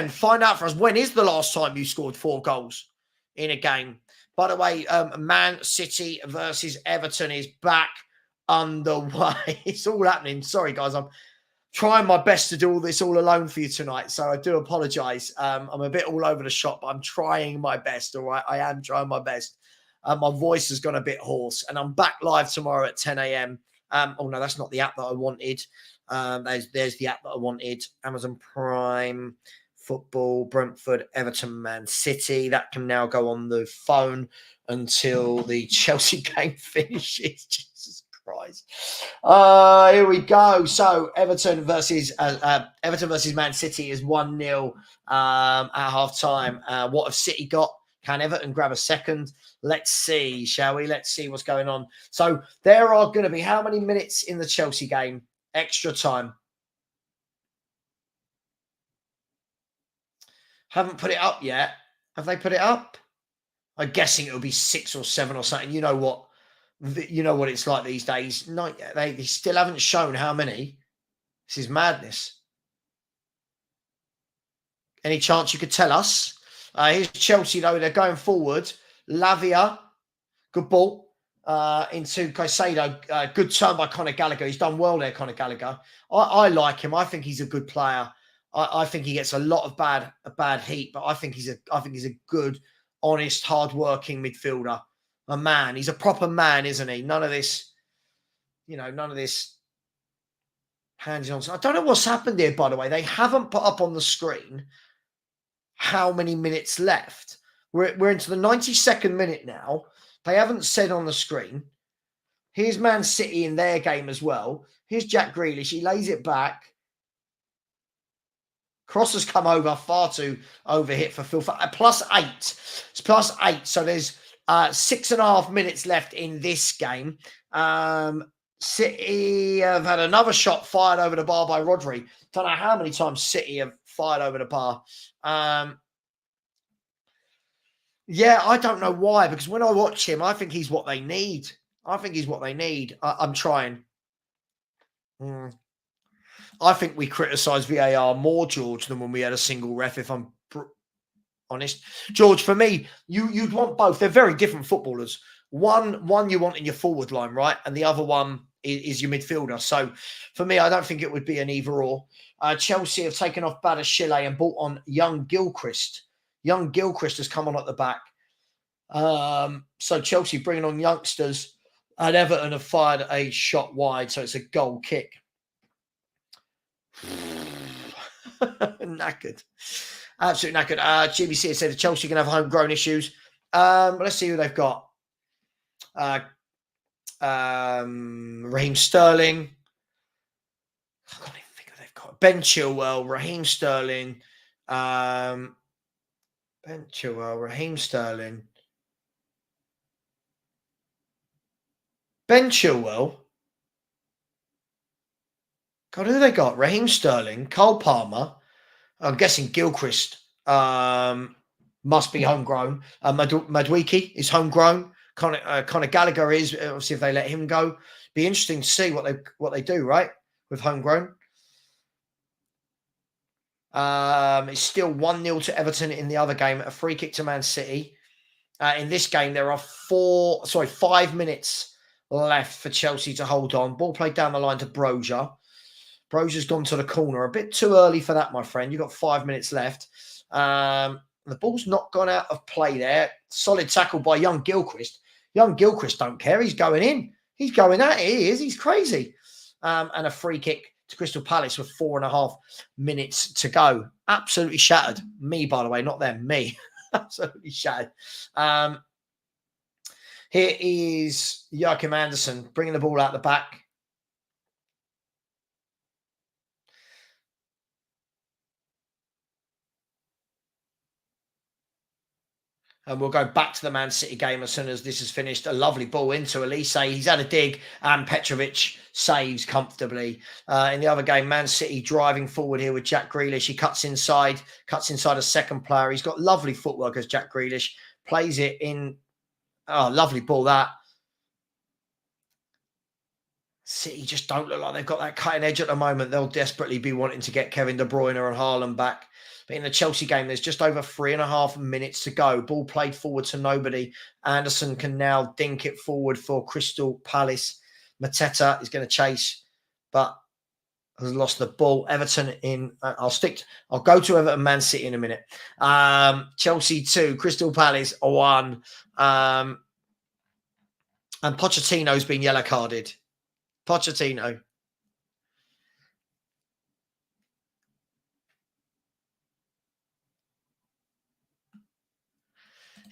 find out for us, when is the last time you scored 4 goals in a game? By the way, Man City versus Everton is back underway. It's all happening. Sorry, guys. I'm trying my best to do all this all alone for you tonight, so I do apologise. I'm a bit all over the shop, but I'm trying my best, all right? I am trying my best. My voice has gone a bit hoarse, and I'm back live tomorrow at 10 a.m. Oh, no, that's not the app that I wanted. There's the app that I wanted. Amazon Prime, football, Brentford, Everton, Man City. That can now go on the phone until the Chelsea game finishes. Jesus Christ. Here we go. So Everton versus Man City is 1-0 at half time. What have City got? Can Everton grab a second? Let's see, shall we? Let's see what's going on. So there are going to be how many minutes in the Chelsea game? Extra time. Haven't put it up yet. Have they put it up? I'm guessing it'll be 6 or 7 or something. You know what it's like these days. No, they still haven't shown how many. This is madness. Any chance you could tell us? Here's Chelsea, though. They're going forward. Lavia, good ball into Caicedo. Good turn by Conor Gallagher. He's done well there, Conor Gallagher. I like him. I think he's a good player. I think he gets a lot of bad heat, but I think he's a good, honest, hard-working midfielder. A man. He's a proper man, isn't he? None of this hands on. I don't know what's happened here, by the way. They haven't put up on the screen how many minutes left. We're into the 92nd minute now. They haven't said on the screen. Here's Man City in their game as well. Here's Jack Grealish. He lays it back. Cross has come over, far too overhit for Phil. +8. It's +8. So there's 6.5 minutes left in this game. City have had another shot fired over the bar by Rodri. Don't know how many times City have fired over the bar. Yeah, I don't know why, because when I watch him, I think he's what they need. I'm trying. I think we criticise VAR more, George, than when we had a single ref, if I'm honest. George, for me, you'd want both. They're very different footballers. One you want in your forward line, right? And the other one is your midfielder. So for me, I don't think it would be an either or. Chelsea have taken off Badashile and brought on young Gilchrist. Young Gilchrist has come on at the back. So Chelsea bringing on youngsters, and Everton have fired a shot wide, so it's a goal kick. Knackered. Absolutely knackered. GBC has said that Chelsea can have homegrown issues. Let's see who they've got. Raheem Sterling. I can't even think who they've got. Ben Chilwell, Raheem Sterling. Ben Chilwell, Raheem Sterling. Ben Chilwell. God, who they got? Raheem Sterling, Cole Palmer. I'm guessing Gilchrist must be homegrown. Maduiki is homegrown. Conor Gallagher is, obviously, if they let him go. Be interesting to see what they do, right, with homegrown. It's still 1-0 to Everton in the other game. A free kick to Man City. In this game, there are 5 minutes left for Chelsea to hold on. Ball played down the line to Broja. Broja's gone to the corner. A bit too early for that, my friend. You've got 5 minutes left. The ball's not gone out of play there. Solid tackle by young Gilchrist. Young Gilchrist don't care. He's going in. He's going at it. He is. He's crazy. And a free kick to Crystal Palace with 4.5 minutes to go. Absolutely shattered. Me, by the way, not them. Me. Absolutely shattered. Here is Joachim Andersen bringing the ball out the back. And we'll go back to the Man City game as soon as this is finished. A lovely ball into Elise. He's had a dig, and Petrovic saves comfortably. In the other game, Man City driving forward here with Jack Grealish. He cuts inside a second player. He's got lovely footwork as Jack Grealish plays it in. Oh, lovely ball that. City just don't look like they've got that cutting edge at the moment. They'll desperately be wanting to get Kevin De Bruyne and Haaland back. But in the Chelsea game, there's just over 3.5 minutes to go. Ball played forward to nobody. Anderson can now dink it forward for Crystal Palace. Mateta is going to chase, but has lost the ball. Everton in. I'll go to Everton, Man City in a minute. Chelsea 2, Crystal Palace 1. And Pochettino's been yellow carded. Pochettino.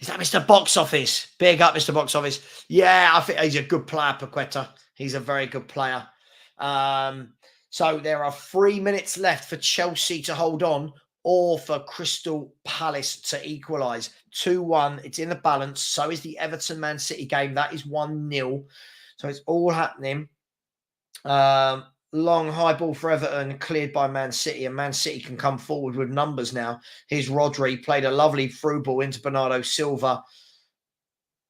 Is that Mr. Box Office? Big up, Mr. Box Office. Yeah, I think he's a good player, Paqueta. He's a very good player. So there are 3 minutes left for Chelsea to hold on or for Crystal Palace to equalise. 2-1. It's in the balance. So is the Everton-Man City game. That is 1-0. So it's all happening. Long high ball for Everton, cleared by Man City, and Man City can come forward with numbers now. Here's Rodri, played a lovely through ball into Bernardo Silva,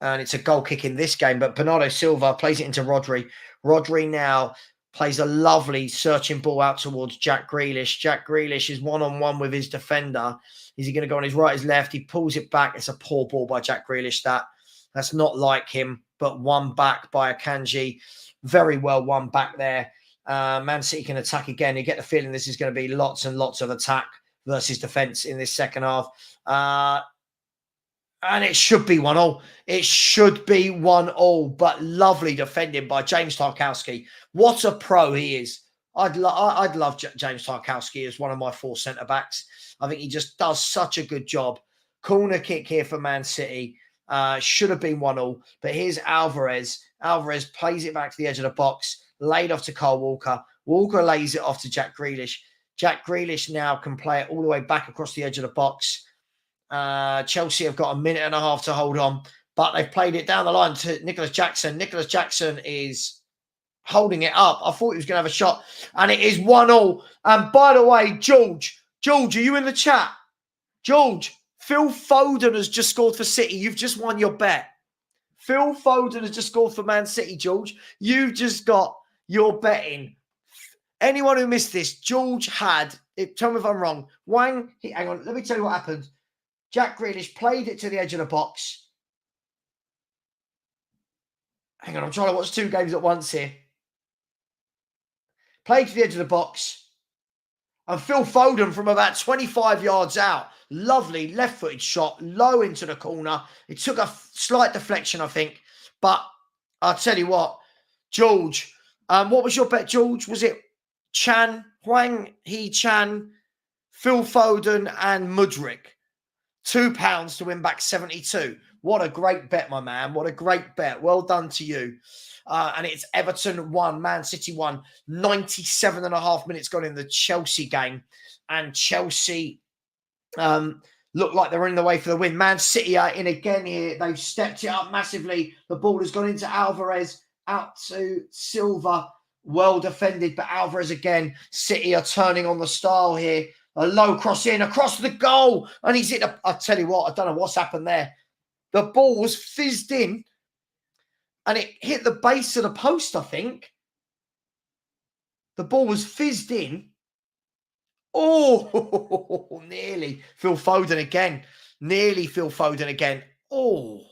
and it's a goal kick in this game, but Bernardo Silva plays it into Rodri. Rodri now plays a lovely searching ball out towards Jack Grealish. Jack Grealish is one-on-one with his defender. Is he going to go on his right, his left? He pulls it back. It's a poor ball by Jack Grealish. That's not like him, but one back by Akanji. Very well won back there. Man City can attack again. You get the feeling this is going to be lots and lots of attack versus defence in this second half. And it should be 1-1. It should be 1-1, but lovely defending by James Tarkowski. What a pro he is. I'd love James Tarkowski as one of my 4 centre-backs. I think he just does such a good job. Corner kick here for Man City. Should have been 1-1, but here's Alvarez. Alvarez plays it back to the edge of the box, laid off to Kyle Walker. Walker lays it off to Jack Grealish. Jack Grealish now can play it all the way back across the edge of the box. Chelsea have got 1.5 minutes to hold on, but they've played it down the line to Nicholas Jackson. Nicholas Jackson is holding it up. I thought he was going to have a shot, and it is 1-1. And by the way, George, are you in the chat? George, Phil Foden has just scored for City. You've just won your bet. Phil Foden has just scored for Man City, George. You've just got your betting. Anyone who missed this, George had, tell me if I'm wrong, hang on, let me tell you what happened. Jack Grealish played it to the edge of the box. Hang on, I'm trying to watch 2 games at once here. Played to the edge of the box. And Phil Foden from about 25 yards out. Lovely left-footed shot, low into the corner. It took a slight deflection, I think. But I'll tell you what, George, what was your bet, George? Was it Hwang Hee-chan, Phil Foden and Mudryk? £2 to win back 72. What a great bet, my man. What a great bet. Well done to you. And it's Everton 1, Man City 1. 97.5 minutes gone in the Chelsea game. And Chelsea look like they're in the way for the win. Man City are in again here. They've stepped it up massively. The ball has gone into Alvarez, out to Silva. Well defended, but Alvarez again. City are turning on the style here. A low cross in, across the goal. And he's hit I'll tell you what, I don't know what's happened there. The ball was fizzed in. and it hit the base of the post, I think. The ball was fizzed in. Oh, nearly. Phil Foden again. Nearly Phil Foden again. Oh.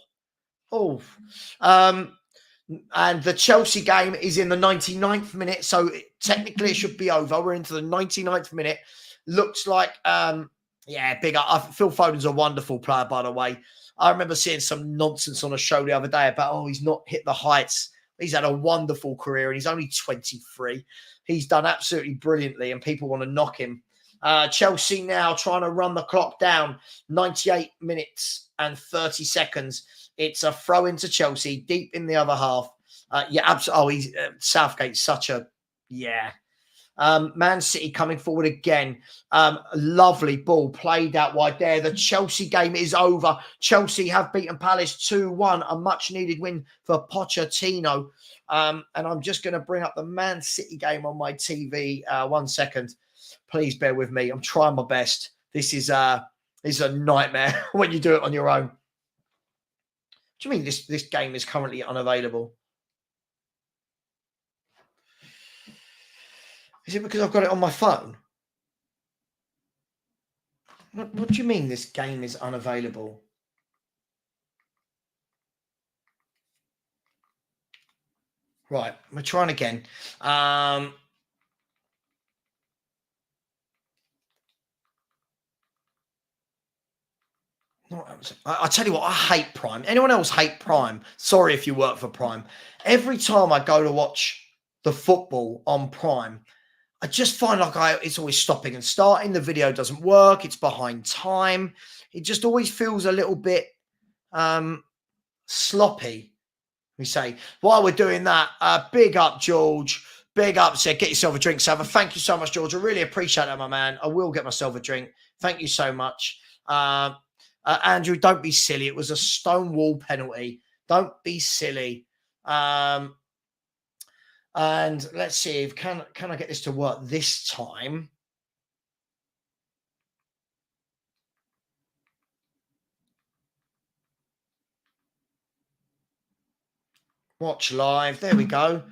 And the Chelsea game is in the 99th minute, so technically it should be over. We're into the 99th minute. Looks like, big up. Phil Foden's a wonderful player, by the way. I remember seeing some nonsense on a show the other day about, he's not hit the heights. He's had a wonderful career, and he's only 23. He's done absolutely brilliantly, and people want to knock him. Chelsea now trying to run the clock down. 98 minutes and 30 seconds. It's a throw into Chelsea, deep in the other half. Absolutely. Southgate's such a, Man City coming forward again. Lovely ball played out wide there. The Chelsea game is over. Chelsea have beaten Palace 2-1, a much-needed win for Pochettino. And I'm just going to bring up the Man City game on my TV. 1 second. Please bear with me. I'm trying my best. This is a nightmare when you do it on your own. What do you mean this game is currently unavailable? Is it because I've got it on my phone? What do you mean this game is unavailable? Right, we're trying again. I tell you what, I hate Prime. Anyone else hate Prime? Sorry if you work for Prime. Every time I go to watch the football on Prime, I just find like it's always stopping and starting. The video doesn't work. It's behind time. It just always feels a little bit sloppy. We say, while we're doing that, big up, George. Big up, said, get yourself a drink, Savva. Thank you so much, George. I really appreciate that, my man. I will get myself a drink. Thank you so much. Andrew, don't be silly. It was a stonewall penalty. Don't be silly. And let's see if can I get this to work this time? Watch live. There we go.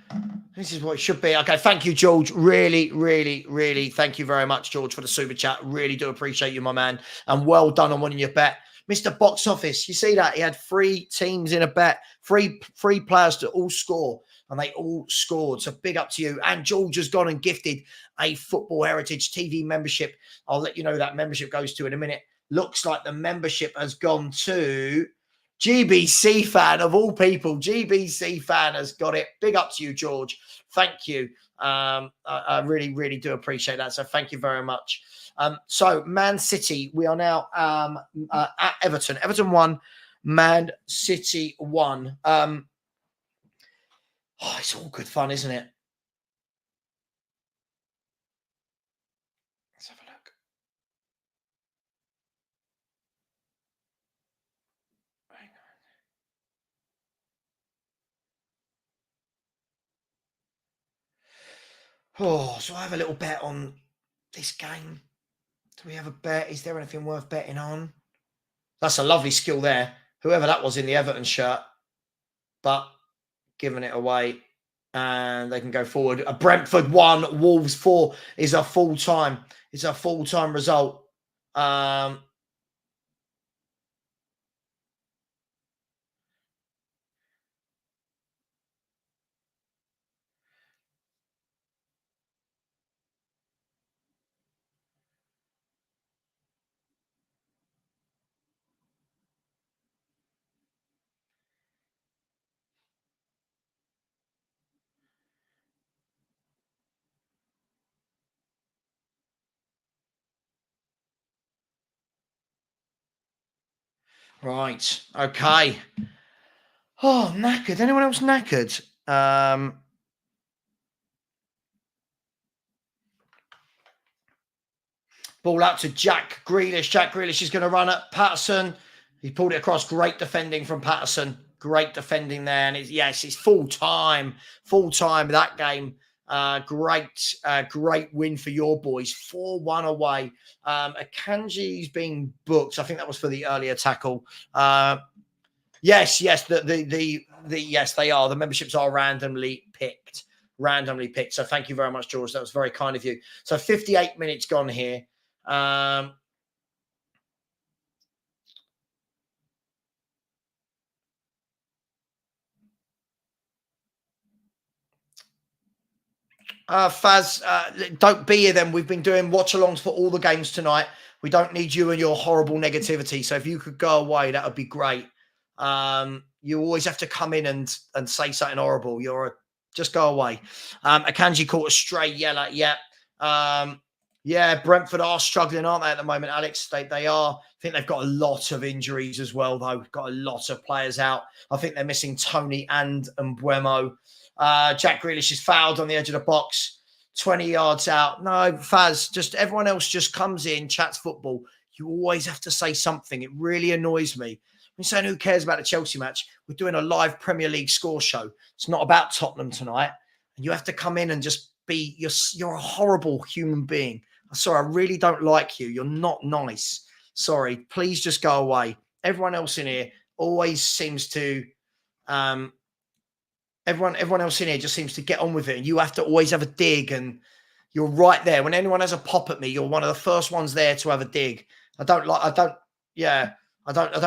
This is what it should be. Okay, thank you, George. Really, really, really thank you very much, George, for the super chat. Really do appreciate you, my man. And well done on winning your bet. Mr. Box Office, you see that? He had 3 teams in a bet, three players to all score, and they all scored. So big up to you. And George has gone and gifted a Football Heritage TV membership. I'll let you know who that membership goes to in a minute. Looks like the membership has gone to GBC fan, of all people. GBC fan has got it. Big up to you, George. Thank you. I really, really do appreciate that. So thank you very much. So Man City, we are now at Everton. Everton 1, Man City 1. It's all good fun, isn't it? Let's have a look. So I have a little bet on this game. Do we have a bet? Is there anything worth betting on? That's a lovely skill there. Whoever that was in the Everton shirt, but giving it away, and they can go forward. A Brentford 1, Wolves 4 is a full-time. It's a full-time result. Right. Okay. Oh, knackered. Anyone else knackered? Ball out to Jack Grealish. Jack Grealish is going to run at Patterson. He pulled it across. Great defending from Patterson. Great defending there. And it's full time. Full time that game. Great win for your boys. 4-1 away. Akanji's being booked. I think that was for the earlier tackle. Yes, yes, yes, they are. The memberships are randomly picked. Randomly picked. So thank you very much, George. That was very kind of you. So 58 minutes gone here. Faz, don't be here then. We've been doing watch-alongs for all the games tonight. We don't need you and your horrible negativity. So if you could go away, that would be great. You always have to come in and say something horrible. Just go away. Akanji caught a stray yellow. Yeah. Yeah, Brentford are struggling, aren't they, at the moment, Alex? They are. I think they've got a lot of injuries as well, though. Got a lot of players out. I think they're missing Tony and Mbuemo. Jack Grealish is fouled on the edge of the box, 20 yards out. No, Faz, just everyone else just comes in, chats football. You always have to say something. It really annoys me. I'm saying, who cares about the Chelsea match? We're doing a live Premier League score show. It's not about Tottenham tonight. And you have to come in and just be, you're a horrible human being. I'm sorry, I really don't like you. You're not nice. Sorry, please just go away. Everyone else in here always seems to, everyone else in here just seems to get on with it. And you have to always have a dig, and you're right there. When anyone has a pop at me, you're one of the first ones there to have a dig. I don't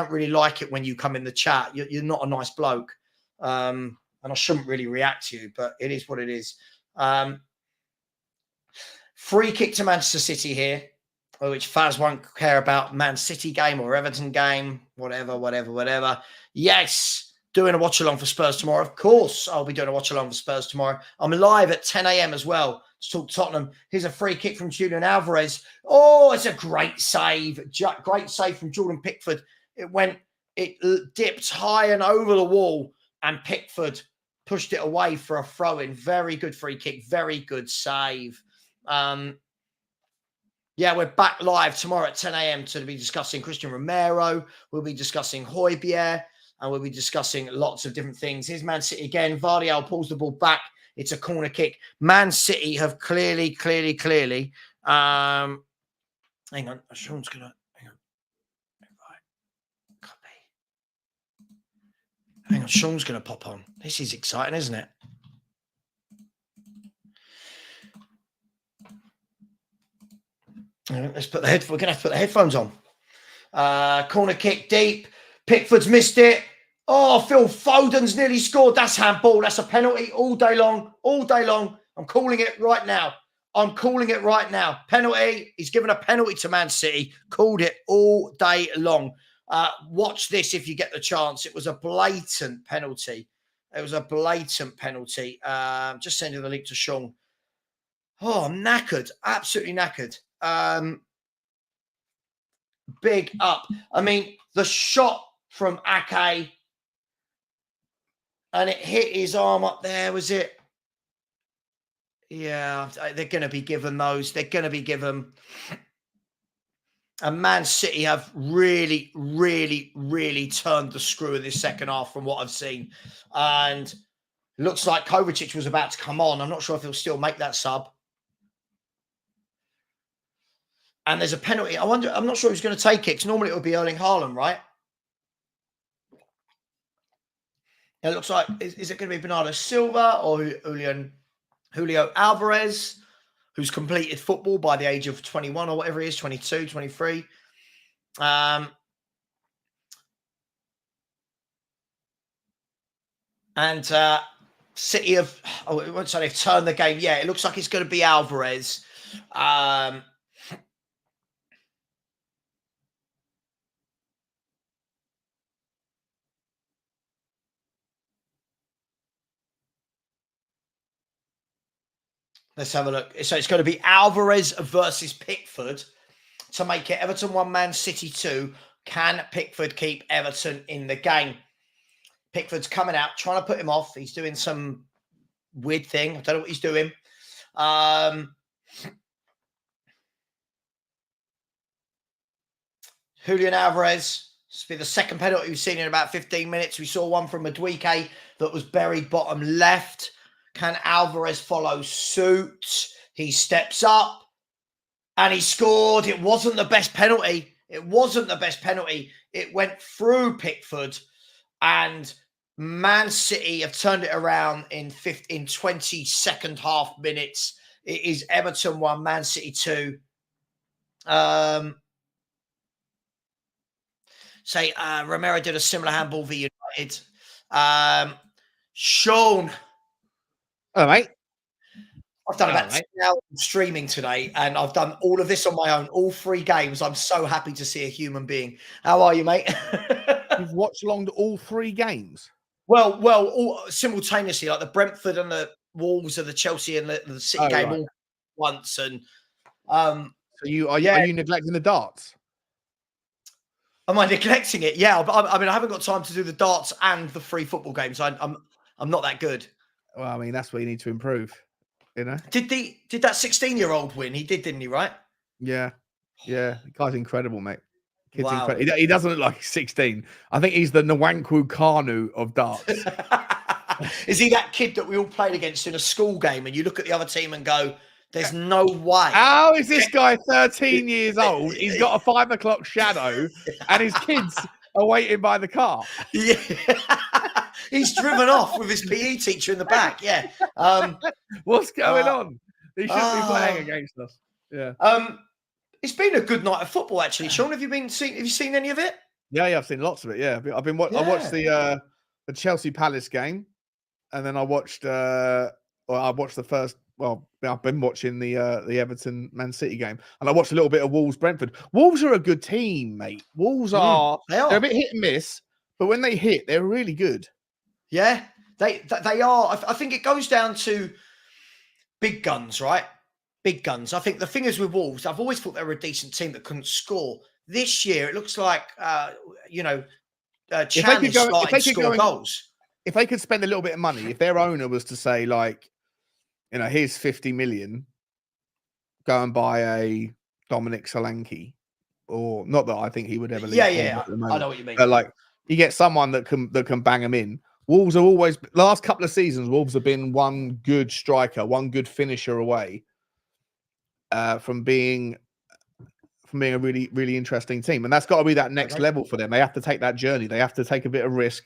really like it when you come in the chat. You're not a nice bloke. And I shouldn't really react to you, but it is what it is. Free kick to Manchester City here, which Faz won't care about. Man City game or Everton game, whatever. Yes, doing a watch along for Spurs tomorrow. Of course, I'll be doing a watch along for Spurs tomorrow. I'm live at 10 a.m. as well to talk Tottenham. Here's a free kick from Julian Alvarez. Oh, it's a great save. Great save from Jordan Pickford. It dipped high and over the wall, and Pickford pushed it away for a throw-in. Very good free kick. Very good save. Yeah, we're back live tomorrow at 10 a.m. to be discussing Christian Romero. We'll be discussing Højbjerg, and we'll be discussing lots of different things. Here's Man City again. Vardiel pulls the ball back. It's a corner kick. Man City have clearly. Hang on. Sean's going to... Hang on. Copy. Hang on. Sean's going to pop on. This is exciting, isn't it? Let's put we're going to have to put the headphones on. Corner kick deep. Pickford's missed it. Oh, Phil Foden's nearly scored. That's handball. That's a penalty all day long. I'm calling it right now. Penalty. He's given a penalty to Man City. Called it all day long. Watch this if you get the chance. It was a blatant penalty. Just sending the link to Sean. Oh, I'm knackered. Absolutely knackered. Big up. I mean, the shot from Ake, and it hit his arm up there, was it? Yeah, they're going to be given those. They're going to be given. And Man City have really turned the screw in this second half from what I've seen. And it looks like Kovacic was about to come on. I'm not sure if he'll still make that sub. And there's a penalty. I'm not sure who's going to take it, because normally it would be Erling Haaland, right? It looks like, is it going to be Bernardo Silva or Julio Alvarez, who's completed football by the age of 21 or whatever he is, 22, 23. City have, they've turned the game. Yeah, it looks like it's going to be Alvarez. Let's have a look. So it's going to be Alvarez versus Pickford to make it Everton 1, Man City 2. Can Pickford keep Everton in the game? Pickford's coming out, trying to put him off. He's doing some weird thing. I don't know what he's doing. Julian Alvarez. This will be the second penalty we've seen in about 15 minutes. We saw one from Madueke that was buried bottom left. Can Alvarez follow suit? He steps up and he scored. It wasn't the best penalty. It went through Pickford And Man City have turned it around in 22nd half minutes. It is Everton 1, Man City 2. Romero did a similar handball v United. Sean. All right. I've done about 10 hours of streaming today, and I've done all of this on my own, all 3 games. I'm so happy to see a human being. How are you, mate? You've watched all 3 games? Well, all simultaneously, like the Brentford and the Wolves and the Chelsea and the City game all once. And so are you neglecting the darts? Am I neglecting it? Yeah, but I mean, I haven't got time to do the darts and the 3 football games. I'm not that good. Well, I mean, that's where you need to improve. You know? Did that 16-year-old win? He did, didn't he? Right? Yeah. The guy's incredible, mate. Kid's wow. Incredible. He doesn't look like he's 16. I think he's the Nwankwo Kanu of darts. Is he that kid that we all played against in a school game, and you look at the other team and go, "There's no way." How is this guy 13 years old? He's got a 5 o'clock shadow, and his kids are waiting by the car. Yeah. He's driven off with his PE teacher in the back. Yeah. What's going on? He shouldn't be playing against us. Yeah. It's been a good night of football, actually. Sean, have you seen any of it? Yeah, I've seen lots of it. Yeah, I watched the Chelsea Palace game, and then I watched the first. Well, I've been watching the Everton Man City game, and I watched a little bit of Wolves Brentford. Wolves are a good team, mate. Wolves they're a bit hit and miss, but when they hit, they're really good. Yeah, they are. I think it goes down to big guns, right? Big guns. I think the thing is with Wolves, I've always thought they were a decent team that couldn't score. This year, it looks like Chan is starting to score goals. If they could spend a little bit of money, if their owner was to say, like, here's 50 million, go and buy a Dominic Solanke, or not that I think he would ever leave. Yeah, I know what you mean. But like, you get someone that can bang them in. Wolves are always, last couple of seasons, Wolves have been one good striker, one good finisher away from being a really, really interesting team. And that's got to be that next level for them. They have to take that journey. They have to take a bit of risk.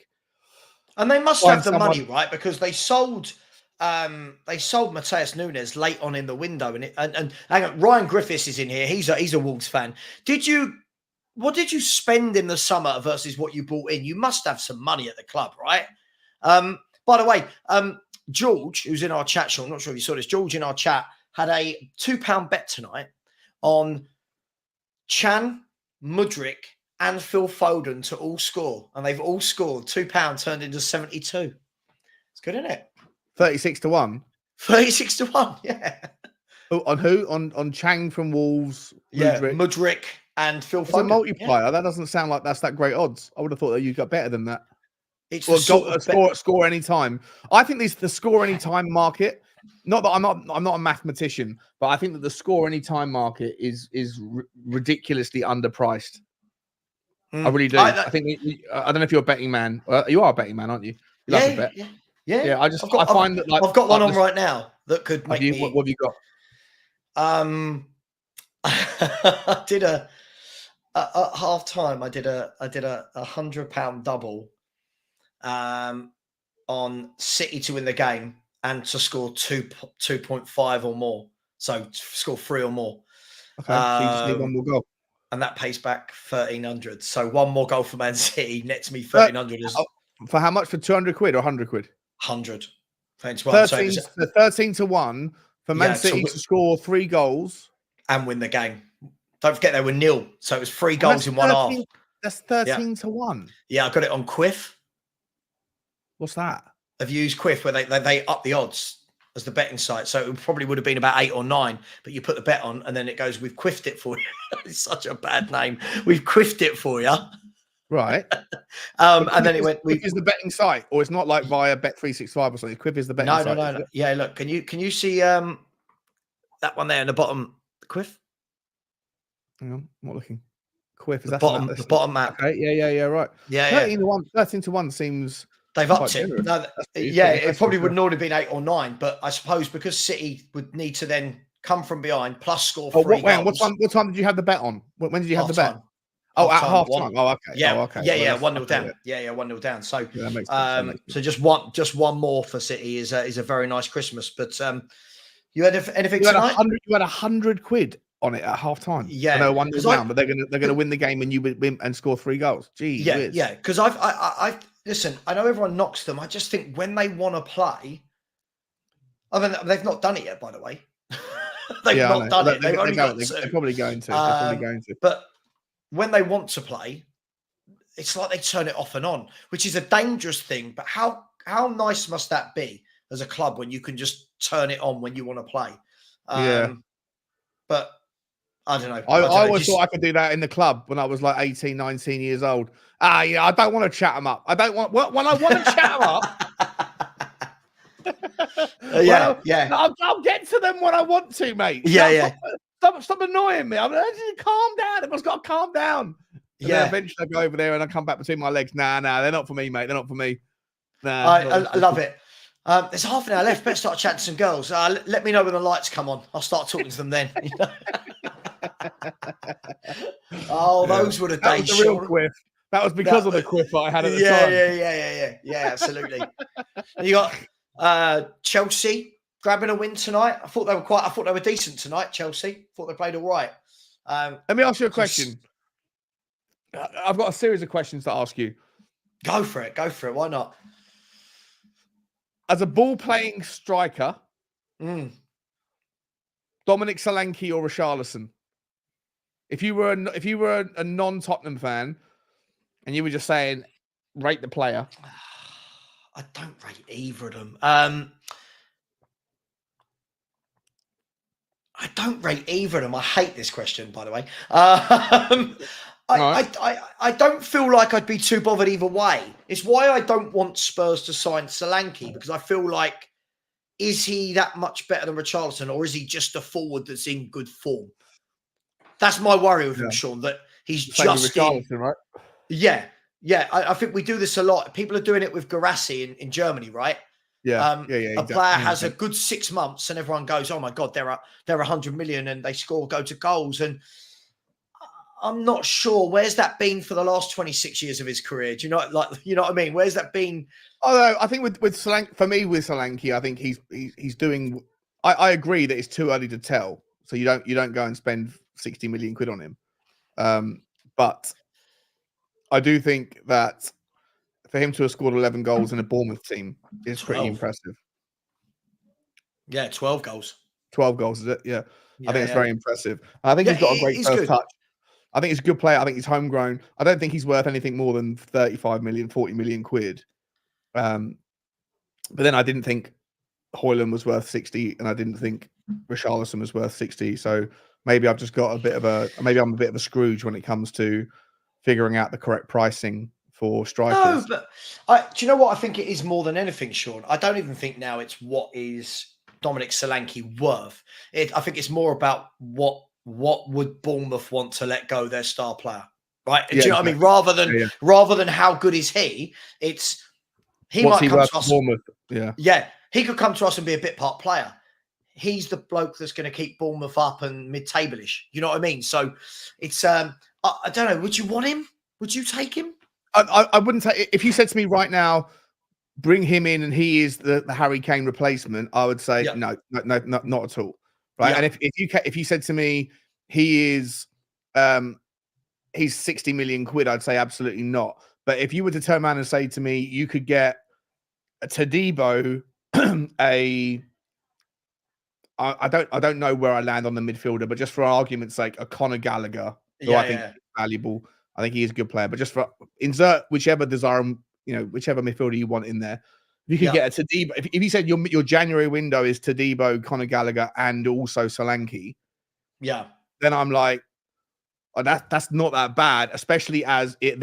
And they must have the money, right? Because they sold Mateus Nunes late on in the window. And hang on, Ryan Griffiths is in here. He's a Wolves fan. What did you spend in the summer versus what you brought in? You must have some money at the club, right? By the way, George, who's in our chat, Sean, I'm not sure if you saw this, George in our chat had a £2 bet tonight on Chan, Mudryk, and Phil Foden to all score. And they've all scored. £2 turned into 72. It's good, isn't it? 36-1. 36-1, yeah. On who? On Chang from Wolves, Mudryk and Phil Foden. It's a multiplier. Yeah. That doesn't sound like that's that great odds. I would have thought that you got better than that. It's score any time. I think the score any time market. Not that I'm not a mathematician, but I think that the score any time market is ridiculously underpriced. I really do. I think I don't know if you're a betting man. You are a betting man, aren't you? You love to bet. Yeah. I find that I've got one on right now that could make me. What have you got? I did at half time. I did a £100 double on City to win the game and to score 2.5 or more. So score 3 or more. Okay, so you just need one more goal. And that pays back 1,300. So one more goal for Man City nets me 1,300. For how much? For 200 quid or 100 quid? 100. 13-1 for Man City to score 3 goals and win the game. Don't forget they were 0, so it was 3 goals in 1 half. That's 13-1. Yeah, I got it on Quiff. What's that? I've used Quiff where they up the odds as the betting site, so it probably would have been about 8 or 9. But you put the bet on, and then it goes, "We've quiffed it for you." It's such a bad name. We've quiffed it for you. Right. And then it went. Quiff is the betting site, or it's not like via Bet365 or something. Quiff is the betting site. No. Yeah, look. Can you see that one there in the bottom? Quiff. Hang on, I'm not looking. Quiff is the bottom map. Okay. Yeah. Right. Yeah. 13-1 seems. They've upped it. No, it probably would not have been 8 or 9, but I suppose because City would need to then come from behind plus score 3 goals. What time did you have the bet on? When did you have the bet? Oh, at half time. Oh, okay. Yeah, oh, okay. yeah, Well, 1-0 down. Yeah, 1-0 down. So, yeah, that makes sense. That makes so sense. just one more for City is a very nice Christmas. But you had anything You had tonight? You had £100 on it at half time. Yeah, and they were 1-0 down, but they're gonna win the game and you win and score 3 goals. Gee whiz. Yeah. Because I listen. I know everyone knocks them. I just think when they want to play, I mean, they've not done it yet. By the way, they've not done it. They've only got 2. They're probably going to. They're probably going to. But when they want to play, it's like they turn it off and on, which is a dangerous thing. But how nice must that be as a club when you can just turn it on when you want to play? Yeah. But I don't know. I always thought I could do that in the club when I was like 18, 19 years old. Yeah, I don't want to chat them up. I don't want when I want to chat them up. I'll get to them when I want to, mate. Stop annoying me. I'm like, calm down. Everyone's got to calm down. And then eventually I go over there and I come back between my legs. Nah, they're not for me, mate. They're not for me. Nah, I love it. There's half an hour left. Better start chatting to some girls. Let me know when the lights come on. I'll start talking to them then. Those were the days. That was the real quiff. That was because of the quiff that I had at the time. Yeah, absolutely. And you got Chelsea grabbing a win tonight. I thought they were decent tonight. Chelsea. Thought they played all right. Let me ask you a question. I've got a series of questions to ask you. Go for it. Why not? As a ball-playing striker, Dominic Solanke or Richarlison? If you were a non-Tottenham fan, and you were just saying, rate the player. I don't rate either of them. I don't rate either of them. I hate this question, by the way. I don't feel like I'd be too bothered either way. It's why I don't want Spurs to sign Solanke, because I feel like, is he that much better than Richarlison, or is he just a forward that's in good form? That's my worry with him, Sean, that he's just in. Right? Yeah. I think we do this a lot. People are doing it with Garassi in Germany, right? A player has a good 6 months and everyone goes, oh my God, they're 100 million and they go to goals. And I'm not sure, where's that been for the last 26 years of his career? Do you know what I mean? Where's that been? Although I think with Solanke, for me with Solanke, I think he's doing. I agree that it's too early to tell, so you don't go and spend 60 million quid on him. But I do think that for him to have scored 11 goals in a Bournemouth team is 12. pretty impressive. Yeah, 12 goals. 12 goals, is it? Yeah. I think it's very impressive. I think he's got a great first touch. I think he's a good player. I think he's homegrown. I don't think he's worth anything more than 35 million, 40 million quid. But then I didn't think Højlund was worth 60, and I didn't think Richarlison was worth 60. So maybe I've just got I'm a bit of a Scrooge when it comes to figuring out the correct pricing for strikers. No, but do you know what I think it is more than anything, Sean? I don't even think now it's what is Dominic Solanke worth. I think it's more about what would Bournemouth want to let go their star player, right? Do you know what I mean? Rather than how good is he, it's might come to us. Bournemouth. Yeah, he could come to us and be a bit part player. He's the bloke that's going to keep Bournemouth up and mid-table-ish. You know what I mean? So it's I don't know. Would you want him? Would you take him? I wouldn't take. If you said to me right now, bring him in and he is the Harry Kane replacement, I would say no, not at all. Right? Yeah. And if you said to me he is he's 60 million quid, I'd say absolutely not. But if you were to turn around and say to me, you could get a Todibo, I don't know where I land on the midfielder, but just for argument's sake, a Conor Gallagher, who I think is valuable. I think he is a good player, but just for insert whichever whichever midfielder you want in there. If you could get a Todibo, if you said your January window is Todibo, Conor Gallagher, and also Solanke, then I'm like, oh, that's not that bad, especially as it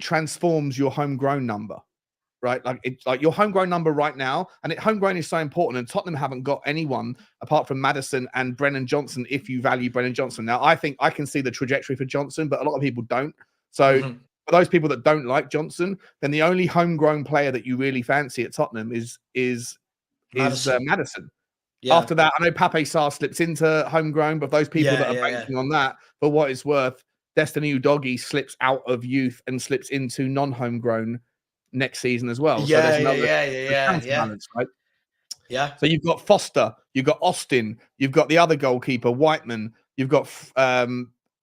transforms your homegrown number, right? Like your homegrown number right now, and homegrown is so important. And Tottenham haven't got anyone apart from Maddison and Brennan Johnson. If you value Brennan Johnson, now I think I can see the trajectory for Johnson, but a lot of people don't. So for those people that don't like Johnson, then the only homegrown player that you really fancy at Tottenham is Maddison. Yeah. After that, I know Pape Sarr slips into homegrown, but those people that are banking on that, for what it's worth, Destiny Udogie slips out of youth and slips into non-homegrown next season as well. So there's another counterbalance, right? Yeah. So you've got Foster, you've got Austin, you've got the other goalkeeper, Whiteman, you've got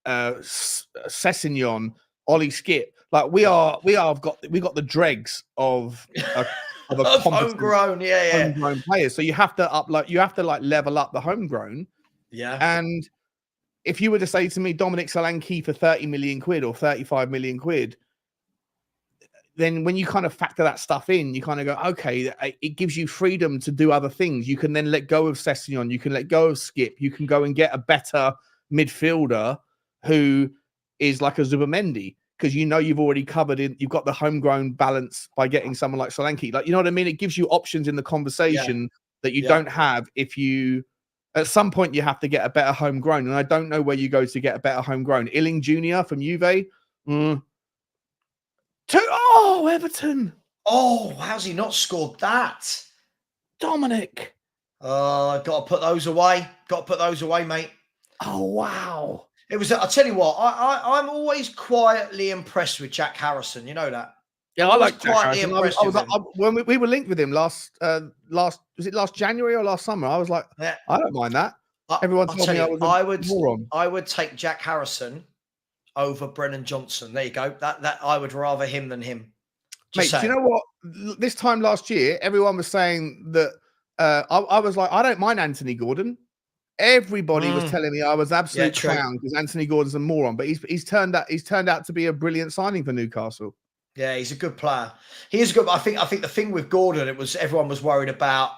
Sessignon, Ollie Skip. Like we got the dregs of a of homegrown, homegrown players. So you have to level up the homegrown. Yeah. And if you were to say to me, Dominic Solanke for 30 million quid or 35 million quid, then when you kind of factor that stuff in, you kind of go, okay, it gives you freedom to do other things. You can then let go of Sessignon, you can let go of Skip, you can go and get a better midfielder who is like a Zubamendi, because you know you've already covered it. You've got the homegrown balance by getting someone like Solanke. Like, you know what I mean? It gives you options in the conversation that you don't have if you. At some point, you have to get a better homegrown, and I don't know where you go to get a better homegrown. Illing Jr. from Juve. Everton. Oh, how's he not scored that? Dominic. Got to put those away. Got to put those away, mate. Oh, wow. It was. I'll tell you what. I'm always quietly impressed with Jack Harrison. You know that. Yeah, I like Jack Harrison. When we were linked with him last January or last summer, I was like, I don't mind that. Everyone told me I was a moron. I would take Jack Harrison over Brennan Johnson. There you go. That I would rather him than him. Mate, do you know what? This time last year, everyone was saying that I was like, I don't mind Anthony Gordon. Everybody was telling me I was absolute clown because Anthony Gordon's a moron, but he's turned out to be a brilliant signing for Newcastle. Yeah, he's a good player. He is good. I think the thing with Gordon, it was everyone was worried about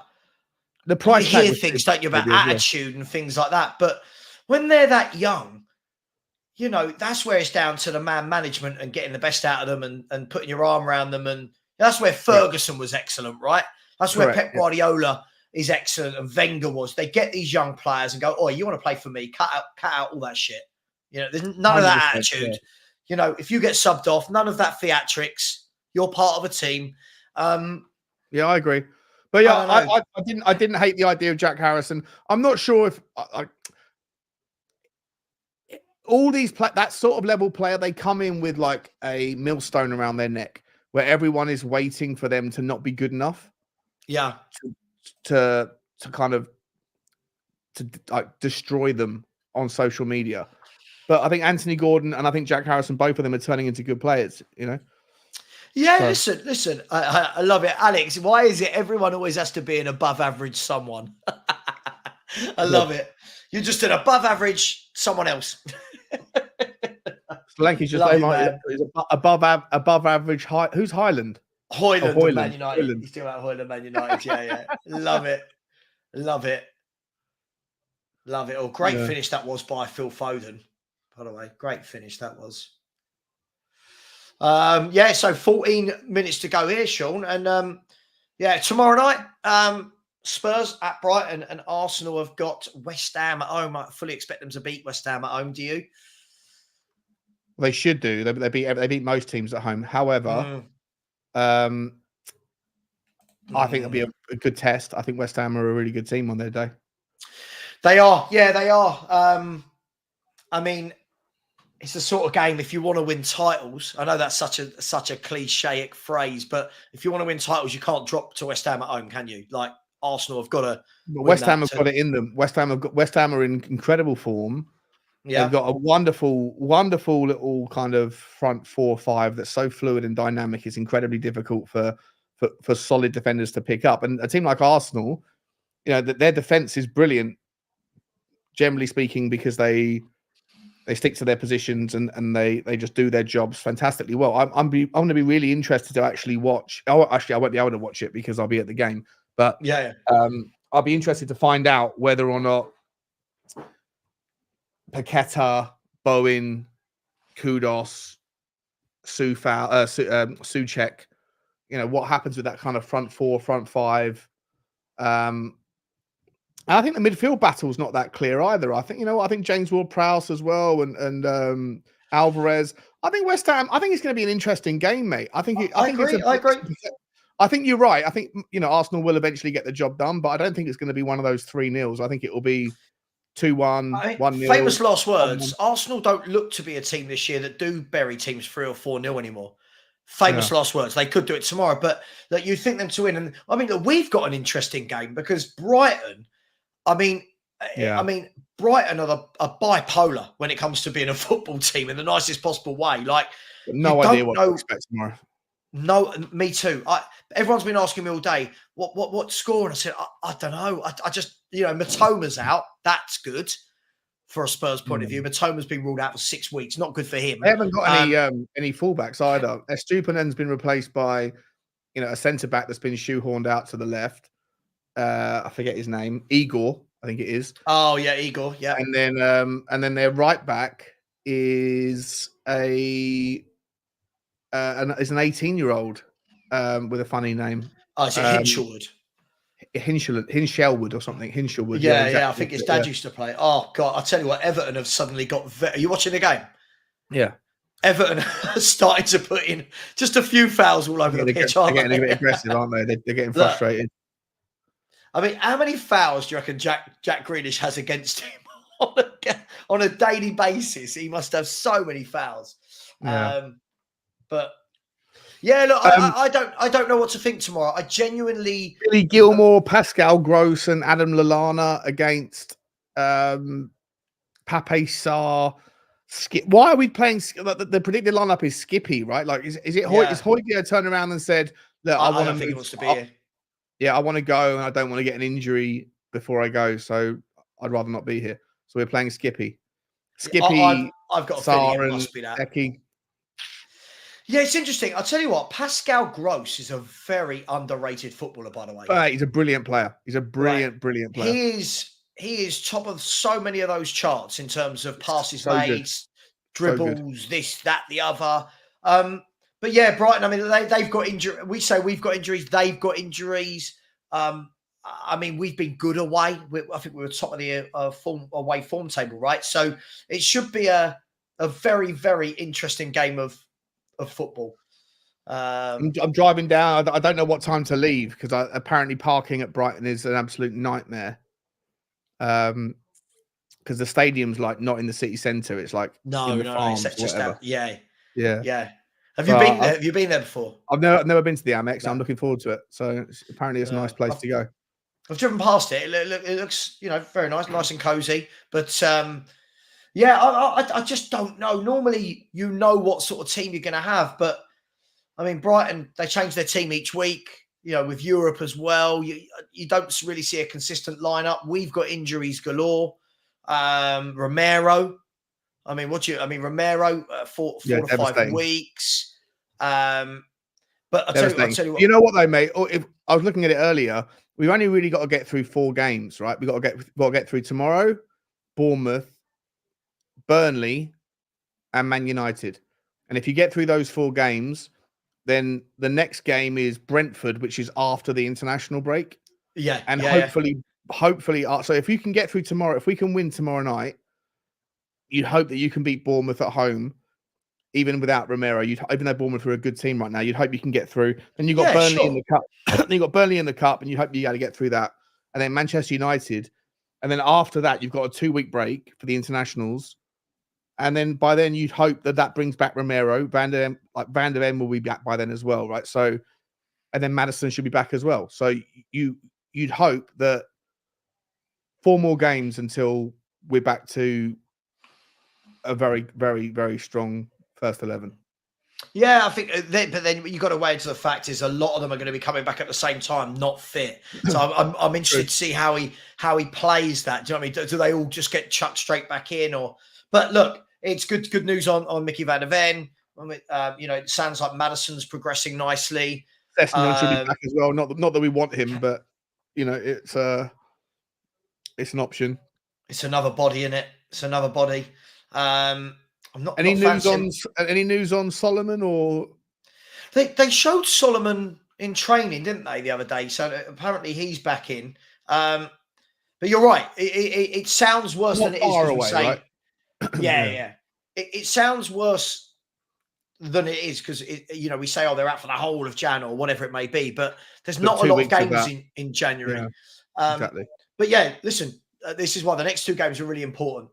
the price. You hear things, don't you, about attitude and things like that. But when they're that young, you know, that's where it's down to the man management and getting the best out of them and putting your arm around them. And that's where Ferguson was excellent, right? That's where Pep Guardiola is excellent and Wenger was. They get these young players and go, oh, you want to play for me? Cut out all that shit. You know, there's none of that attitude. Yeah. You know, if you get subbed off, none of that theatrics. You're part of a team. Yeah, I agree. But yeah, I didn't hate the idea of Jack Harrison. I'm not sure if all these that sort of level player, they come in with like a millstone around their neck where everyone is waiting for them to not be good enough. Yeah. To kind of like destroy them on social media. But I think Anthony Gordon and I think Jack Harrison, both of them are turning into good players, you know? Yeah, so. Listen. I love it. Alex, why is it everyone always has to be an above average someone? I love it. You're just an above average someone else. Solanke's just he's above average. Who's Highland? Hoyland, Man United. He's still at Hoyland, Man United. Yeah. Love it. Oh, great finish that was by Phil Foden. By the way, great finish that was. So 14 minutes to go here, Sean. And tomorrow night, Spurs at Brighton and Arsenal have got West Ham at home. I fully expect them to beat West Ham at home. Do you? They should do. They beat most teams at home. However, I think it'll be a good test. I think West Ham are a really good team on their day. They are. Yeah, they are. I mean, it's the sort of game, if you want to win titles, I know that's such a clichéic phrase, but if you want to win titles, you can't drop to West Ham at home, can you? Like Arsenal have got to. West Ham have got it in them. West Ham are in incredible form. Yeah. They've got a wonderful little kind of front 4-5 that's so fluid and dynamic. It's incredibly difficult for solid defenders to pick up. And a team like Arsenal, you know, their defense is brilliant, generally speaking, because they stick to their positions and they just do their jobs fantastically well. I'm going to be really interested to actually watch. Oh, actually, I won't be able to watch it because I'll be at the game. But I'll be interested to find out whether or not Paqueta, Bowen, Kudos, Souček, you know, what happens with that kind of front 4, front 5. And I think the midfield battle's not that clear either. I think, you know, I think James Ward-Prowse as well and Alvarez. I think West Ham, I think it's going to be an interesting game, mate. I agree. I think you're right. I think, you know, Arsenal will eventually get the job done, but I don't think it's going to be one of those 3-0s. I think it will be 2-1, I mean, 1-0. famous last 1-1. words. Arsenal don't look to be a team this year that do bury teams 3 or 4-0 anymore. Famous last words. They could do it tomorrow, but that you think them to win. And I mean, look, we've got an interesting game because Brighton. I mean, Brighton are bipolar when it comes to being a football team in the nicest possible way. Like, No idea what to expect tomorrow. No, me too. Everyone's been asking me all day, what score? And I said, I don't know. I just, Matoma's out. That's good for a Spurs point of view. Matoma's been ruled out for 6 weeks. Not good for him. They haven't got any fullbacks either. Estupiñán's been replaced by, a centre back that's been shoehorned out to the left. I forget his name. Igor, I think it is. Oh yeah, Igor. Yeah. And then their right back is an 18-year-old with a funny name. Oh, is it Hinshelwood? Hinshelwood or something. Hinshelwood. Yeah, exactly. I think his dad used to play. Oh God, I tell you what, Everton have suddenly got. Are you watching the game? Yeah. Everton started to put in just a few fouls all over the pitch. They're getting a bit aggressive, aren't they? They're getting frustrated. I mean, how many fouls do you reckon Jack Grealish has against him on a daily basis? He must have so many fouls. Yeah. But yeah, look, I don't know what to think tomorrow. I genuinely Billy Gilmore, Pascal Gross, and Adam Lallana against Pape Sarr. Why are we playing? The predicted lineup is Skippy, right? Like, is it Hoyt? Is Hoyt going to turn around and said, "Look, I want to think he wants to be here. Yeah, I want to go, and I don't want to get an injury before I go, so I'd rather not be here." So we're playing Skippy. I've got a Sarr, feeling it must be that. Eki. Yeah, it's interesting. I'll tell you what, Pascal Gross is a very underrated footballer, by the way. He's a brilliant player. He's a brilliant player. He is top of so many of those charts in terms of passes made, dribbles, this, that, the other. But yeah, Brighton, I mean, they've got injury. We say we've got injuries. They've got injuries. I mean, we've been good away. I think we were top of the away form table, right? So it should be a very, very interesting game of football. I'm driving down. I don't know what time to leave because apparently parking at Brighton is an absolute nightmare. Because the stadium's like not in the city centre. It's like in the farms, it's just out. Yeah. Have you been there? Have you been there before? I've never been to the Amex. No. I'm looking forward to it. So apparently it's a nice place to go. I've driven past it. It looks, very nice and cozy. But yeah, I just don't know. Normally, you know what sort of team you're going to have, but I mean, Brighton, they change their team each week. With Europe as well, you don't really see a consistent lineup. We've got injuries galore. Romero, Romero 4 to 5 weeks. But I'll tell you what. You know what though, mate? If I was looking at it earlier, we've only really got to get through 4 games, right? We've got to get through tomorrow, Bournemouth, Burnley, and Man United. And if you get through those 4 games, then the next game is Brentford, which is after the international break. Yeah. And hopefully, so if you can get through tomorrow, if we can win tomorrow night, you'd hope that you can beat Bournemouth at home, even without Romero. Even though Bournemouth are a good team right now, you'd hope you can get through. Then you've got Burnley in the cup. Then you've got Burnley in the cup, and you hope you got to get through that. And then Manchester United. And then after that, you've got a 2-week break for the internationals. And then by then, you'd hope that brings back Romero. Van der Ven will be back by then as well, right? So, and then Maddison should be back as well. So you'd hope that 4 more games until we're back to a very, very, very strong first 11. Yeah, I think. But then you got to weigh into the fact is a lot of them are going to be coming back at the same time, not fit. So I'm interested to see how he plays that. Do you know what I mean? Do they all just get chucked straight back in, or? But look, it's good news on Mickey Van der Ven. It sounds like Maddison's progressing nicely. Sessegnon should be back as well. Not that we want him, but it's an option. It's another body in it. It's another body. I'm not. Any news on Solomon or? They showed Solomon in training, didn't they, the other day? So apparently he's back in. But you're right. It sounds worse than it is. Far away, right? Yeah. It sounds worse than it is because we say they're out for the whole of Jan or whatever it may be, but there's not a lot of games in January. Yeah, exactly. But yeah, listen, this is why the next 2 games are really important.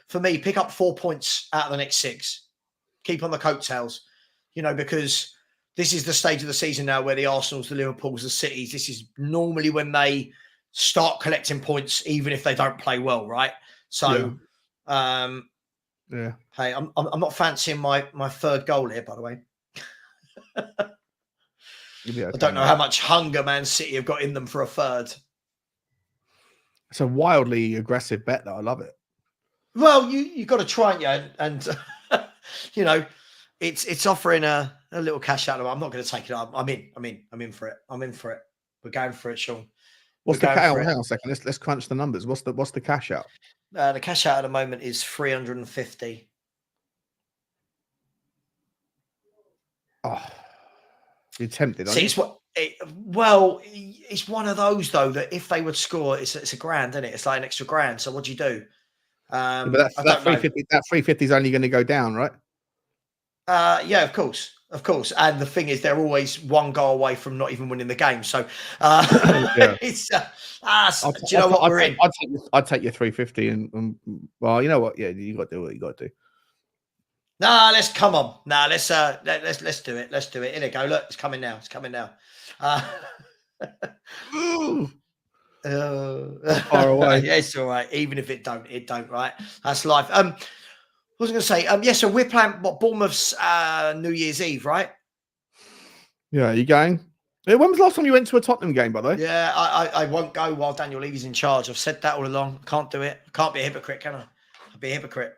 For me, pick up 4 points out of the next 6. Keep on the coattails, because this is the stage of the season now where the Arsenals, the Liverpools, the Cities, this is normally when they start collecting points, even if they don't play well, right? So, yeah. Hey, I'm not fancying my 3rd goal here, by the way. Okay, I don't know how much hunger Man City have got in them for a 3rd. It's a wildly aggressive bet, though. I love it. Well, you got to try it, and it's offering a little cash out of it. I'm not going to take it up. I'm in for it. We're going for it, Sean. What's the cash out? Hang on a second. Let's crunch the numbers. What's the cash out? The cash out at the moment is 350. Oh, you're tempted. See, it's one of those though that if they would score, it's a grand, isn't it? It's like an extra grand. So what do you do? But that 350, that 350 is only going to go down, right? Yeah, of course. And the thing is, they're always 1 goal away from not even winning the game. So it's do you know what we're in? I'd take your 350 and well, you know what? Yeah, you got to do what you got to do. Nah, let's come on. Nah, let's do it. Let's do it. Here we go. Look, it's coming now. Far away. Yeah, it's all right. Even if it don't, right? That's life. What was I going to say? Yeah, so we're playing Bournemouth's New Year's Eve, right? Yeah, are you going? When was the last time you went to a Tottenham game, by the way? Yeah, I won't go while Daniel Levy's in charge. I've said that all along. Can't do it. Can't be a hypocrite, can I? I'll be a hypocrite.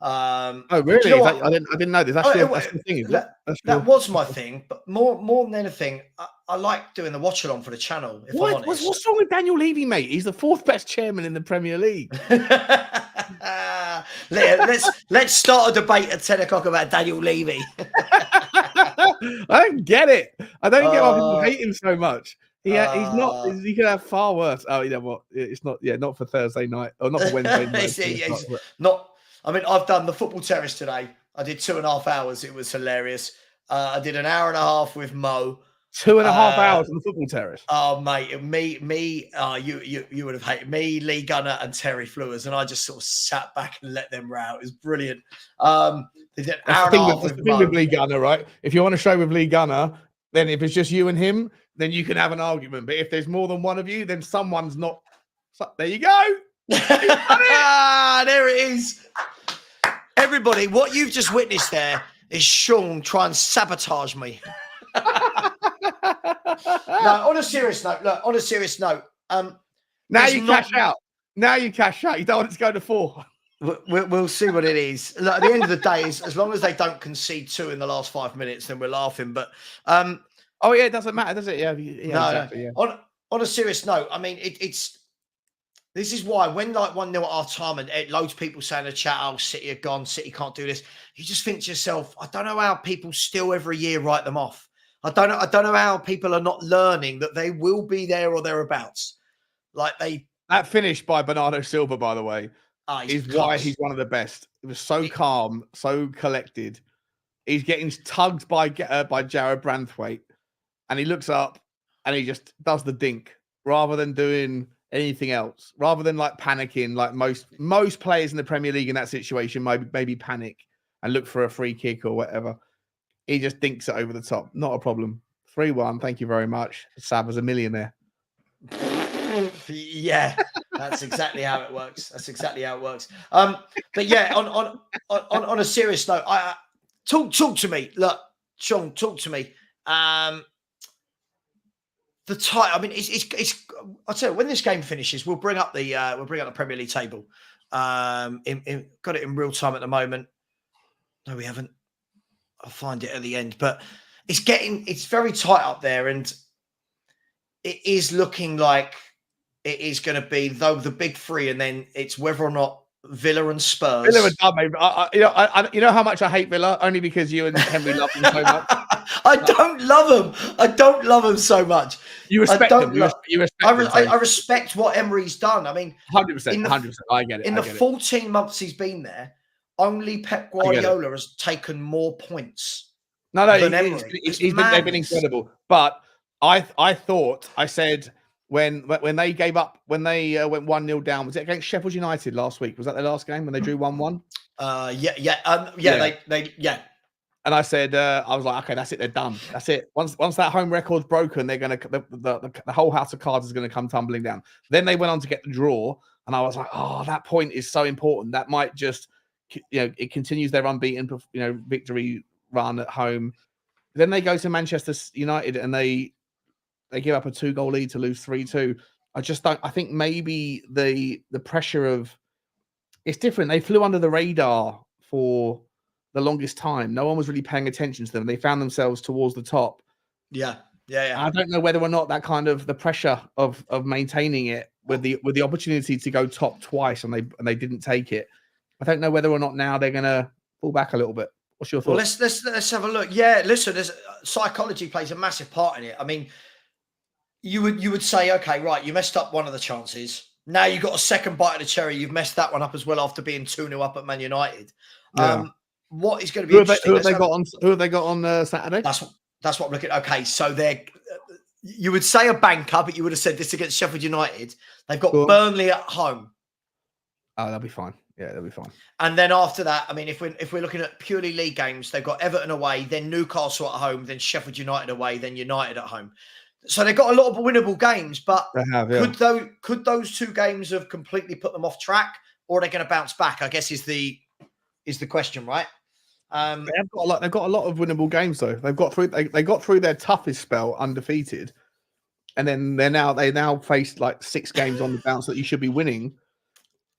Oh, really? I didn't know this. That's the thing, is it? That was my thing, but more than anything, I like doing the watch along for the channel. If I'm honest. What's wrong with Daniel Levy, mate? He's the 4th best chairman in the Premier League. Let's start a debate at 10 o'clock about Daniel Levy. I don't get it. I don't get why people hate him so much. He's not. He could have far worse. Oh, you know what? It's not. Yeah, not for Thursday night or not for Wednesday night. It's not. I mean, I've done the football terrace today. I did 2.5 hours. It was hilarious. I did an hour and a half with Mo. 2.5 hours on the football terrace. Oh, mate, you would have hated me, Lee Gunner, and Terry Flewers, and I just sort of sat back and let them row. It was brilliant. They did an hour and a half with Mo. With Lee Gunner, right? If you want to show with Lee Gunner, then if it's just you and him, then you can have an argument. But if there's more than one of you, then someone's not. So, there you go. There it is. Everybody, what you've just witnessed there is Sean try and sabotage me. No, on a serious note. Now you cash out. Now you cash out. You don't want it to go to 4. We'll see what it is. Look, at the end of the day, as long as they don't concede 2 in the last 5 minutes, then we're laughing. But oh yeah, it doesn't matter, does it? Yeah, no. Exactly, yeah. On a serious note, I mean, this is why when like 1-0 at half time and loads of people saying in the chat, "Oh, City are gone. City can't do this." You just think to yourself, I don't know how people still every year write them off. I don't know how people are not learning that they will be there or thereabouts. That finish by Bernardo Silva, by the way, is why he's one of the best. It was so calm, so collected. He's getting tugged by Jared Branthwaite, and he looks up and he just does the dink rather than doing anything else, rather than like panicking like most players in the Premier League in that situation maybe panic and look for a free kick or whatever. He just dinks it over the top. Not a problem. 3-1. Thank you very much. Savva's a millionaire. Yeah, that's exactly how it works. But yeah, on a serious note, talk to me. Look, Sean, talk to me. The tie. I mean, it's. I'll tell you, when this game finishes, we'll bring up the Premier League table. Got it in real time at the moment. No, we haven't. I'll find it at the end, but it's very tight up there, and it is looking like it is going to be the big 3, and then it's whether or not Villa and Spurs. Villa are done, you know how much I hate Villa, only because you and Henry love them so much. I don't love them so much. You respect them. I respect what Emery's done. I mean, 100%. I get it. In the 14 months he's been there, only Pep Guardiola has taken more points. They've been incredible. But I said when they gave up, when they went 1-0 down. Was it against Sheffield United last week? Was that their last game when they drew 1-1? Yeah. And I said, I was like, okay, that's it. They're done. That's it. Once that home record's broken, they're gonna the whole house of cards is gonna come tumbling down. Then they went on to get the draw, and I was like, oh, that point is so important. That might just, it continues their unbeaten, victory run at home. Then they go to Manchester United and they give up a 2-goal lead to lose 3-2. I just don't. I think maybe the pressure of it's different. They flew under the radar for the longest time. No one was really paying attention to them. They found themselves towards the top. Yeah. I don't know whether or not that kind of the pressure of maintaining it with the opportunity to go top twice and they didn't take it. I don't know whether or not now they're gonna fall back a little bit. What's your thoughts? Well, let's have a look. Yeah, listen, psychology plays a massive part in it. I mean, you would say, okay, right, you messed up one of the chances. Now you got a second bite of the cherry. You've messed that one up as well after being 2-0 up at Man United. Yeah. What is going to be interesting? Who have they got on Saturday? That's what I'm looking at. Okay, so you would say a banker, but you would have said this against Sheffield United. They've got Burnley at home. Oh, they'll be fine. Yeah, they'll be fine. And then after that, I mean, if we're looking at purely league games, they've got Everton away, then Newcastle at home, then Sheffield United away, then United at home. So they've got a lot of winnable games, but could those two games have completely put them off track, or are they going to bounce back? I guess is the question, right? They've got a lot of winnable games though. They got through their toughest spell undefeated, and then they now faced like 6 games on the bounce that you should be winning,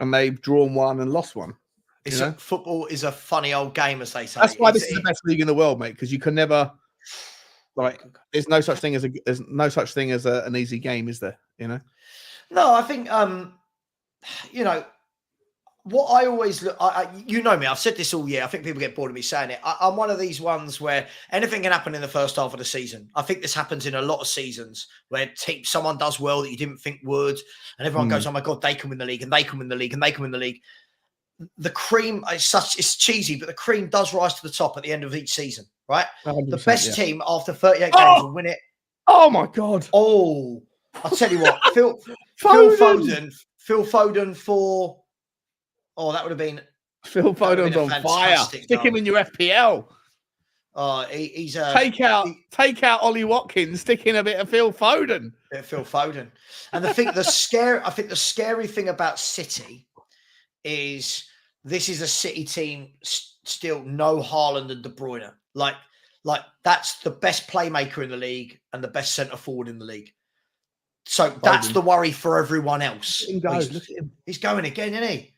and they've drawn 1 and lost 1. Football is a funny old game, as they say. That's why this is the best league in the world, mate. Because you can never there's no such thing as an easy game, is there? No, I think what I always look, you know me, I've said this all year. I think people get bored of me saying it. I'm one of these ones where anything can happen in the first half of the season. I think this happens in a lot of seasons where someone does well that you didn't think would, and everyone goes, "Oh my god, they can win the league, and they can win the league, and they can win the league." The cream, it's cheesy, but the cream does rise to the top at the end of each season, right? The best team after 38 games will win it. Oh my god! Oh, I'll tell you what, Phil Foden for. Oh, that would have been Phil Foden's on fire. Stick him in your FPL. Oh, he's take out Ollie Watkins. Stick in a bit of Phil Foden. And the scary thing about City is this is a City team still, no Haaland and De Bruyne. Like that's the best playmaker in the league and the best centre forward in the league. So that's the worry for everyone else. Look at him. He's going again, isn't he?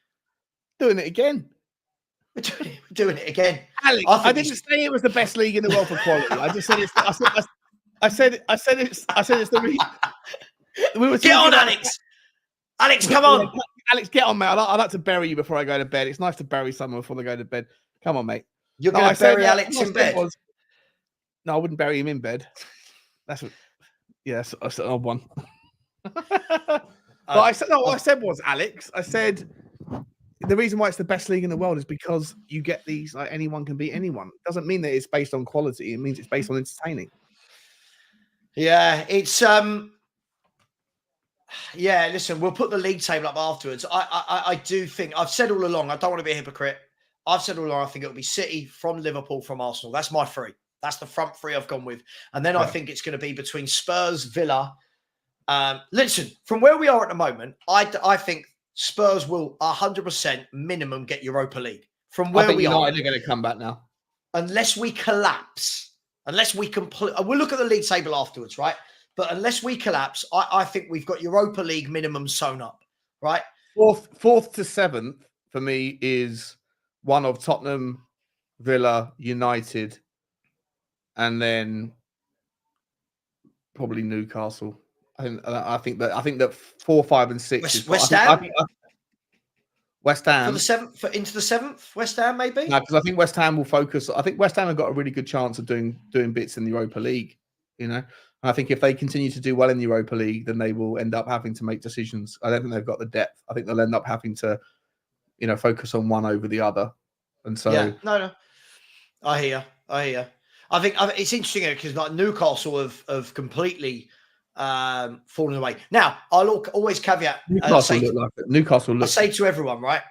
Doing it again. We're doing it again. Alex, I didn't say it was the best league in the world for quality. I just said it's. I said it's the reason. Get on, Alex. Alex, come on. Alex, get on, mate. I like to bury you before I go to bed. It's nice to bury someone before they go to bed. Come on, mate. You're going to bury Alex in bed? No, I wouldn't bury him in bed. That's an odd one. But I said, what I said was, Alex, I said the reason why it's the best league in the world is because you get these, like, anyone can beat anyone. It doesn't mean that it's based on quality. It means it's based on entertaining. Yeah, it's yeah, listen, we'll put the league table up afterwards. I do think, I've said all along, I don't want to be a hypocrite. I've said all along, I think it'll be City, from Liverpool, from Arsenal. That's my 3. That's the front 3 I've gone with. And then I think it's going to be between Spurs, Villa. Listen, from where we are at the moment, I think Spurs will 100% minimum get Europa League. From where we are, they're going to come back now. Unless we collapse, unless we we'll look at the league table afterwards, right? But unless we collapse, I think we've got Europa League minimum sewn up, right? 4th to 7th for me is one of Tottenham, Villa, United, and then probably Newcastle. I think that 4, 5, and 6 is West Ham. West Ham for the 7th, into the 7th. West Ham maybe. No, because I think West Ham will focus. I think West Ham have got a really good chance of doing bits in the Europa League. And I think if they continue to do well in the Europa League, then they will end up having to make decisions. I don't think they've got the depth. I think they'll end up having to, focus on one over the other. And so, yeah, no, I hear. I think it's interesting because like Newcastle have completely falling away. Now, I'll always caveat. Newcastle I say to everyone, right?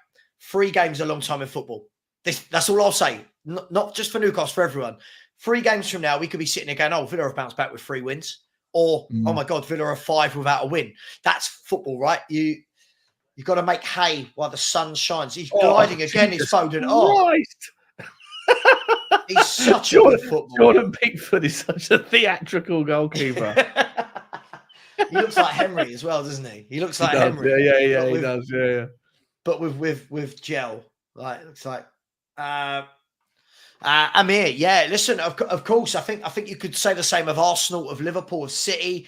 3 games is a long time in football. That's all I'll say. Not just for Newcastle, for everyone. 3 games from now, we could be sitting there going, "Oh, Villa have bounced back with 3 wins," or "Oh my God, Villa are 5 without a win." That's football, right? You've got to make hay while the sun shines. He's gliding again. He's Foden. He's such a good footballer. Jordan Pickford is such a theatrical goalkeeper. He looks like Henry as well, doesn't he? He looks like Henry. Yeah, he does. Yeah. But with gel, like, looks like Amir. Yeah, listen. Of course, I think you could say the same of Arsenal, of Liverpool, of City.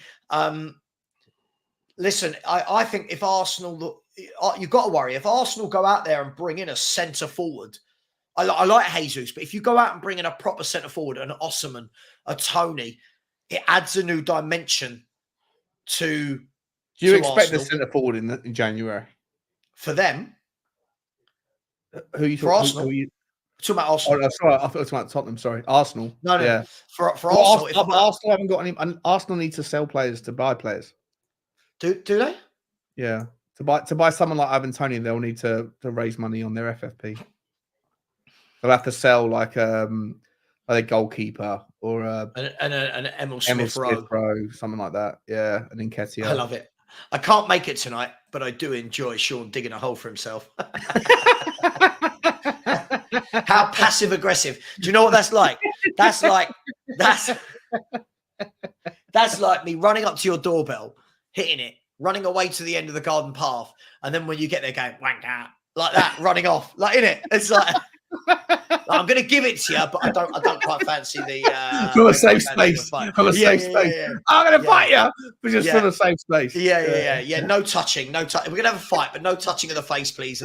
Listen, I think if Arsenal, you've got to worry if Arsenal go out there and bring in a centre forward. I like Jesus, but if you go out and bring in a proper centre forward, an Osimhen, a Tony, it adds a new dimension to. Do you expect the centre forward in January? For them? Who you for Arsenal? Talking about Arsenal. Oh, sorry, I thought it was about Tottenham. Sorry, Arsenal. No. Yeah. For Arsenal, Arsenal haven't got any. Arsenal need to sell players to buy players. Do they? Yeah, to buy someone like Ivan Toney, they'll need to raise money on their FFP. They'll have to sell like a goalkeeper or an Emil Smith Rowe, something like that. Yeah, an Nketiah. I love it. I can't make it tonight, but I do enjoy Sean digging a hole for himself. How passive aggressive. Do you know what that's like? That's like me running up to your doorbell, hitting it, running away to the end of the garden path, and then when you get there going wank out like that, running off, like, in it. It's like I'm going to give it to you, but I don't quite fancy the from a safe space. From a safe space. Yeah. I'm going to fight you, but just from a safe space. Yeah. No touching. We're going to have a fight, but no touching of the face, please.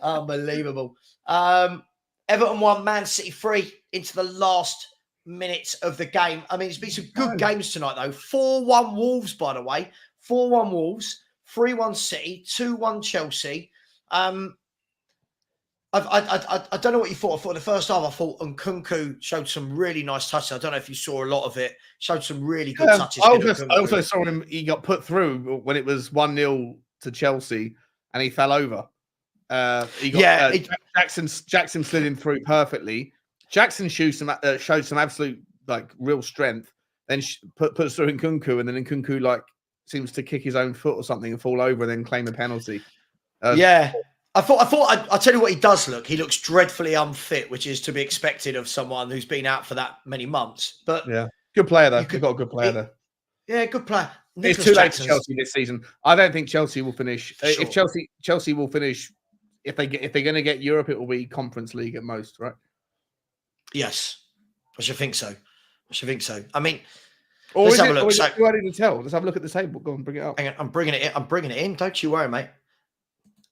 Unbelievable. Everton 1, Man City 3 into the last minutes of the game. I mean, it's been some good games tonight, though. 4-1 Wolves, by the way. 4-1 Wolves, 3-1 City, 2-1 Chelsea. I don't know what you thought. I thought in the first half, I thought Nkunku showed some really nice touches. I don't know if you saw a lot of it. Showed some really good touches. I also saw him. He got put through when it was 1-0 to Chelsea, and he fell over. Jackson slid him through perfectly. Jackson showed some absolute real strength. Then puts through Nkunku, and then Nkunku seems to kick his own foot or something and fall over, and then claim a penalty. I thought I'll tell you what he does look. He looks dreadfully unfit, which is to be expected of someone who's been out for that many months. But yeah, good player though. You've got a good player there. Yeah, good player. It's too late for Chelsea this season. I don't think Chelsea will finish. Sure. If Chelsea will finish, if they're going to get Europe, it will be Conference League at most, right? Yes, I should think so. I mean, let's have a look. Too early to tell. Let's have a look at the table. Go on, bring it up. Hang on, I'm bringing it in. Don't you worry, mate.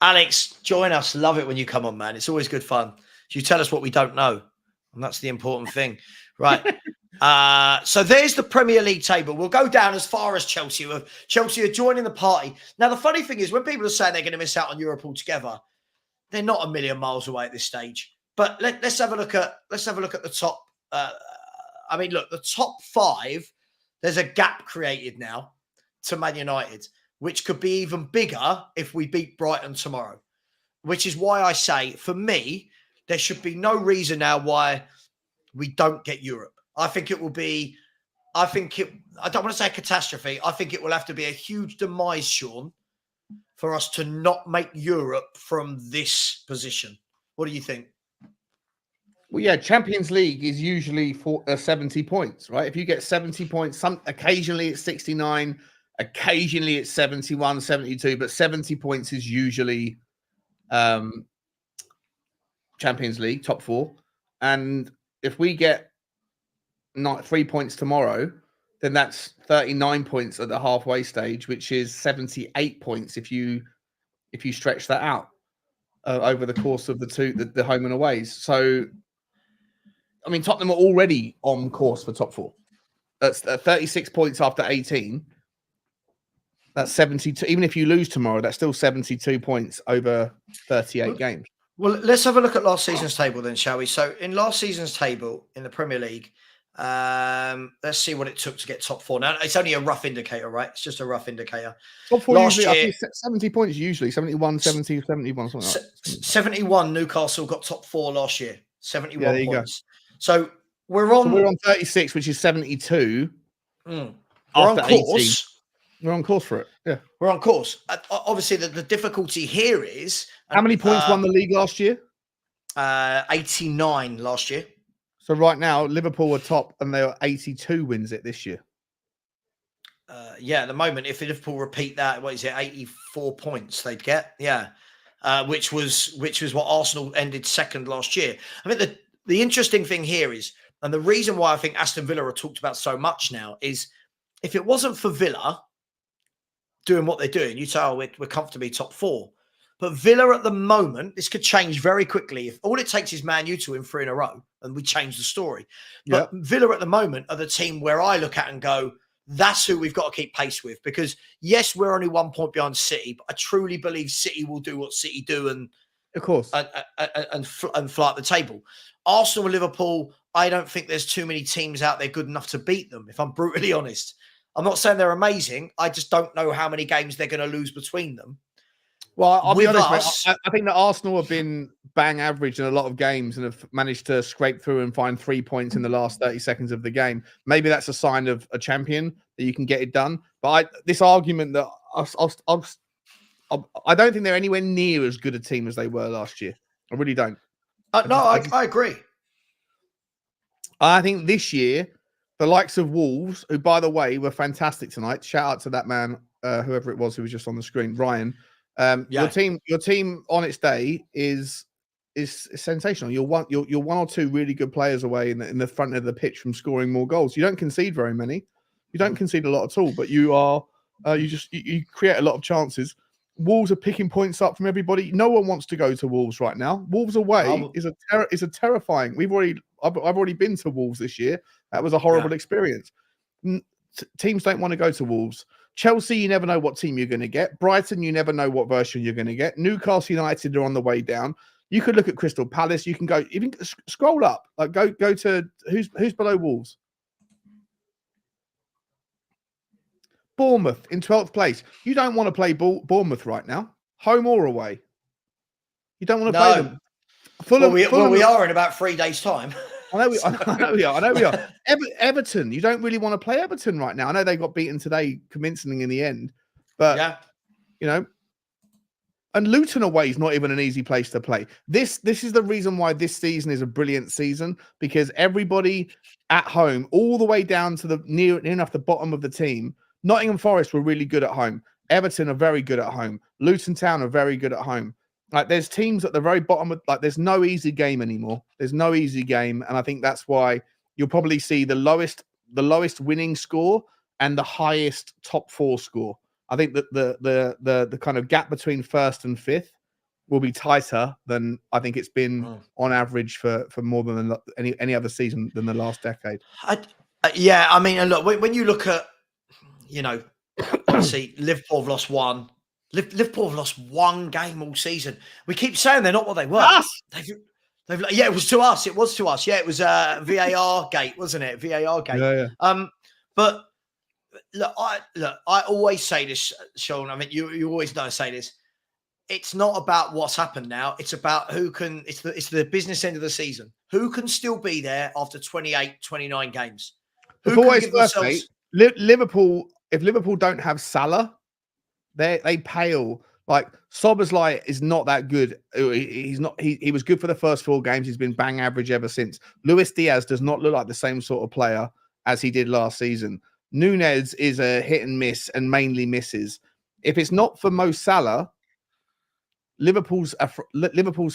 Alex, join us. Love it when you come on, man. It's always good fun. You tell us what we don't know, and that's the important thing, right? So there's the Premier League table. We'll go down as far as Chelsea. Chelsea are joining the party. Now, the funny thing is, when people are saying they're going to miss out on Europe altogether, they're not a million miles away at this stage. But let's have a look at the top. I mean, look, the top 5. There's a gap created now to Man United, which could be even bigger if we beat Brighton tomorrow, which is why I say, for me, there should be no reason now why we don't get Europe. I think it will be, I don't want to say a catastrophe. I think it will have to be a huge demise, Sean, for us to not make Europe from this position. What do you think? Well, yeah, Champions League is usually 70 points, right? If you get 70 points, occasionally it's 69, occasionally it's 71, 72, but 70 points is usually Champions League, top 4. And if we get 3 points tomorrow, then that's 39 points at the halfway stage, which is 78 points if you stretch that out over the course of the home and aways. So, I mean, Tottenham are already on course for top 4. That's 36 points after 18. That's 72. Even if you lose tomorrow, that's still 72 points over 38 games. Well, let's have a look at last season's table then, shall we? So in last season's table in the Premier League, Let's see what it took to get top 4. Now, it's only a rough indicator, right? It's just a rough indicator. Top 4 usually, I think 70 points usually, 71, 70, 71, something like that. 71 Newcastle got top 4 last year. 71 points. So we're on 36, which is 72. We're on course. 18. We're on course for it. Yeah. We're on course. Obviously, the difficulty here is... How many points won the league last year? 89 last year. So right now, Liverpool are top and they are 82 wins it this year. At the moment, if Liverpool repeat that, what is it, 84 points they'd get? Yeah. Which was what Arsenal ended second last year. I mean, the interesting thing here is, and the reason why I think Aston Villa are talked about so much now is, if it wasn't for Villa doing what they're doing, you'd say, oh, we're comfortably top 4. But Villa at the moment, this could change very quickly. If all it takes is Man U to win 3 in a row, and we change the story. But Villa at the moment are the team where I look at and go, that's who we've got to keep pace with. Because yes, we're only 1 point behind City, but I truly believe City will do what City do and of course and fly at the table. Arsenal and Liverpool, I don't think there's too many teams out there good enough to beat them, if I'm brutally honest. I'm not saying they're amazing. I just don't know how many games they're going to lose between them. Well, I'll be honest, mate, I think that Arsenal have been bang average in a lot of games and have managed to scrape through and find 3 points in the last 30 seconds of the game. Maybe that's a sign of a champion that you can get it done. But this argument that I don't think they're anywhere near as good a team as they were last year. I really don't. I agree. I think this year, the likes of Wolves, who, by the way, were fantastic tonight. Shout out to that man, whoever it was who was just on the screen, Ryan. Your team on its day is sensational. You're one or two really good players away in the front of the pitch from scoring more goals. You don't concede very many. You don't concede a lot at all, but you are you create a lot of chances. Wolves are picking points up from everybody. No one wants to go to Wolves right now. Wolves away is a terrifying. I've already been to Wolves this year. That was a horrible experience. Teams don't want to go to Wolves. Chelsea, you never know what team you're going to get. Brighton, you never know what version you're going to get. Newcastle United are on the way down. You could look at Crystal Palace. You can go even scroll up. Like go to who's below Wolves. Bournemouth in 12th place. You don't want to play Bournemouth right now, home or away. You don't want to play them. We are in about 3 days' time. I know we are. Everton, you don't really want to play Everton right now. I know they got beaten today, convincingly in the end, but and Luton away is not even an easy place to play. This is the reason why this season is a brilliant season, because everybody at home, all the way down to the near enough the bottom of the team. Nottingham Forest were really good at home. Everton are very good at home. Luton Town are very good at home. Like, there's teams at the very bottom of, like, there's no easy game anymore. There's no easy game, and I think that's why you'll probably see the lowest winning score and the highest top 4 score. I think that the kind of gap between first and fifth will be tighter than I think it's been on average for more than any other season than the last decade. I mean, and look, when you look at, obviously Liverpool have lost one. Liverpool have lost one game all season. We keep saying they're not what they were. It was to us. It was to us. Yeah, it was VAR gate, wasn't it? VAR gate. Yeah. But I always say this, Sean. I mean, you always know I say this. It's not about what's happened now. It's about who can. It's the business end of the season. Who can still be there after 28, 29 games? Who can give themselves... Liverpool. If Liverpool don't have Salah, they pale. Like, Szoboszlai is not that good. He's not. He was good for the first 4 games. He's been bang average ever since. Luis Diaz does not look like the same sort of player as he did last season. Nunez is a hit and miss and mainly misses. If it's not for Mo Salah, Liverpool's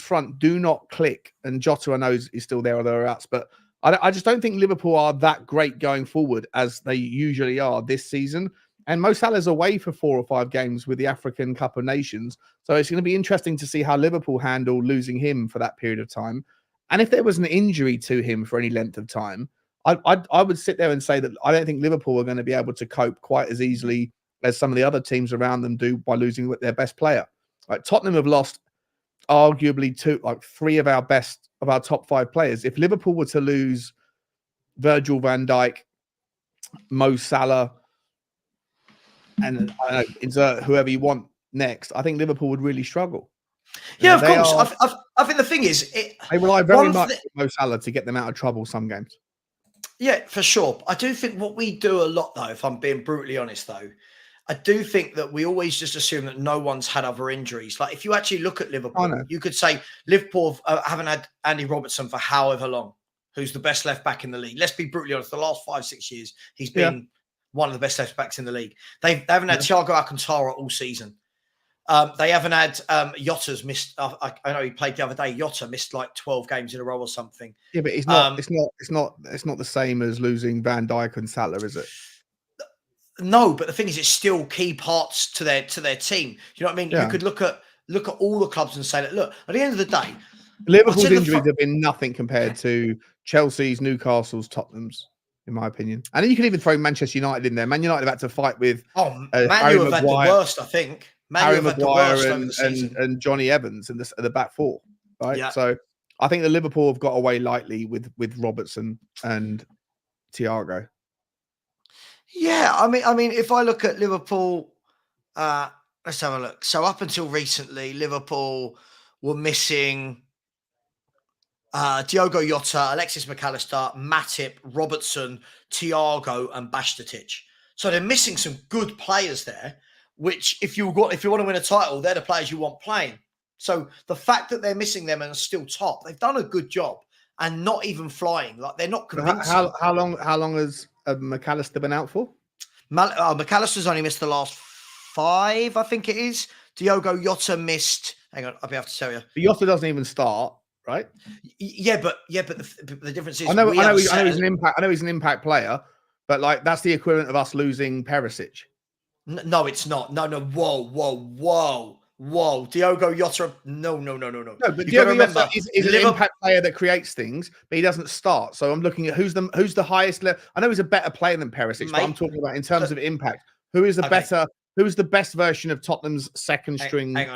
front do not click. And Jota, I know, is still there or thereabouts, but I just don't think Liverpool are that great going forward as they usually are this season. And Mo Salah's away for 4 or 5 games with the African Cup of Nations. So it's going to be interesting to see how Liverpool handle losing him for that period of time. And if there was an injury to him for any length of time, I would sit there and say that I don't think Liverpool are going to be able to cope quite as easily as some of the other teams around them do by losing their best player. Like, Tottenham have lost arguably 3 of our top 5 players. If Liverpool were to lose Virgil van Dijk, Mo Salah, and insert whoever you want next, I think Liverpool would really struggle. Yeah, of course. I think the thing is, they rely very much on Mo Salah to get them out of trouble some games. Yeah, for sure. I do think what we do a lot, though, if I'm being brutally honest, though, I do think that we always just assume that no one's had other injuries. Like, if you actually look at Liverpool, you could say Liverpool haven't had Andy Robertson for however long, who's the best left back in the league. Let's be brutally honest. The last 5-6 years, he's been one of the best left backs in the league. They haven't had Thiago Alcantara all season. They haven't had Jota's missed. I know he played the other day. Jota missed like 12 games in a row or something. Yeah, but it's not. It's not the same as losing Van Dijk and Salah, is it? No, but the thing is, it's still key parts to their team. You know what I mean? Yeah. You could look at all the clubs and say that. Look, at the end of the day, Liverpool's injuries have been nothing compared to Chelsea's, Newcastle's, Tottenham's, in my opinion. And then you can even throw Manchester United in there. Man United have had to fight with Man U have had the worst, I think. Harry Maguire and Johnny Evans in the back four, right? Yeah. So I think the Liverpool have got away lightly with Robertson and Thiago. Yeah, I mean, if I look at Liverpool, let's have a look. So up until recently, Liverpool were missing Diogo Jota, Alexis McAllister, Matip, Robertson, Thiago, and Bajcetic. So they're missing some good players there. Which, if you want to win a title, they're the players you want playing. So the fact that they're missing them and are still top, they've done a good job and not even flying. Like, they're not convincing. How long has McAllister been out for? McAllister's only missed the last 5, I think it is. Diogo Jota missed. Hang on, I'll be able to tell you. But Jota doesn't even start, right? Yeah, but the difference is I know he's an impact. I know he's an impact player, but like that's the equivalent of us losing Perisic. No, it's not. No. Whoa. Diogo Jota. No. No, but Diogo Jota is an impact player that creates things, but he doesn't start. So I'm looking at who's the highest level. I know he's a better player than Perisic, but I'm talking about in terms of impact. Who is who is the best version of Tottenham's second string? Hang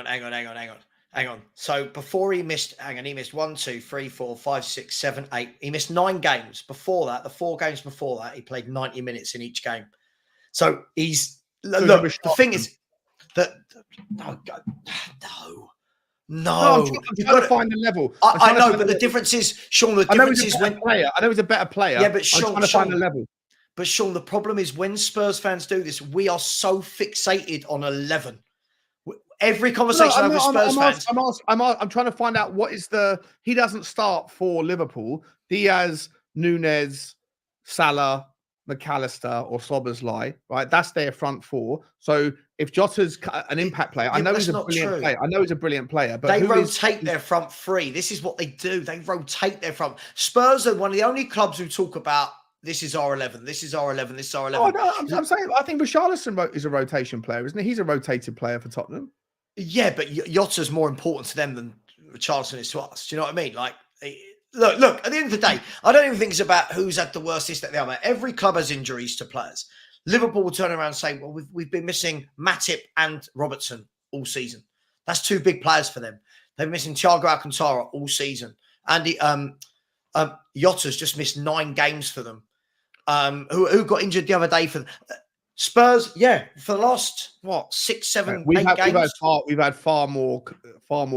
on. So before he missed 1, 2, 3, 4, 5, 6, 7, 8. He missed 9 games. Before that, the 4 games before that, he played 90 minutes in each game. So he's... Look, the thing is that no. I'm trying to find the level. I know, but the difference is, Sean. The difference is when I know he's a better player. Yeah, but Sean, I'm trying to find the level. But Sean, the problem is when Spurs fans do this, we are so fixated on 11. Every conversation I have with Spurs fans, I'm trying to find out what is the. He doesn't start for Liverpool. Diaz, Nunez, Salah, McAllister or Szoboszlai, right? That's their front 4. So if Jota's an impact player, I know he's a brilliant player. I know he's a brilliant player, but they rotate their front 3. This is what they do. They rotate their front. Spurs are one of the only clubs who talk about this is our 11. This is our 11. This is our 11. Oh, no, I'm saying I think Richarlison is a rotation player, isn't he? He's a rotated player for Tottenham. Yeah, but Jota's more important to them than Richarlison is to us. Do you know what I mean? Like. Look, at the end of the day, I don't even think it's about who's had the worst this, that, the other. Every club has injuries to players. Liverpool will turn around and say, well, we've been missing Matip and Robertson all season. That's 2 big players for them. They've been missing Thiago Alcantara all season. And Jota's just missed 9 games for them. Who got injured the other day for Spurs? Yeah, for the last, 6, 7, 8 games? We've had far more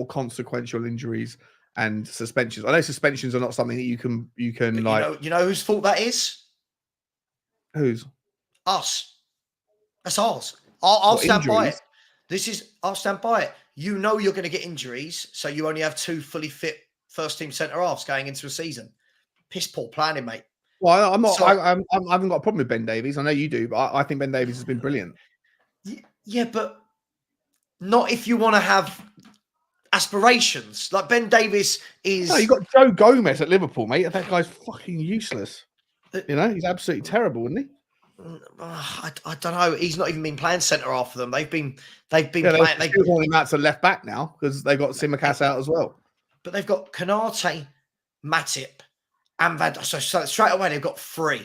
consequential injuries and suspensions. I know suspensions are not something that you can like. You know whose fault that is? Whose? Us. That's ours. I'll stand by it. I'll stand by it. You know you're going to get injuries, so you only have 2 fully fit first team centre halves going into a season. Piss poor planning, mate. Well, I'm not. I haven't got a problem with Ben Davies. I know you do, but I think Ben Davies has been brilliant. Yeah, but not if you want to have aspirations. Like Ben Davies is. No, you got Joe Gomez at Liverpool, mate. That guy's fucking useless. You know, he's absolutely terrible, isn't he? I don't know. He's not even been playing centre half for them. They've been playing. They're calling him out to left back now because they got Tsimikas out as well. But they've got Konate, Matip, and Van. So straight away they've got 3.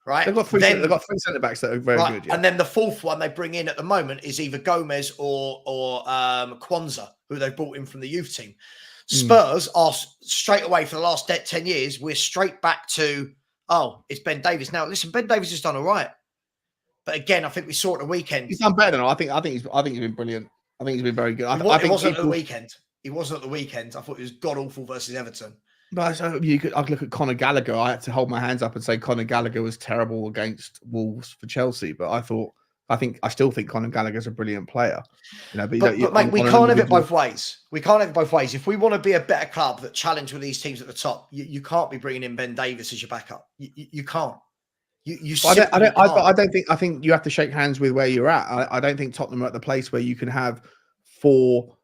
Right? They've got 3 centre backs that are very good. Yeah. And then the 4th one they bring in at the moment is either Gomez or Kwanzaa, who they brought in from the youth team. Spurs are straight away for the last 10 years. We're straight back to oh, it's Ben Davies. Now, listen, Ben Davies has done all right. But again, I think we saw at the weekend. He's done better than I think he's been brilliant. I think he's been very good. I think it wasn't at the weekend. He wasn't at the weekend. I thought it was god awful versus Everton. No, so I could look at Conor Gallagher. I had to hold my hands up and say Conor Gallagher was terrible against Wolves for Chelsea, but I still think Conor Gallagher's a brilliant player. You know, but mate, we can't have it both ways. We can't have it both ways. If we want to be a better club that challenge with these teams at the top, you can't be bringing in Ben Davies as your backup. You can't. I think you have to shake hands with where you're at. I don't think Tottenham are at the place where you can have 4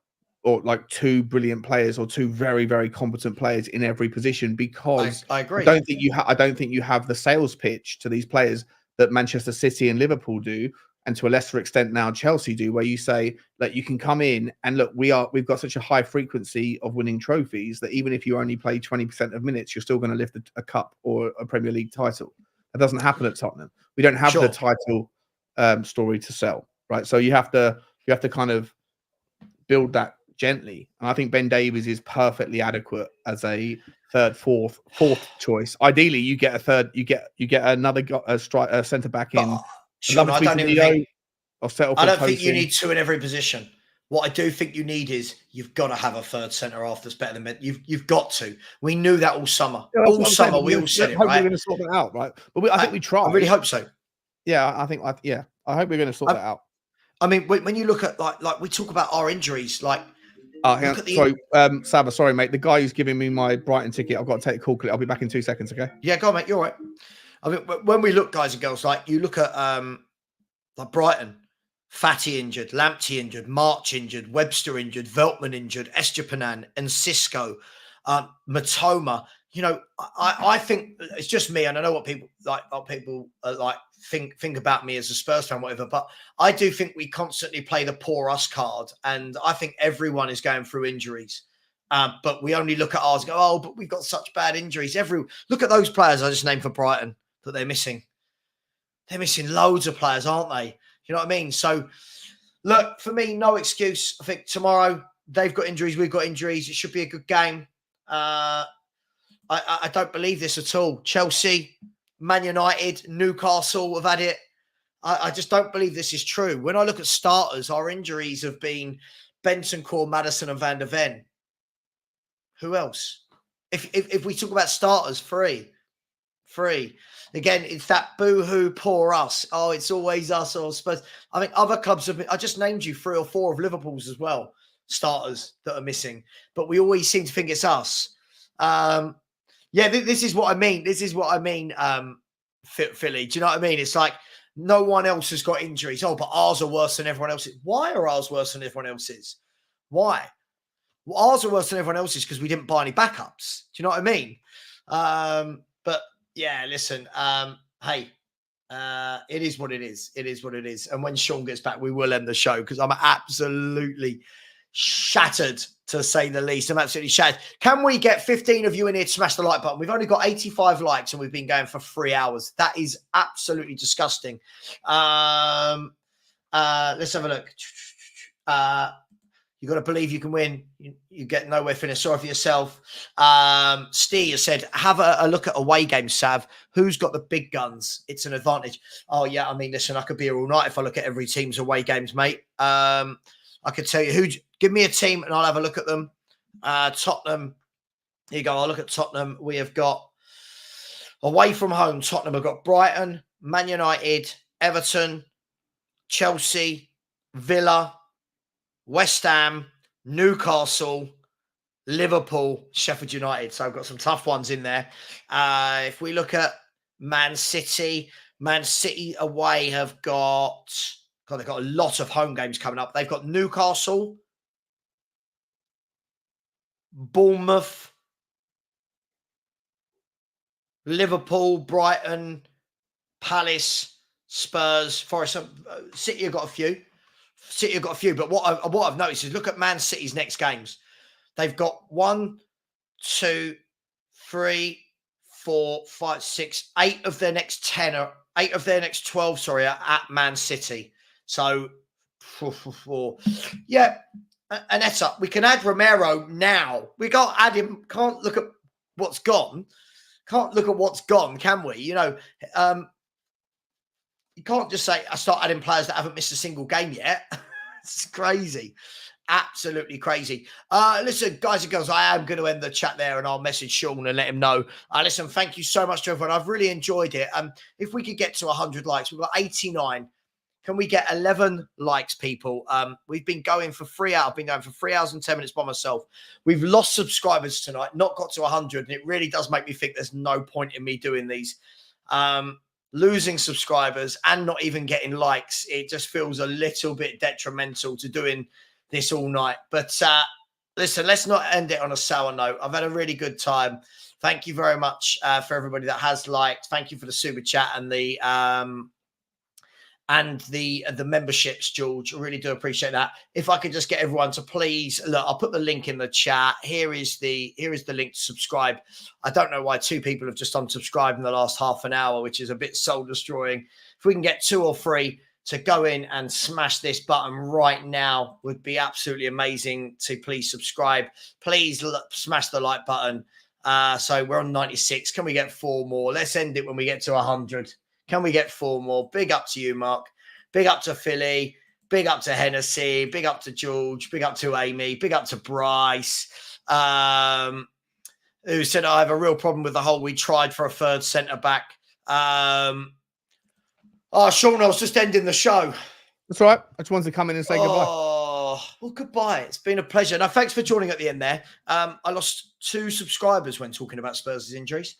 or like 2 brilliant players or 2 very, very competent players in every position, because I agree. I don't think you have the sales pitch to these players that Manchester City and Liverpool do, and to a lesser extent now Chelsea do, where you say that you can come in and look, we've got such a high frequency of winning trophies that even if you only play 20% of minutes, you're still going to lift a cup or a Premier League title. That doesn't happen at Tottenham. We don't have the title story to sell, right? So you have to kind of build that gently. And I think Ben Davies is perfectly adequate as a third, fourth choice. Ideally, you get a third, you get another centre back in. Sean, I don't think you in. need 2 in every position. What I do think you need is you've got to have a third centre half that's better than Ben. You've got to. We knew that all summer. Yeah, all summer we all said it, right? We're going to sort that out, right? But I think we try. I really hope so. Yeah, I hope we're going to sort that out. I mean, when you look at like we talk about our injuries, like. Sorry, Savva, sorry, mate. The guy who's giving me my Brighton ticket, I've got to take a call. I'll be back in 2 seconds, okay? Yeah, go on, mate. You're all right. I mean, when we look, guys and girls, like you look at like Brighton, Fatty injured, Lamptey injured, March injured, Webster injured, Veltman injured, Estepanan and Cisco, Matoma. You know, I think it's just me, and I know what people think about me as a Spurs fan, whatever. But I do think we constantly play the poor us card, and I think everyone is going through injuries. But we only look at ours and go, oh, but we've got such bad injuries. Look at those players I just named for Brighton that they're missing. They're missing loads of players, aren't they? You know what I mean? So, look, for me, no excuse. I think tomorrow they've got injuries, we've got injuries. It should be a good game. I don't believe this at all. Chelsea, Man United, Newcastle have had it. I just don't believe this is true. When I look at starters, our injuries have been Bentancur, Maddison and Van der Ven. Who else? If we talk about starters, three. Again, it's that boo-hoo, poor us. Oh, it's always us or Spurs. I think other clubs have been, I just named you 3 or 4 of Liverpool's as well, starters that are missing. But we always seem to think it's us. Yeah, this is what I mean. Philly. Do you know what I mean? It's like no one else has got injuries. Oh, but ours are worse than everyone else's. Why are ours worse than everyone else's? Why? Well, ours are worse than everyone else's because we didn't buy any backups. Do you know what I mean? But yeah, listen, hey, it is what it is. It is what it is. And when Sean gets back, we will end the show because I'm absolutely shattered, to say the least. I'm absolutely shattered. Can we get 15 of you in here to smash the like button? We've only got 85 likes and we've been going for 3 hours. That is absolutely disgusting. Let's have a look. You got to believe you can win. You get nowhere finished. Sorry for yourself. Steve has said, have a look at away games, Sav. Who's got the big guns? It's an advantage. Oh, yeah. I mean, listen, I could be here all night if I look at every team's away games, mate. I could tell you give me a team and I'll have a look at them. Tottenham. Here you go. I'll look at Tottenham. We have got away from home. Tottenham have got Brighton, Man United, Everton, Chelsea, Villa, West Ham, Newcastle, Liverpool, Sheffield United. So I've got some tough ones in there. If we look at Man City away have got... God, they've got a lot of home games coming up. They've got Newcastle, Bournemouth, Liverpool, Brighton, Palace, Spurs, Forest. City have got a few. But what I've noticed is look at Man City's next games. They've got 1, 2, 3, 4, 5, 6, 8 of their next 10 are 8 of their next 12, are at Man City. So, yeah, Anetta, we can add Romero now. We can't add him. Can't look at what's gone. can't look at what's gone, can we? You know, you can't just say I start adding players that haven't missed a single game yet. It's crazy. Absolutely crazy. Listen, guys and girls, I am going to end the chat there and I'll message Sean and let him know. Listen, thank you so much to everyone. I've really enjoyed it. If we could get to 100 likes, we've got 89. Can we get 11 likes, people? We've been going for 3 hours. I've been going for 3 hours and 10 minutes by myself. We've lost subscribers tonight, not got to 100. And it really does make me think there's no point in me doing these. Losing subscribers and not even getting likes. It just feels a little bit detrimental to doing this all night. But listen, let's not end it on a sour note. I've had a really good time. Thank you very much for everybody that has liked. Thank you for the super chat and the memberships, George. I really do appreciate that. If I could just get everyone to please look, I'll put the link in the chat. Here is the link to subscribe. I don't know why 2 people have just unsubscribed in the last half an hour, which is a bit soul destroying. If we can get 2 or 3 to go in and smash this button right now, would be absolutely amazing. To please subscribe. Please smash the like button. So we're on 96. Can we get 4 more? Let's end it when we get to 100. Can we get 4 more? Big up to you, Mark. Big up to Philly. Big up to Hennessy. Big up to George. Big up to Amy. Big up to Bryce. Who said, I have a real problem with the whole we tried for a third centre-back. Sean, I was just ending the show. That's all right. I just wanted to come in and say goodbye. Well, goodbye. It's been a pleasure. Now, thanks for joining at the end there. I lost 2 subscribers when talking about Spurs' injuries.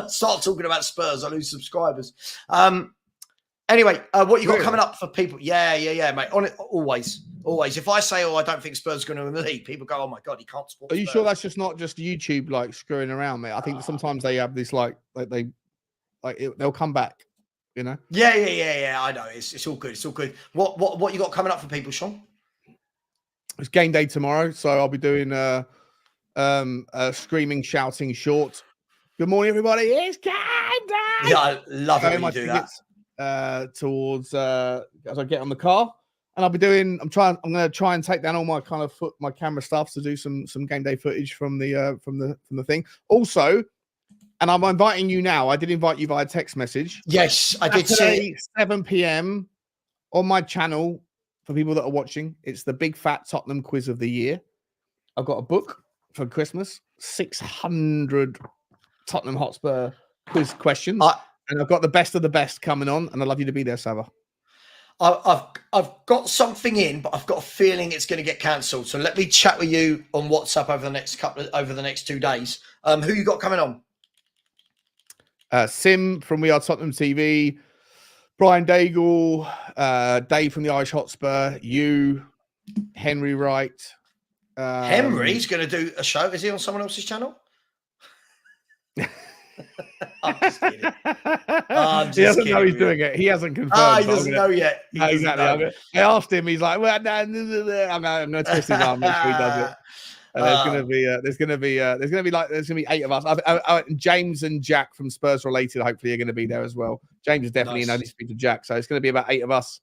Start talking about Spurs, I lose subscribers. Anyway, what you got coming up for people? Yeah, mate. On it, always. If I say, I don't think Spurs are going to win the league, people go, oh my God, he can't support Are you Spurs. sure that's just not just YouTube like screwing around, mate? I think sometimes they have this they'll come back, you know? Yeah. I know. It's all good. It's all good. What you got coming up for people, Sean? It's game day tomorrow, so I'll be doing a screaming, shouting short. Good morning, everybody. It's game day. Yeah, I love it when you do that. Towards as I get on the car, and I'm going to try and take down all my kind of my camera stuff to do some game day footage from the thing. Also, and I'm inviting you now. I did invite you via text message. Yes, I did see 7 p.m. on my channel for people that are watching. It's the Big Fat Tottenham Quiz of the Year. I've got a book for Christmas, 600 Tottenham Hotspur quiz questions. And I've got the best of the best coming on, and I'd love you to be there, Savva. I've got something in, but I've got a feeling it's going to get cancelled. So let me chat with you on WhatsApp over the next 2 days. Who you got coming on? Sim from We Are Tottenham TV, Brian Daigle, Dave from the Irish Hotspur, you, Henry Wright. Henry's going to do a show. Is he on someone else's channel? I'm just kidding. He doesn't know he's doing it. He hasn't confirmed. He doesn't know yet. Exactly. I asked him. He's like, "Well, no, I'm going to twist his arm. Make sure he does it." And there's going to be 8 of us. James and Jack from Spurs Related hopefully are going to be there as well. James is definitely in only speak to Jack, so it's going to be about 8 of us.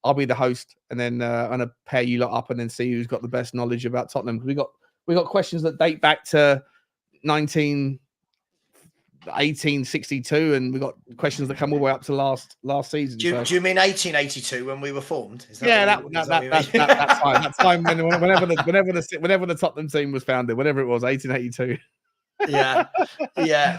I'll be the host, and then I'm going to pair you lot up and then see who's got the best knowledge about Tottenham. We got questions that date back to 1862, and we got questions that come all the way up to last season. Do you mean 1882 when we were formed? That's fine. That's fine. Whenever the Tottenham team was founded, whatever it was, 1882. Yeah,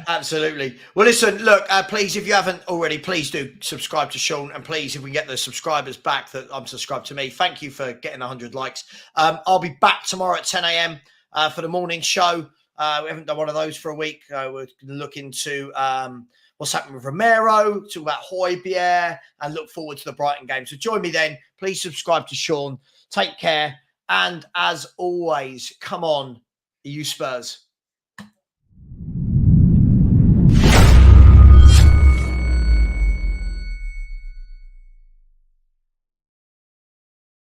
absolutely. Well, listen, look, please, if you haven't already, please do subscribe to Sean, and please, if we get the subscribers back that subscribed to me, thank you for getting 100 likes. I'll be back tomorrow at 10 a.m. For the morning show. We haven't done one of those for a week. We're looking to what's happening with Romero, talk about Højbjerg, and look forward to the Brighton game. So join me then. Please subscribe to Sean. Take care. And as always, come on, you Spurs.